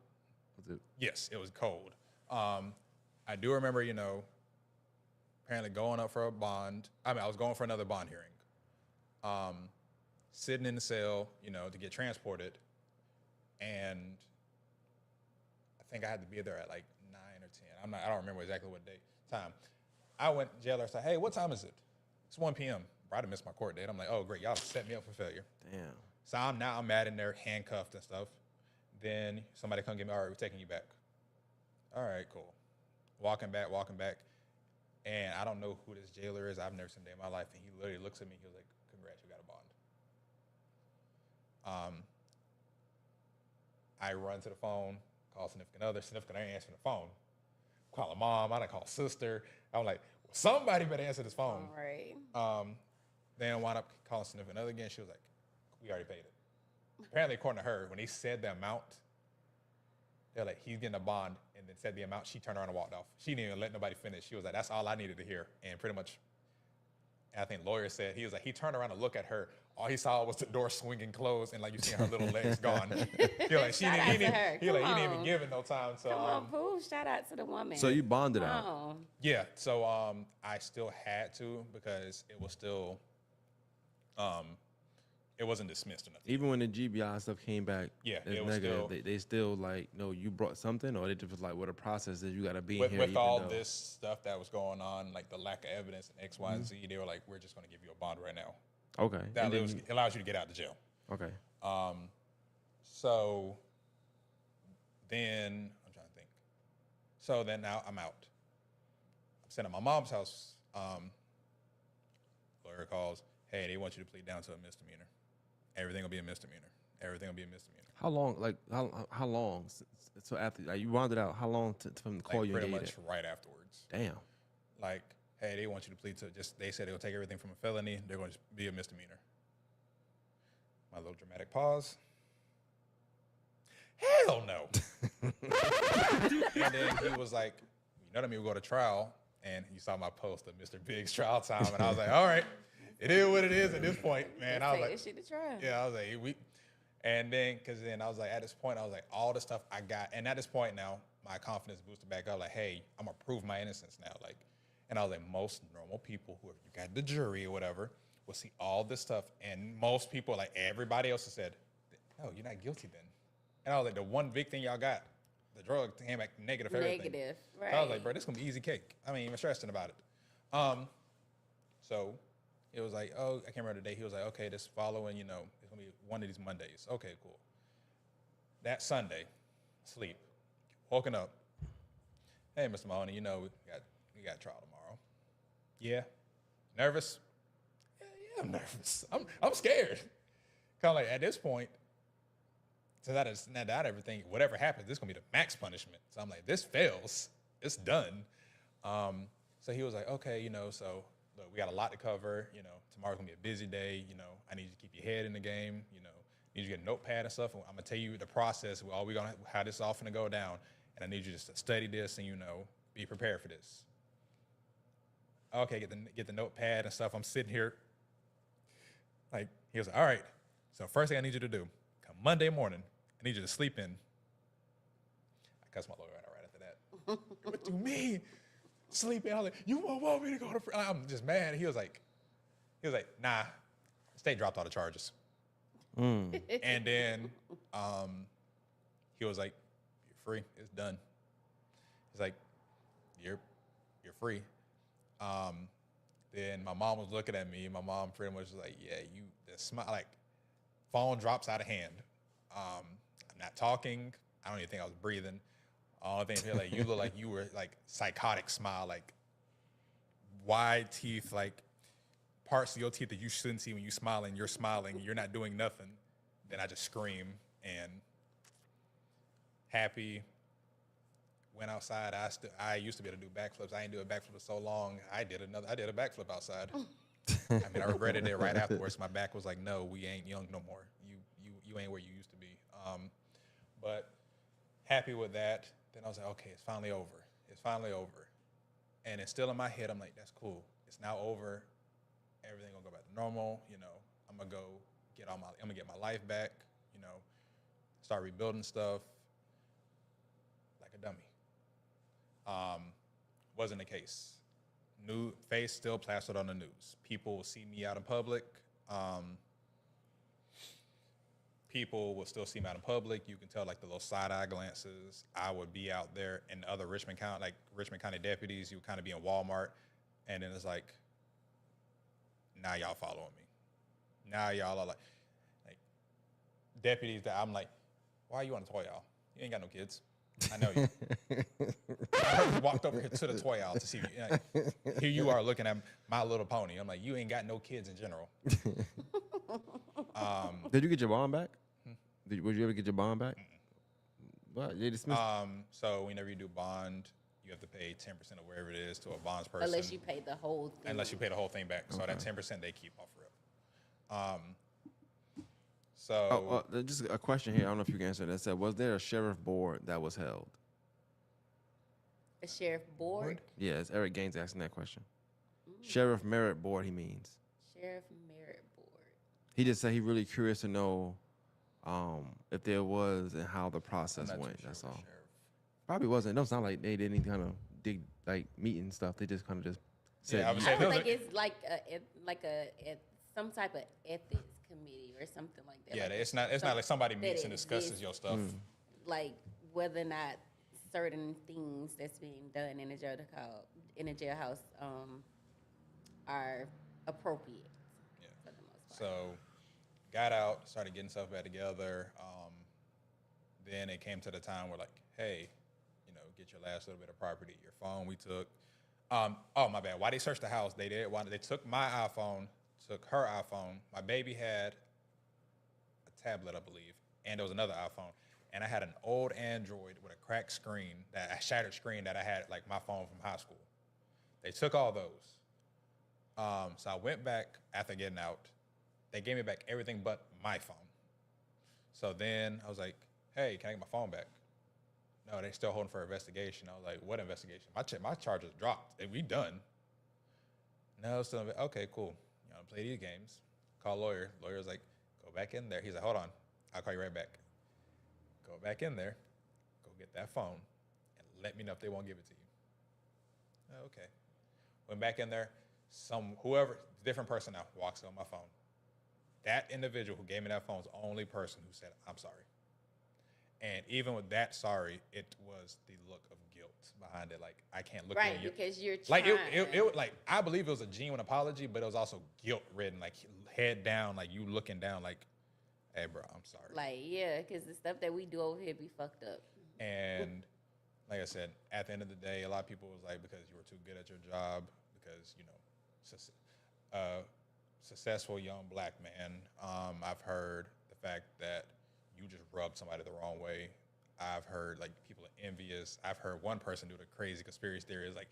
Was it? Yes, it was cold. I do remember, apparently going up for a bond. I was going for another bond hearing. Sitting in the cell, to get transported. And I think I had to be there at like 9 or 10. I don't remember exactly what time. I went, jailer said, hey, what time is it? It's 1 p.m. Bro, I missed my court date. I'm like, oh, great, y'all set me up for failure. Damn. So I'm mad in there, handcuffed and stuff. Then somebody come get me, all right, we're taking you back. All right, cool. Walking back. And I don't know who this jailer is. I've never seen him in my life. And he literally looks at me. He was like, congrats, you got a bond. I run to the phone, call significant other. Significant other ain't answering the phone. Call a mom. I done call sister. I'm like, somebody better answer this phone. All right. Then wound up calling significant other again. She was like, we already paid it. Apparently, according to her, when they said the amount, they're like, he's getting a bond, and then said the amount. She turned around and walked off. She didn't even let nobody finish. She was like, that's all I needed to hear. And pretty much, I think lawyer said, he was like, he turned around and looked at her. All he saw was the door swinging closed, and like you see her little legs gone. He like, Shout out to her. he didn't even give it no time. So Come on, Pooh. Shout out to the woman. So you bonded Come out. on. yeah, so I still had to because it was still, it wasn't dismissed or nothing. Even when the GBI stuff came back, Yeah, as it was negative, still- they still like, no, you brought something, or they just was like, what a process is, you got to be With, here. with even all though- this stuff that was going on, like the lack of evidence and X, Y, and Z, they were like, we're just going to give you a bond right now. Okay. That And then allows you to get out of jail. okay. So then I'm trying to think. So then now I'm out. I'm sitting at my mom's house. Lawyer calls. Hey, they want you to plead down to a misdemeanor. Everything will be a misdemeanor. Everything will be a misdemeanor. How long? Like how long? So after like, you bonded out, how long from the call Like you pretty engaged? much right afterwards. Damn. Like, hey, they want you to plead to just. They said they'll take everything from a felony. They're going to be a misdemeanor. My little dramatic pause. Hell no. And then he was like, you know what I mean? We'll go to trial. And you saw my post of Mr. Big's trial time. And I was like, all right, it is what it is at this point, man. I was Take like, this shit to trial. yeah, I was like, and then, because then I was like, at this point, I was like, all the stuff I got. And at this point now, my confidence boosted back up. Like, hey, I'm going to prove my innocence now. Like, and I was like, most normal people who you got the jury or whatever will see all this stuff. And most people, like everybody else, has said, no, you're not guilty then. And I was like, the one big thing y'all got, the drug came back negative for everything. Negative, right. So I was like, bro, this is going to be easy cake. I mean, even stressing about it. So it was like, oh, I can't remember the day. He was like, okay, this following, it's going to be one of these Mondays. Okay, cool. That Sunday, sleep, woken up. Hey, Mr. Mahoney, we got trial tomorrow. Yeah. Nervous? Yeah, I'm nervous. I'm scared. Kind of like at this point, since I just snapped out everything, whatever happens, this is gonna be the max punishment. So I'm like, this fails, it's done. So he was like, okay, so look, we got a lot to cover. Tomorrow's gonna be a busy day. I need you to keep your head in the game. Need you to get a notepad and stuff. I'm gonna tell you the process. How this is all gonna go down, and I need you just to study this and be prepared for this. Okay, get the notepad and stuff. I'm sitting here. Like, he was like, all right. So first thing I need you to do, come Monday morning, I need you to sleep in. I cussed my lawyer out right after that. What do you mean? Sleep in? I was like, you won't want me to go to prison? I'm just mad. He was like, nah, state dropped all the charges. And then he was like, you're free. It's done. He's like, you're free. Then my mom was looking at me. My mom pretty much was like, yeah, the smile, like, phone drops out of hand. I'm not talking. I don't even think I was breathing. All the things, like, you look like you were, like, psychotic smile, like, wide teeth, like, parts of your teeth that you shouldn't see when you're smiling, you're not doing nothing. Then I just scream and happy. Went outside. I used to be able to do backflips. I didn't do a backflip for so long. I did a backflip outside. I mean, I regretted it right afterwards. My back was like, no, we ain't young no more. You ain't where you used to be. But happy with that. Then I was like, okay, it's finally over. It's finally over. And it's still in my head. I'm like, that's cool. It's now over. Everything gonna go back to normal. I'm gonna go I'm gonna get my life back. Start rebuilding stuff like a dummy. Wasn't the case. New face still plastered on the news. People will see me out in public. People will still see me out in public. You can tell, like, the little side-eye glances. I would be out there, and other Richmond County deputies, you would kind of be in Walmart, and then it's like, now y'all following me. Now y'all are like deputies that I'm like, why are you on the toy aisle? You ain't got no kids. I know you. I walked over here to the toy aisle to see you. Here you are looking at My Little Pony. I'm like, you ain't got no kids in general. Did you get your bond back? Would you ever get your bond back? What? They dismissed. So whenever you do bond, you have to pay 10% of wherever it is to a bonds person. Unless you pay the whole thing. Unless you pay the whole thing back. So that 10% they keep off rip. So just a question here. I don't know if you can answer that. Said, was there a sheriff board that was held? A sheriff board? Yes, Eric Gaines asking that question. Sheriff Merit Board, he means. Sheriff Merit Board. He just said he really curious to know if there was and how the process went. That's all. Probably wasn't. It don't sound like they did any kind of dig like meeting stuff. They just kind of just said. Yeah, I would I say feel like it's like some type of ethics committee or something like that. yeah, like it's not like somebody meets that and discusses exists. your stuff. Like whether or not certain things that's being done in a jailhouse are appropriate. Yeah. For the most part. So got out, started getting stuff back together. Then it came to the time where like, hey, you know, get your last little bit of property. Your phone we took. Oh my bad. Why they searched the house? They took my iPhone, took her iPhone. My baby had a tablet, I believe, and there was another iPhone. And I had an old Android with a cracked screen, a shattered screen that I had like my phone from high school. They took all those. So I went back after getting out. They gave me back everything but my phone. So then I was like, hey, can I get my phone back? No, they still holding for investigation. I was like, what investigation? My charges dropped. And we done. No, still okay, cool. You know, play these games. Call lawyer. Lawyer's like, go back in there. He's like, hold on. I'll call you right back. Go back in there. Go get that phone. And let me know if they won't give it to you. Oh, okay. Went back in there. Whoever, different person now, walks on my phone. That individual who gave me that phone was the only person who said, I'm sorry. And even with that sorry, it was the look of guilt behind it. Like, I can't look at you. Right, because you're trying. Like, it like, I believe it was a genuine apology, but it was also guilt-ridden. Like, head down, like, you looking down, like, hey, bro, I'm sorry. Like, yeah, because the stuff that we do over here be fucked up. And like I said, at the end of the day, a lot of people was like, because you were too good at your job, because, you know, successful young black man. I've heard the fact that you just rubbed somebody the wrong way. I've heard like people are envious. I've heard one person do the crazy conspiracy theory is like,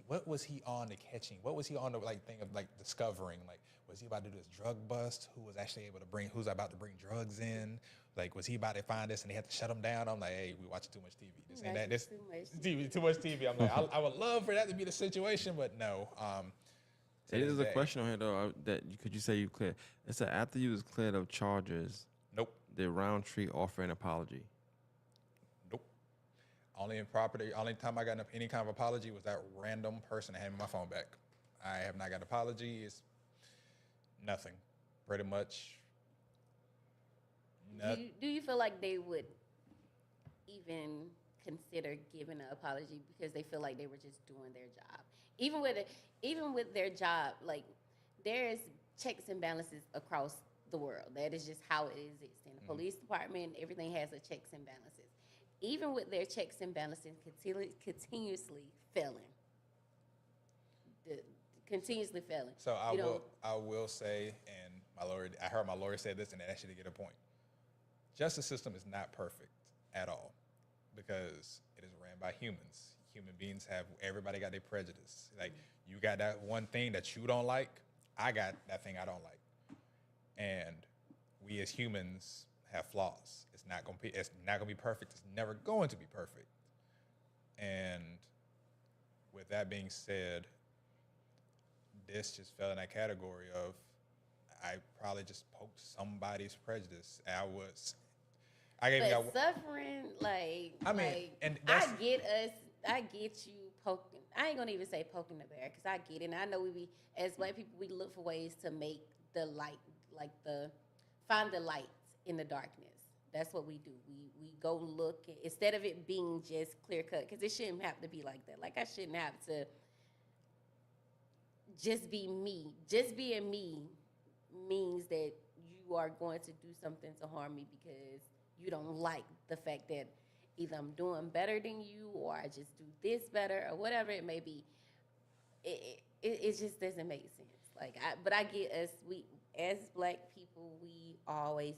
what was he on to catching? What was he on the like thing of like discovering? Like, was he about to do this drug bust? Who's about to bring drugs in? Like, was he about to find this and they had to shut him down? I'm like, hey, we watching too much TV. This ain't that. This too much TV. I'm like, I would love for that to be the situation, but no. It is a question on here though could you say you cleared? It said after you was cleared of charges. Nope. Did Roundtree offer an apology? Nope. Only time I got any kind of apology was that random person that handed me my phone back. I have not got an apology. It's nothing. Pretty much. Do you feel like they would even consider giving an apology because they feel like they were just doing their job? Even with their job, like there's checks and balances across the world. That is just how it exists. In the police department, everything has a checks and balances. Even with their checks and balances continuously failing. Continuously failing. So I will say, and I heard my lawyer say this, and it actually get a point. Justice system is not perfect at all because it is ran by humans. Human beings everybody got their prejudice. Like, you got that one thing that you don't like, I got that thing I don't like. And we as humans have flaws. It's not gonna be perfect. It's never going to be perfect. And with that being said, this just fell in that category of I probably just poked somebody's prejudice. Suffering, like, I mean, like, and I get you poking. I ain't gonna even say poking the bear because I get it. And I know as white people, we look for ways to make the light, find the light in the darkness. That's what we do. We go look instead of it being just clear cut, because it shouldn't have to be like that. Like, I shouldn't have to just be me. Just being me means that you are going to do something to harm me because you don't like the fact that either I'm doing better than you or I just do this better or whatever it may be. It just doesn't make sense. But I get us, we as black people, we always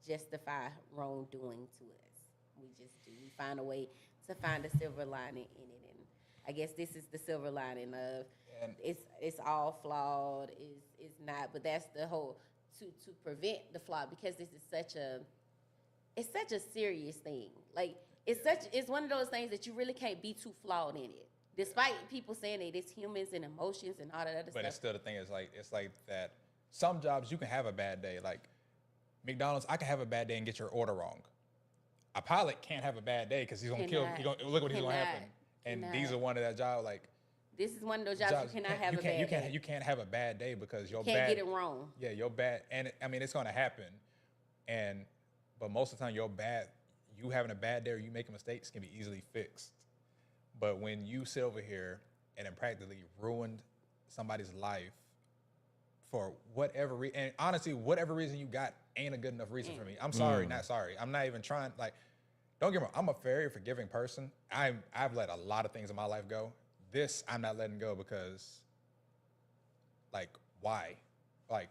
justify wrongdoing to us. We just do. We find a way to find a silver lining in it. And I guess this is the silver lining of And it's all flawed, is not, but that's the whole to prevent the flaw, because this is such a serious thing. Like it's one of those things that you really can't be too flawed in it. Despite people saying that it's humans and emotions and all that other but stuff. it's still the thing is like it's like that. Some jobs you can have a bad day. Like McDonald's, I can have a bad day and get your order wrong. A pilot can't have a bad day because he's gonna kill. He's gonna look what he's gonna happen. And these are one of that job like. This is one of those jobs you cannot have a bad day. You can't have a bad day because your can't bad. get it wrong. Yeah, your bad, and I mean it's gonna happen, but most of the time you having a bad day or you making mistakes can be easily fixed. But when you sit over here and then practically ruined somebody's life for whatever reason, and honestly, whatever reason you got ain't a good enough reason for me. I'm sorry, not sorry. I'm not even trying. Like, don't get me wrong. I'm a very forgiving person. I've let a lot of things in my life go. This I'm not letting go because, like, why? Like,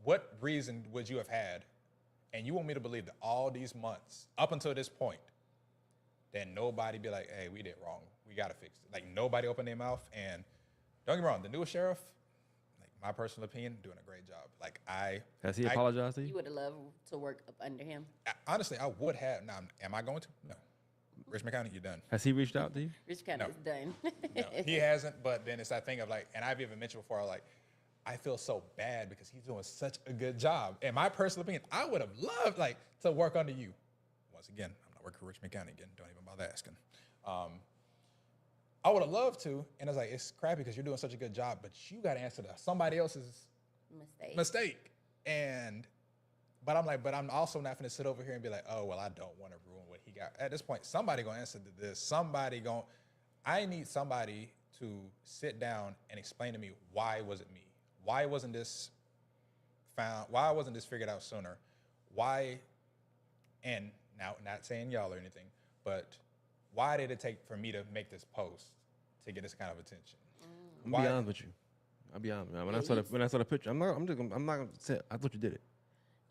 what reason would you have had? And you want me to believe that all these months, up until this point, that nobody be like, hey, we did wrong. We got to fix it. Like, nobody opened their mouth. And don't get me wrong, the newest sheriff, like, my personal opinion, doing a great job. Like, Has he apologized to You you? would have loved to work up under him. honestly, I would have. Now, am I going to? No. Richmond County, you're done. Has he reached out to you? Rich County is done. No, he hasn't. But then it's that thing of like, and I've even mentioned before, like, I feel so bad because he's doing such a good job. In my personal opinion, I would have loved like to work under you. Once again, I'm not working for Richmond County again. Don't even bother asking. I would have loved to, and it's like it's crappy because you're doing such a good job, but you got to answer to somebody else's mistake. But I'm like, but I'm also not going to sit over here and be like, oh well, I don't want to ruin what he got. At this point, somebody gonna answer to this. I need somebody to sit down and explain to me why was it me? Why wasn't this found? Why wasn't this figured out sooner? Why? And now, not saying y'all or anything, but why did it take for me to make this post to get this kind of attention? I'm gonna be honest with you. I'll be honest. When I saw the picture, I'm not gonna say I thought you did it.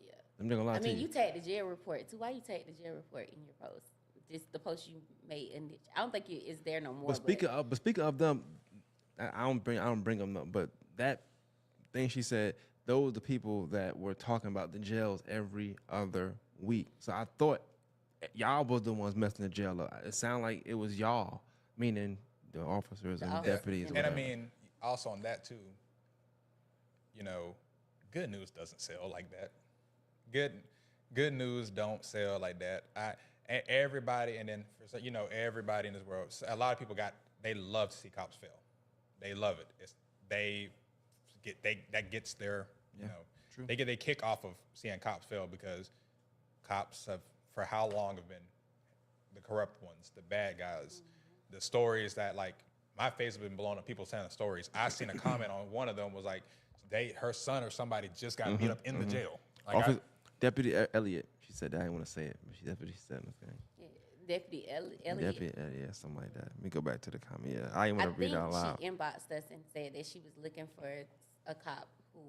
Yeah. I'm not gonna lie to you. I mean, you tagged the jail report too. Why you tagged the jail report in your post? Just the post you made, and I don't think it's there no more. But speaking of them, I don't bring them up. But that thing she said, those are the people that were talking about the jails every other week. So I thought y'all was the ones messing the jail up. It sounded like it was y'all, meaning the officers and deputies. And I mean, also on that too, you know, good news doesn't sell like that. Good news don't sell like that. Everybody, and then everybody in this world. A lot of people they love to see cops fail. They love it. That gets their true. They get their kick off of seeing cops fail because cops have for how long have been the corrupt ones, the bad guys. The stories that like my face has been blown up. People telling stories. I seen a comment on one of them was like her son or somebody just got beat up in the jail. Like Deputy Elliott. She said that. I didn't want to say it, but she said it. Yeah, Deputy Elliott. Deputy Elliott, yeah, something like that. Let me go back to the comment. Yeah, I didn't want to read it out loud. She inboxed us and said that she was looking for a cop who,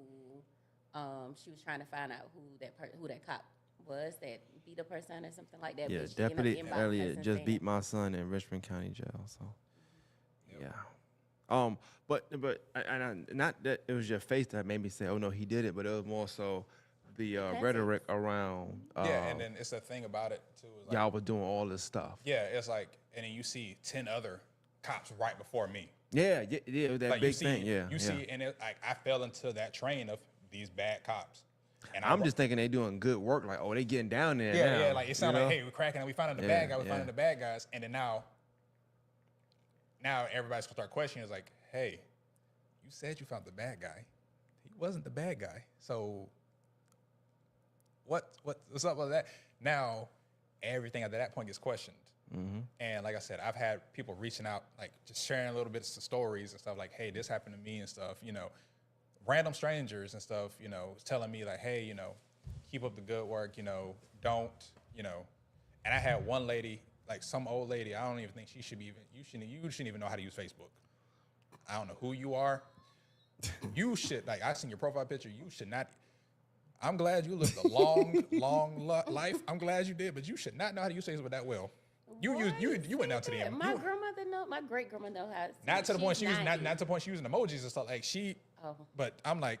she was trying to find out who that cop was that beat a person or something like that. Yeah, but Deputy Elliott just beat my son in Richmond County Jail. So, yeah. But not that it was your face that made me say, oh no, he did it, but it was more so the rhetoric around. And then it's a thing about it too. Like, y'all was doing all this stuff. Yeah, it's like, and then you see 10 other cops right before me. Yeah, that like big thing. Yeah, you see, and I fell into that train of these bad cops. And I'm just thinking they doing good work. Like, oh, they getting down there. Yeah, now, yeah. Like it sounds like, hey, we're cracking and we finding the bad guy. We're finding the bad guys, and then now everybody's gonna start questioning. It's like, hey, you said you found the bad guy. He wasn't the bad guy. So what's up with that? Now everything after that point gets questioned. And like I said, I've had people reaching out, like just sharing little bits of stories and stuff like, hey, this happened to me and stuff, random strangers and stuff, telling me like, hey, keep up the good work, don't, and I had one lady, like some old lady, I don't even think you shouldn't even know how to use Facebook. I don't know who you are. You should, like, I seen your profile picture, you should not. I'm glad you lived a long life. I'm glad you did, but you should not know how to use Facebook that well. You went down to the My grandmother know. My great grandmother know how to. Not to the point she was 90. not to the point she using emojis and stuff like she. Oh. But I'm like,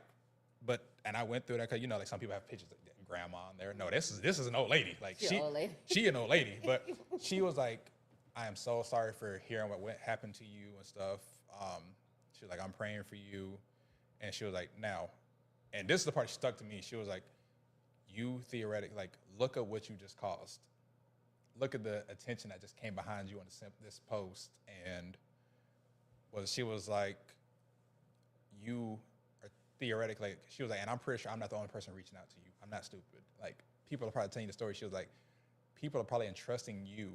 and I went through that because like some people have pictures of grandma on there. No, this is an old lady. Like she an old lady. But she was like, I am so sorry for hearing what happened to you and stuff. She was like, I'm praying for you, and she was like, now, and this is the part that stuck to me. She was like, you theoretically like look at what you just caused. Look at the attention that just came behind you on this post, and she was like, you are theoretically, she was like, and I'm pretty sure I'm not the only person reaching out to you. I'm not stupid. Like, people are probably telling you the story. She was like, people are probably entrusting you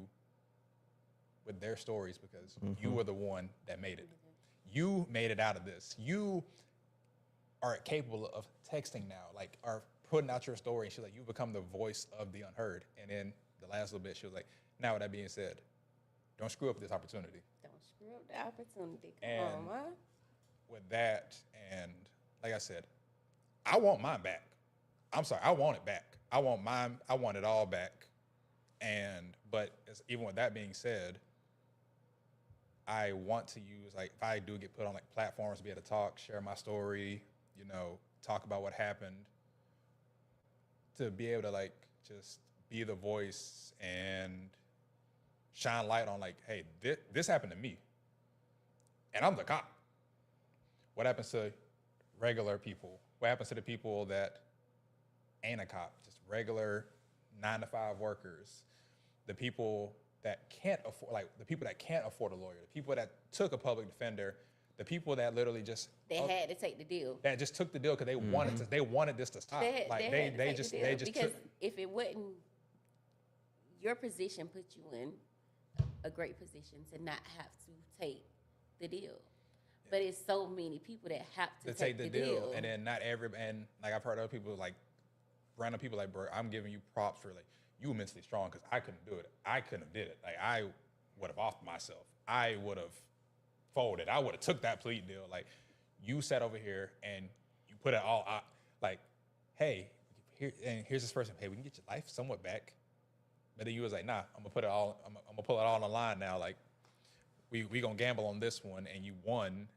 with their stories because you were the one that made it. You made it out of this. You are capable of texting now, like, are putting out your story. And she's like, you become the voice of the unheard. And then the last little bit, she was like, now with that being said, don't screw up this opportunity. Don't screw up the opportunity. Come on, man. With that, and like I said, I want mine back. I'm sorry, I want it back. I want mine. I want it all back. But even with that being said, I want to use, like, if I do get put on like platforms to be able to talk, share my story, talk about what happened, to be able to like just be the voice and shine light on like, hey, this happened to me, and I'm the cop. What happens to regular people? What happens to the people that ain't a cop, just regular 9-to-5 workers, the people that can't afford, like the people that can't afford a lawyer, the people that took a public defender, the people that literally just had to take the deal. That just took the deal because they wanted this to stop. They just because if it wasn't, your position put you in a great position to not have to take the deal. Yeah. But it's so many people that have to take the deal. And then not and like I've heard other people, like random people, like, bro, I'm giving you props for like, you were mentally strong because I couldn't do it. I couldn't have did it. Like, I would have offed myself. I would have folded. I would have took that plea deal. Like, you sat over here and you put it all out. Like, hey, here's this person. Hey, we can get your life somewhat back. But then you was like, nah, I'm gonna pull it all on the line now. Like, we gonna gamble on this one, and you won.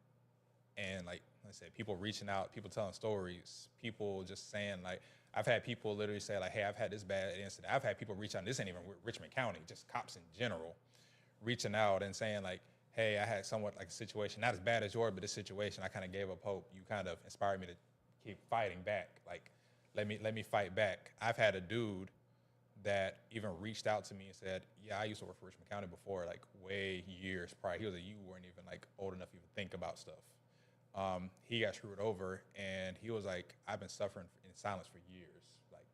And like I said, people reaching out, people telling stories, people just saying like, I've had people literally say like, hey, I've had this bad incident. I've had people reach out, this ain't even Richmond County, just cops in general, reaching out and saying like, hey, I had somewhat like a situation, not as bad as yours, but this situation, I kind of gave up hope. You kind of inspired me to keep fighting back. Like, let me fight back. I've had a dude that even reached out to me and said, yeah, I used to work for Richmond County before, like way years prior. He was like, you weren't even like old enough to even think about stuff. He got screwed over, and he was like, I've been suffering in silence for years, like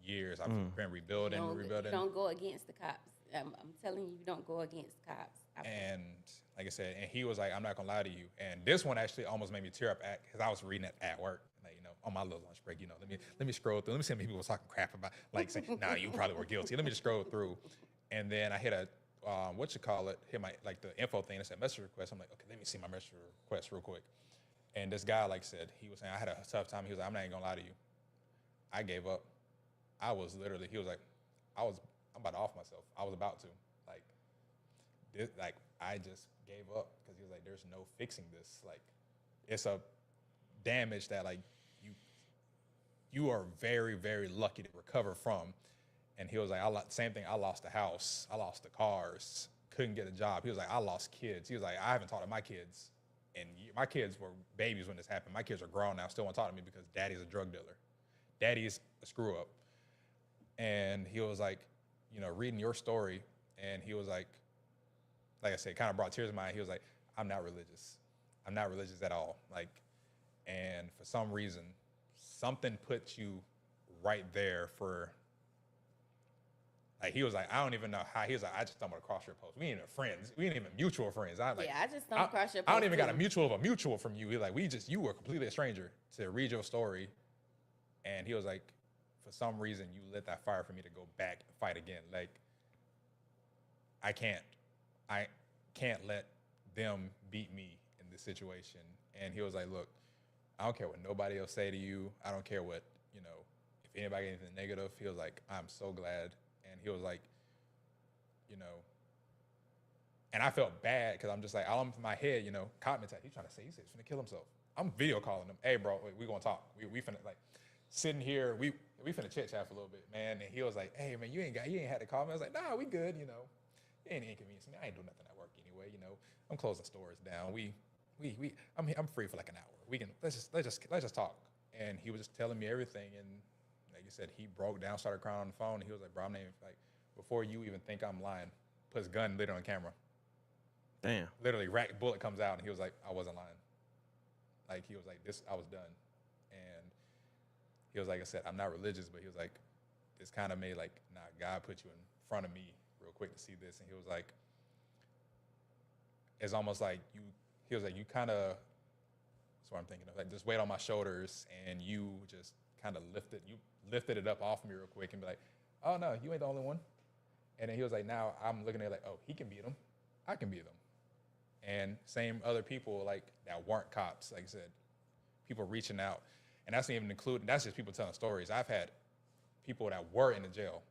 years. I've been rebuilding. You don't go against the cops. I'm telling you, you don't go against cops. And like I said, and he was like, I'm not gonna lie to you. And this one actually almost made me tear up because I was reading it at work, like, on my little lunch break. Let me scroll through. Let me see how many people were talking crap about, like saying, nah, you probably were guilty. Let me just scroll through, and then I hit a hit my like the info thing that said message request. I'm like, okay, let me see my message request real quick. And this guy like said, he was saying, I had a tough time. He was like, I'm not even gonna lie to you. I gave up. I was literally, he was like, I'm about to off myself. I was about to. Like, I just gave up because he was like, there's no fixing this. Like, it's a damage that like you are very, very lucky to recover from. And he was like, same thing. I lost the house. I lost the cars. Couldn't get a job. He was like, I lost kids. He was like, I haven't talked to my kids. And my kids were babies when this happened. My kids are grown now, still want to talk to me because daddy's a drug dealer. Daddy's a screw up. And he was like, reading your story, and he was like I said, kind of brought tears to my eye. He was like, I'm not religious. I'm not religious at all. Like, and for some reason, something puts you right there for, like, he was like, I don't even know how. He was like, I just stumbled across your post. We ain't even friends. We ain't even mutual friends. I just stumbled across your post. I don't even got a mutual of a mutual from you. He's like, you were completely a stranger to read your story. And he was like, for some reason, you lit that fire for me to go back and fight again. Like, I can't let them beat me in this situation. And he was like, look, I don't care what nobody else say to you. I don't care what, if anybody get anything negative. He was like, I'm so glad. And he was like, And I felt bad because I'm just like, all in my head, you know, cop mentality. He's trying to say, he said he's finna kill himself. I'm video calling him. Hey, bro, we gonna talk. We finna like sitting here. We finna chit chat for a little bit, man. And he was like, hey, man, you ain't had to call me. I was like, nah, we good, you know. You ain't inconveniencing me. I ain't doing nothing at work anyway, you know. I'm closing stores down. I'm free for like an hour. We can let's just talk. And he was just telling me everything. And like you said, he broke down, started crying on the phone. And he was like, bro, I'm not even, like, before you even think I'm lying, put his gun literally on camera. Damn. Literally, bullet comes out, and he was like, I wasn't lying. Like, he was like, I was done. And he was like, I said, I'm not religious, but he was like, this kind of made like, nah, God put you in front of me real quick to see this. And he was like, it's almost like he was like, you kind of, that's what I'm thinking of, like, just weight on my shoulders, and you just kind of lifted it up off me real quick and be like, oh no, you ain't the only one. And then he was like, now I'm looking at it like, oh, he can beat him. I can beat him. And same other people like that weren't cops, like I said, people reaching out. And that's not even including, that's just people telling stories. I've had people that were in the jail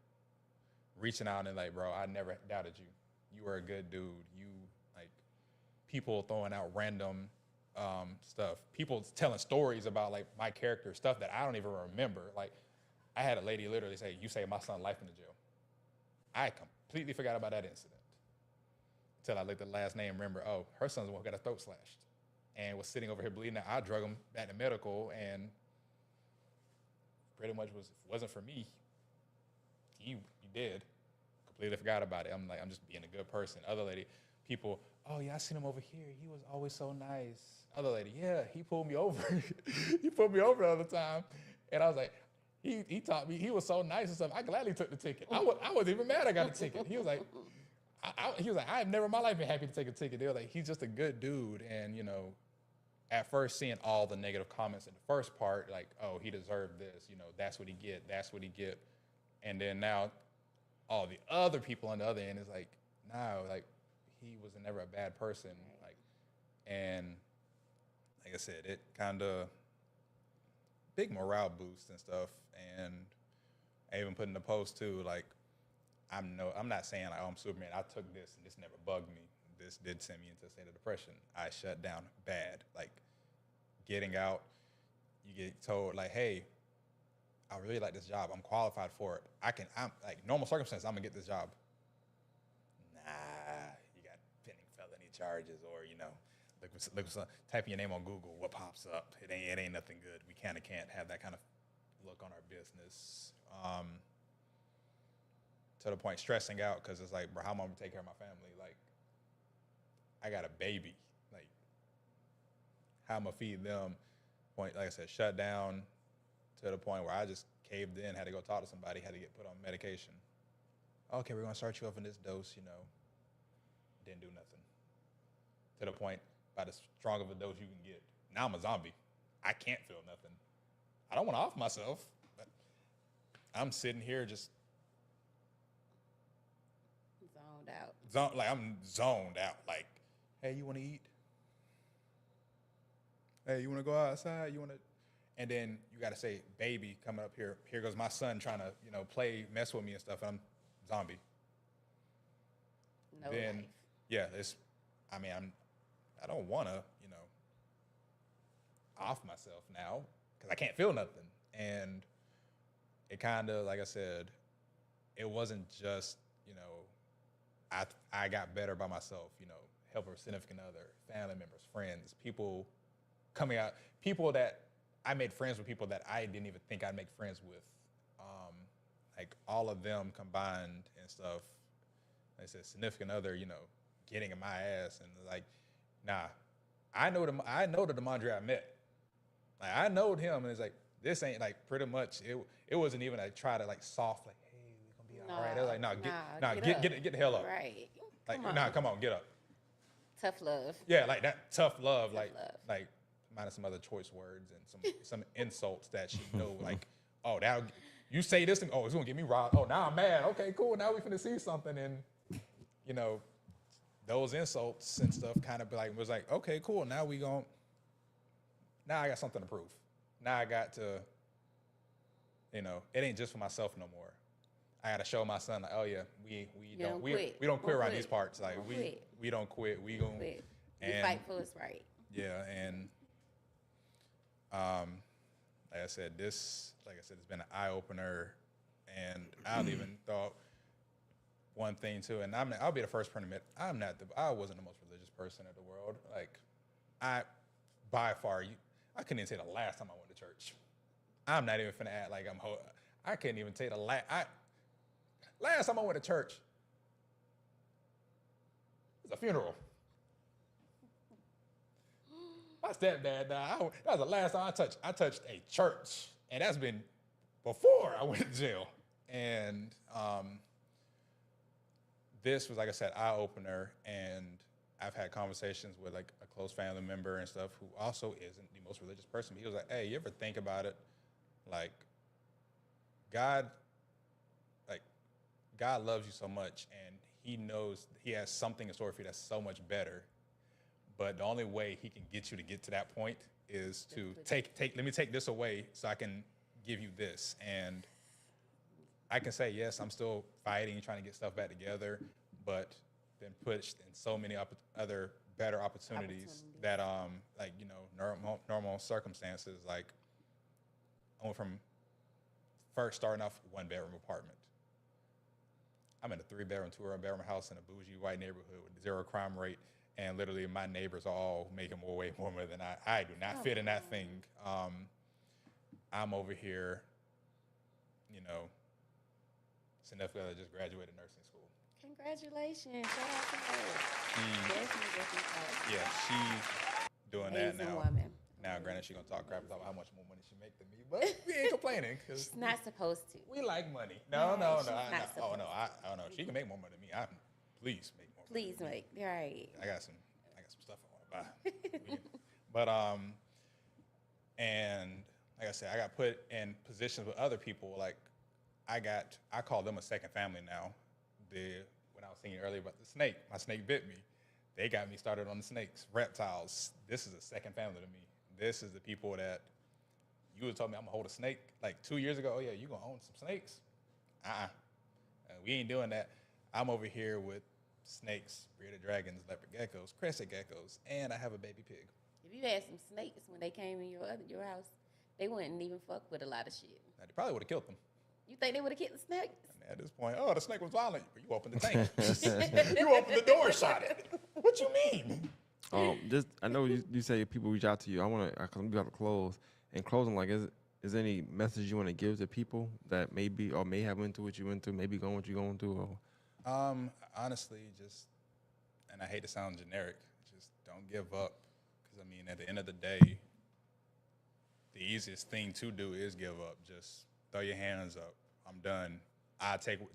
reaching out and like, bro, I never doubted you. You were a good dude. You, like, people throwing out random stuff. People telling stories about like my character, stuff that I don't even remember. Like, I had a lady literally say, you saved my son's life in the jail. I completely forgot about that incident until I looked at the last name and remember, oh, her son's the one who got a throat slashed and was sitting over here bleeding out. I drug him back to medical, and pretty much wasn't for me, he did. Completely forgot about it. I'm like, I'm just being a good person. Other lady, people, oh yeah, I seen him over here. He was always so nice. Other lady, yeah, he pulled me over. He pulled me over the other time. And I was like, he taught me, he was so nice and stuff. I gladly took the ticket. I wasn't even mad I got a ticket. He was like, I have never in my life been happy to take a ticket. They were like, he's just a good dude. And, you know, at first seeing all the negative comments in the first part, like, oh, he deserved this, you know, that's what he get. And then now all the other people on the other end is like, no, like, he was never a bad person. Like, and like I said, it kind of big morale boost and stuff. And I even put in the post too, like, I'm not saying like, oh, I'm Superman. I took this and this never bugged me. This did send me into a state of depression. I shut down bad. Like, getting out, you get told like, hey, I really like this job. I'm qualified for it. I'm like, normal circumstances, I'm gonna get this job. Nah, you got pending felony charges, or, you know, typing your name on Google, what pops up? It ain't nothing good. We can't have that kind of look on our business. To the point stressing out because it's like, bro, how am I gonna take care of my family? Like, I got a baby. Like, how am I feed them? Point, like I said, shut down to the point where I just caved in, had to go talk to somebody, had to get put on medication. Okay, we're gonna start you off in this dose, you know. Didn't do nothing. To the point, about as strong of a dose you can get. Now I'm a zombie. I can't feel nothing. I don't want to off myself, but I'm sitting here just zoned out. I'm zoned out. Like, hey, you want to eat? Hey, you want to go outside? You want to? And then you got to say, baby, coming up here. Here goes my son trying to, you know, mess with me and stuff. And I'm zombie. No then, life. yeah, I don't want to, you know, off myself now because I can't feel nothing. And it kind of, like I said, it wasn't just, you know, I got better by myself, you know, help a significant other, family members, friends, people coming out, people that I made friends with, people that I didn't even think I'd make friends with. Like, all of them combined and stuff. Like I said, significant other, you know, getting in my ass and like, nah, I know the Demondre I met. Like, I knowed him, and it's like, this ain't like, pretty much, it wasn't even like try to like soft, like, hey, we're gonna be all right. It was like, get the hell up. Right. Like, come on, get up. Tough love. Yeah, like that tough love, like minus some other choice words and some insults that she know, like, oh, now you say this to me, oh, it's gonna get me robbed. Oh, now I'm mad. Okay, cool. Now we finna see something, and you know, those insults and stuff kind of was like, okay, cool. Now I got something to prove. Now I got to, you know, it ain't just for myself no more. I gotta show my son like, oh yeah, we don't quit. we don't quit Don't around quit. these parts. Like Don't we quit. we don't quit. We gonna Quit. We and fight for what's right. yeah, and like I said, it's been an eye opener, and I've even thought one thing too, and I'll be the first person to admit I wasn't the most religious person in the world. Like by far, I couldn't even say the last time I went to church. I'm not even finna act like I couldn't even tell you last time I went to church was a funeral. My stepdad died. That was the last time I touched a church, and that's been before I went to jail. And this was, like I said, eye opener. And I've had conversations with like a close family member and stuff who also isn't the most religious person. He was like, "Hey, you ever think about it? Like, God loves you so much, and He knows He has something in store for you that's so much better. But the only way He can get you to get to that point is to let me take this away so I can give you this." And I can say, yes, I'm still fighting, trying to get stuff back together, but been pushed in so many other better opportunities that, like, you know, normal circumstances. Like, I went from first starting off with 1-bedroom apartment. I'm in a 3-bedroom, 2-bedroom house in a bougie white neighborhood with 0 crime rate. And literally my neighbors are all making way more money than I do not fit in that thing. I'm over here, you know, significant other just graduated nursing school. Congratulations. Shout out to her. Definitely. Yeah, she's doing that Amazing now. woman. Now, granted, she's going to talk crap about how much more money she make than me, but we ain't complaining. Cause She's not supposed to. we like money. No, No. she's not supposed I don't know. She can make more money than me. Please make more money. Please make. Right. I got some stuff I want to buy. But and like I said, I got put in positions with other people. Like I call them a second family now. When I was thinking earlier about the snake, my snake bit me. They got me started on the snakes, reptiles. This is a second family to me. This is the people that you would told me I'm gonna hold a snake like 2 years ago. Oh yeah, you gonna own some snakes? We ain't doing that. I'm over here with snakes, bearded dragons, leopard geckos, crested geckos, and I have a baby pig. If you had some snakes when they came in your house, they wouldn't even fuck with a lot of shit. Now, they probably would have killed them. You think they would have killed the snakes? And at this point, the snake was violent. You opened the tank. You opened the door and shot it. What you mean? I know you say people reach out to you. I want to, because we got to close. In closing, like, is there any message you want to give to people that maybe or may have went through what you went through, maybe going what you're going through? Or? Honestly, just, and I hate to sound generic, just don't give up. Because, I mean, at the end of the day, the easiest thing to do is give up. Just throw your hands up. I'm done.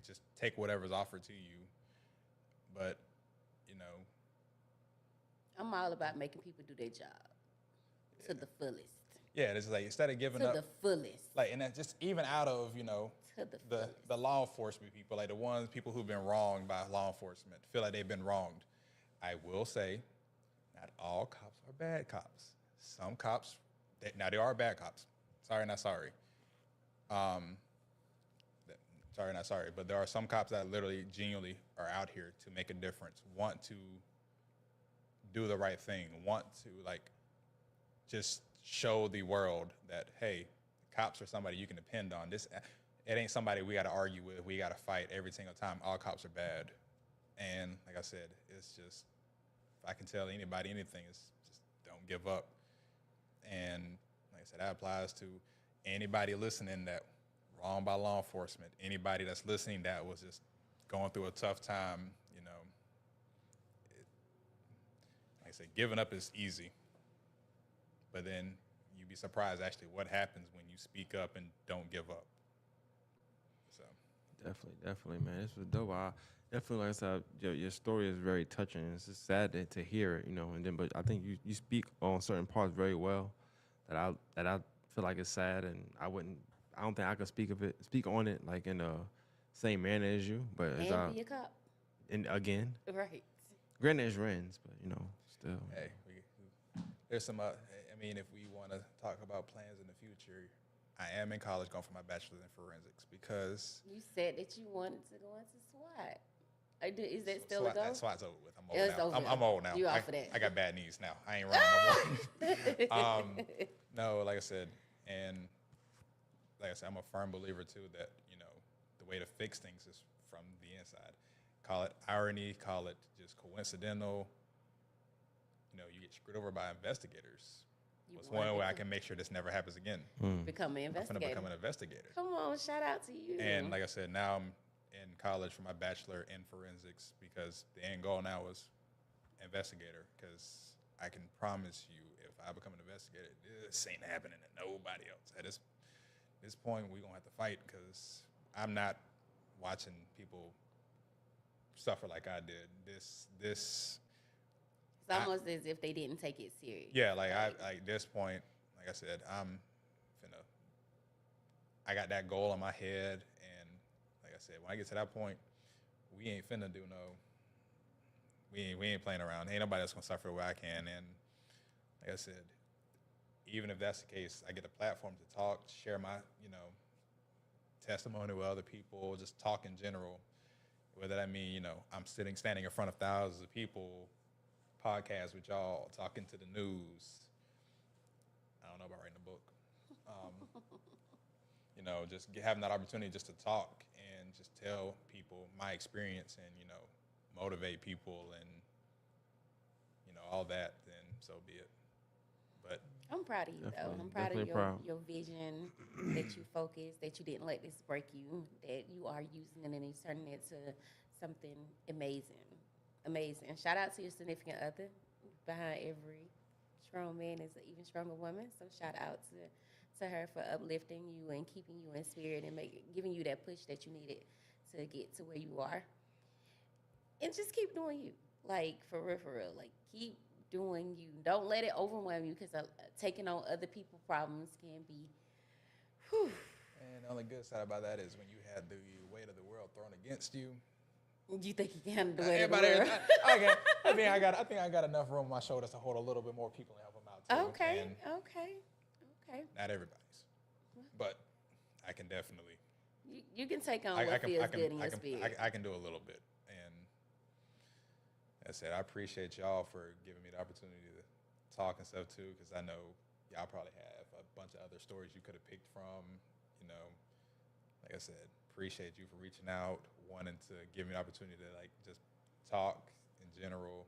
Just take whatever's offered to you. But, you know. I'm all about making people do their job to the fullest. Yeah, it's like instead of giving up. To the fullest. Like, and that's just even out of, you know, the law enforcement people, like the people who've been wronged by law enforcement, feel like they've been wronged. I will say, not all cops are bad cops. Some cops, now there are bad cops. Sorry, not sorry. Sorry, not sorry. But there are some cops that literally genuinely are out here to make a difference, want to do the right thing, want to, like, just show the world that, hey, cops are somebody you can depend on. It ain't somebody we got to argue with. We got to fight every single time. All cops are bad. And like I said, it's just, if I can tell anybody anything, it's just don't give up. And like I said, that applies to anybody listening that wronged by law enforcement, anybody that's listening that was just going through a tough time, you know. Like I said, giving up is easy. But then you'd be surprised actually what happens when you speak up and don't give up. So Definitely, man. This was dope. I definitely, like I said, your story is very touching. It's just sad to hear it, you know. And then, but I think you speak on certain parts very well. That I feel like it's sad, and I don't think I could speak on it like in the same manner as you. But And be a cop. And again, Right. granted it's friends, but you know, still. Hey, there's some. I mean, if we want to talk about plans in the future, I am in college going for my bachelor's in forensics because You said that you wanted to go into SWAT. Is that still a SWAT, goal? that SWAT's over with. I'm old It's now. over. I'm old now. You off of that. I got bad knees now. I ain't running no more. No, like I said, and like I said, I'm a firm believer too that, you know, the way to fix things is from the inside. Call it irony, call it just coincidental. You know, you get screwed over by investigators. What's one way I can make sure this never happens again? Become an I'm gonna investigator. become an investigator. Come on, shout out to you. And like I said, now I'm in college for my bachelor in forensics because the end goal now is investigator. Because I can promise you, if I become an investigator, this ain't happening to nobody else. At this point, we're gonna have to fight because I'm not watching people suffer like I did. This it's almost as if they didn't take it serious. yeah, like this point, like I said, I got that goal in my head, and like I said, when I get to that point, we ain't finna do we ain't playing around. Ain't nobody else gonna suffer the way I can. And like I said, even if that's the case, I get a platform to talk, share my, testimony with other people, just talk in general. Whether that mean, I'm standing in front of thousands of people, podcast with y'all, talking to the news. I don't know about writing a book. Just having that opportunity just to talk and just tell people my experience and, motivate people and, all that, then so be it. But I'm proud of you, though. I'm proud of your vision, that you focused, that you didn't let this break you, that you are using it and you're turning it to something amazing. Amazing. Shout out to your significant other. Behind every strong man is an even stronger woman. So shout out to her for uplifting you and keeping you in spirit and giving you that push that you needed to get to where you are. And just keep doing you. Like, for real. Like, keep doing you. Don't let it overwhelm you, because taking on other people's problems can be, whew. And the only good side about that is when you had the weight of the world thrown against you. You think you can handle the weight of the world? I think I got enough room on my shoulders to hold a little bit more people and help them out too. Okay. Not everybody's, but I can definitely. You can take on what feels good in your spirit. I can do a little bit, and as I said, I appreciate y'all for giving me the opportunity to talk and stuff too, because I know y'all probably have a bunch of other stories you could have picked from. Like I said, appreciate you for reaching out, wanting to give me the opportunity to just talk in general,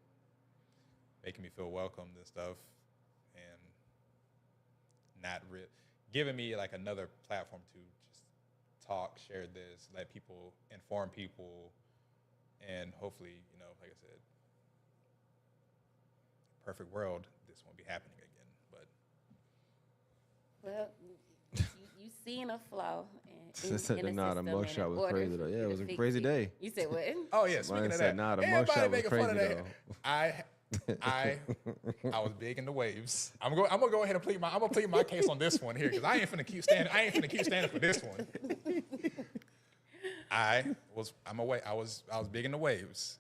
making me feel welcomed and stuff, and giving me another platform to just talk, share this, let people, inform people, and hopefully, like I said, perfect world, this won't be happening again. But well, you seen a flaw in the system mugshot was crazy though. Yeah, it was a fix crazy it. day. You said what? oh yeah, speaking of that, the everybody mugshot was making fun crazy of that. though. I was big in the waves. I'm gonna go ahead and plead my case on this one here, because I ain't finna keep standing for this one. I was big in the waves.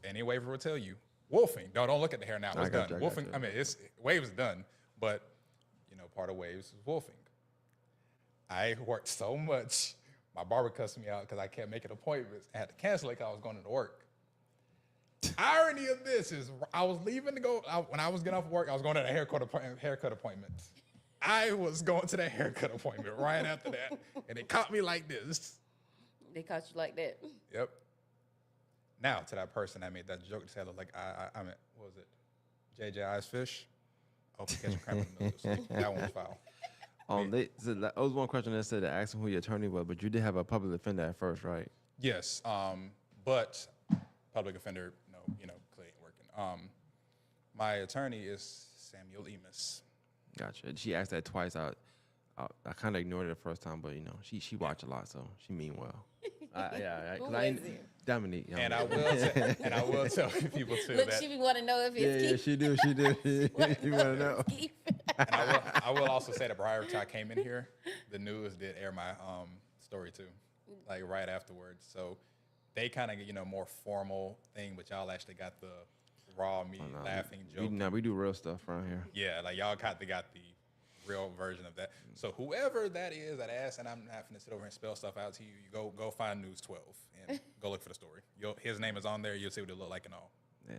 Any waver will tell you. Wolfing. Don't look at the hair now. It's done. Wolfing. I mean, waves is done, but part of waves is wolfing. I worked so much. My barber cussed me out because I kept making appointments. I had to cancel it because I was going to work. Irony of this is, I was leaving to go. When I was getting off work, I was going to a haircut appointment. I was going to that haircut appointment right after that, and they caught me like this. They caught you like that? Yep. Now, to that person that made that joke, said, I mean, what was it? JJ Eyes Fish? I hope you catch a cramp in the nose. That one was foul. That was one question that said to ask him who your attorney was, but you did have a public defender at first, right? Yes, but public offender, Clay ain't working. My attorney is Samuel Emus. Gotcha. She asked that twice. I kind of ignored it the first time, but she watched a lot, so she mean well. Who is it? Dominique. And I will tell people too Look, that. she want to know if it's Yeah, she do. She want to know. And I will also say that prior to I came in here, the news did air my story too, right afterwards. So they kind of more formal thing, but y'all actually got the raw me laughing joke. We do real stuff around here. Yeah, y'all got the real version of that. So whoever that is that asked, and I'm not going to sit over and spell stuff out to you. You go find News 12 and go look for the story. His name is on there. You'll see what it look like and all. Yeah.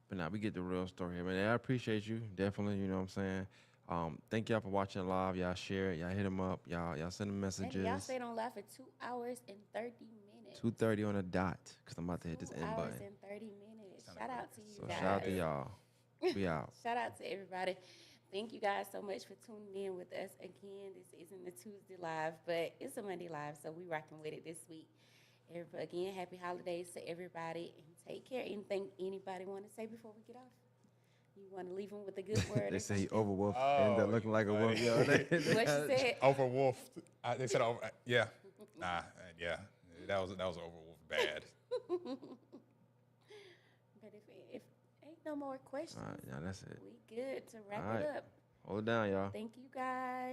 But now we get the real story here. Man, I appreciate you. Definitely, you know what I'm saying? Thank y'all for watching live. Y'all share it. Y'all hit them up. Y'all send them messages. And y'all stayed on live for 2 hours and 30 minutes. 2:30 on the dot, because I'm about to hit this end 2 hours button. and 30 minutes. Shout out to you So guys. shout out to y'all. We out. Shout out to everybody. Thank you guys so much for tuning in with us again. This isn't a Tuesday live, but it's a Monday live, so we rocking with it this week. Again, happy holidays to everybody, and take care. Anything anybody want to say before we get off? You want to leave them with a good word? They or say he something? overwolf. Ended up looking like a wolf. Yo, What you said? Overwolfed. They said over. Yeah. Nah. Yeah. That was overwolf bad. But if ain't no more questions, All right, yeah, that's it. we good to wrap All right. it up. Hold it down, y'all. Thank you guys.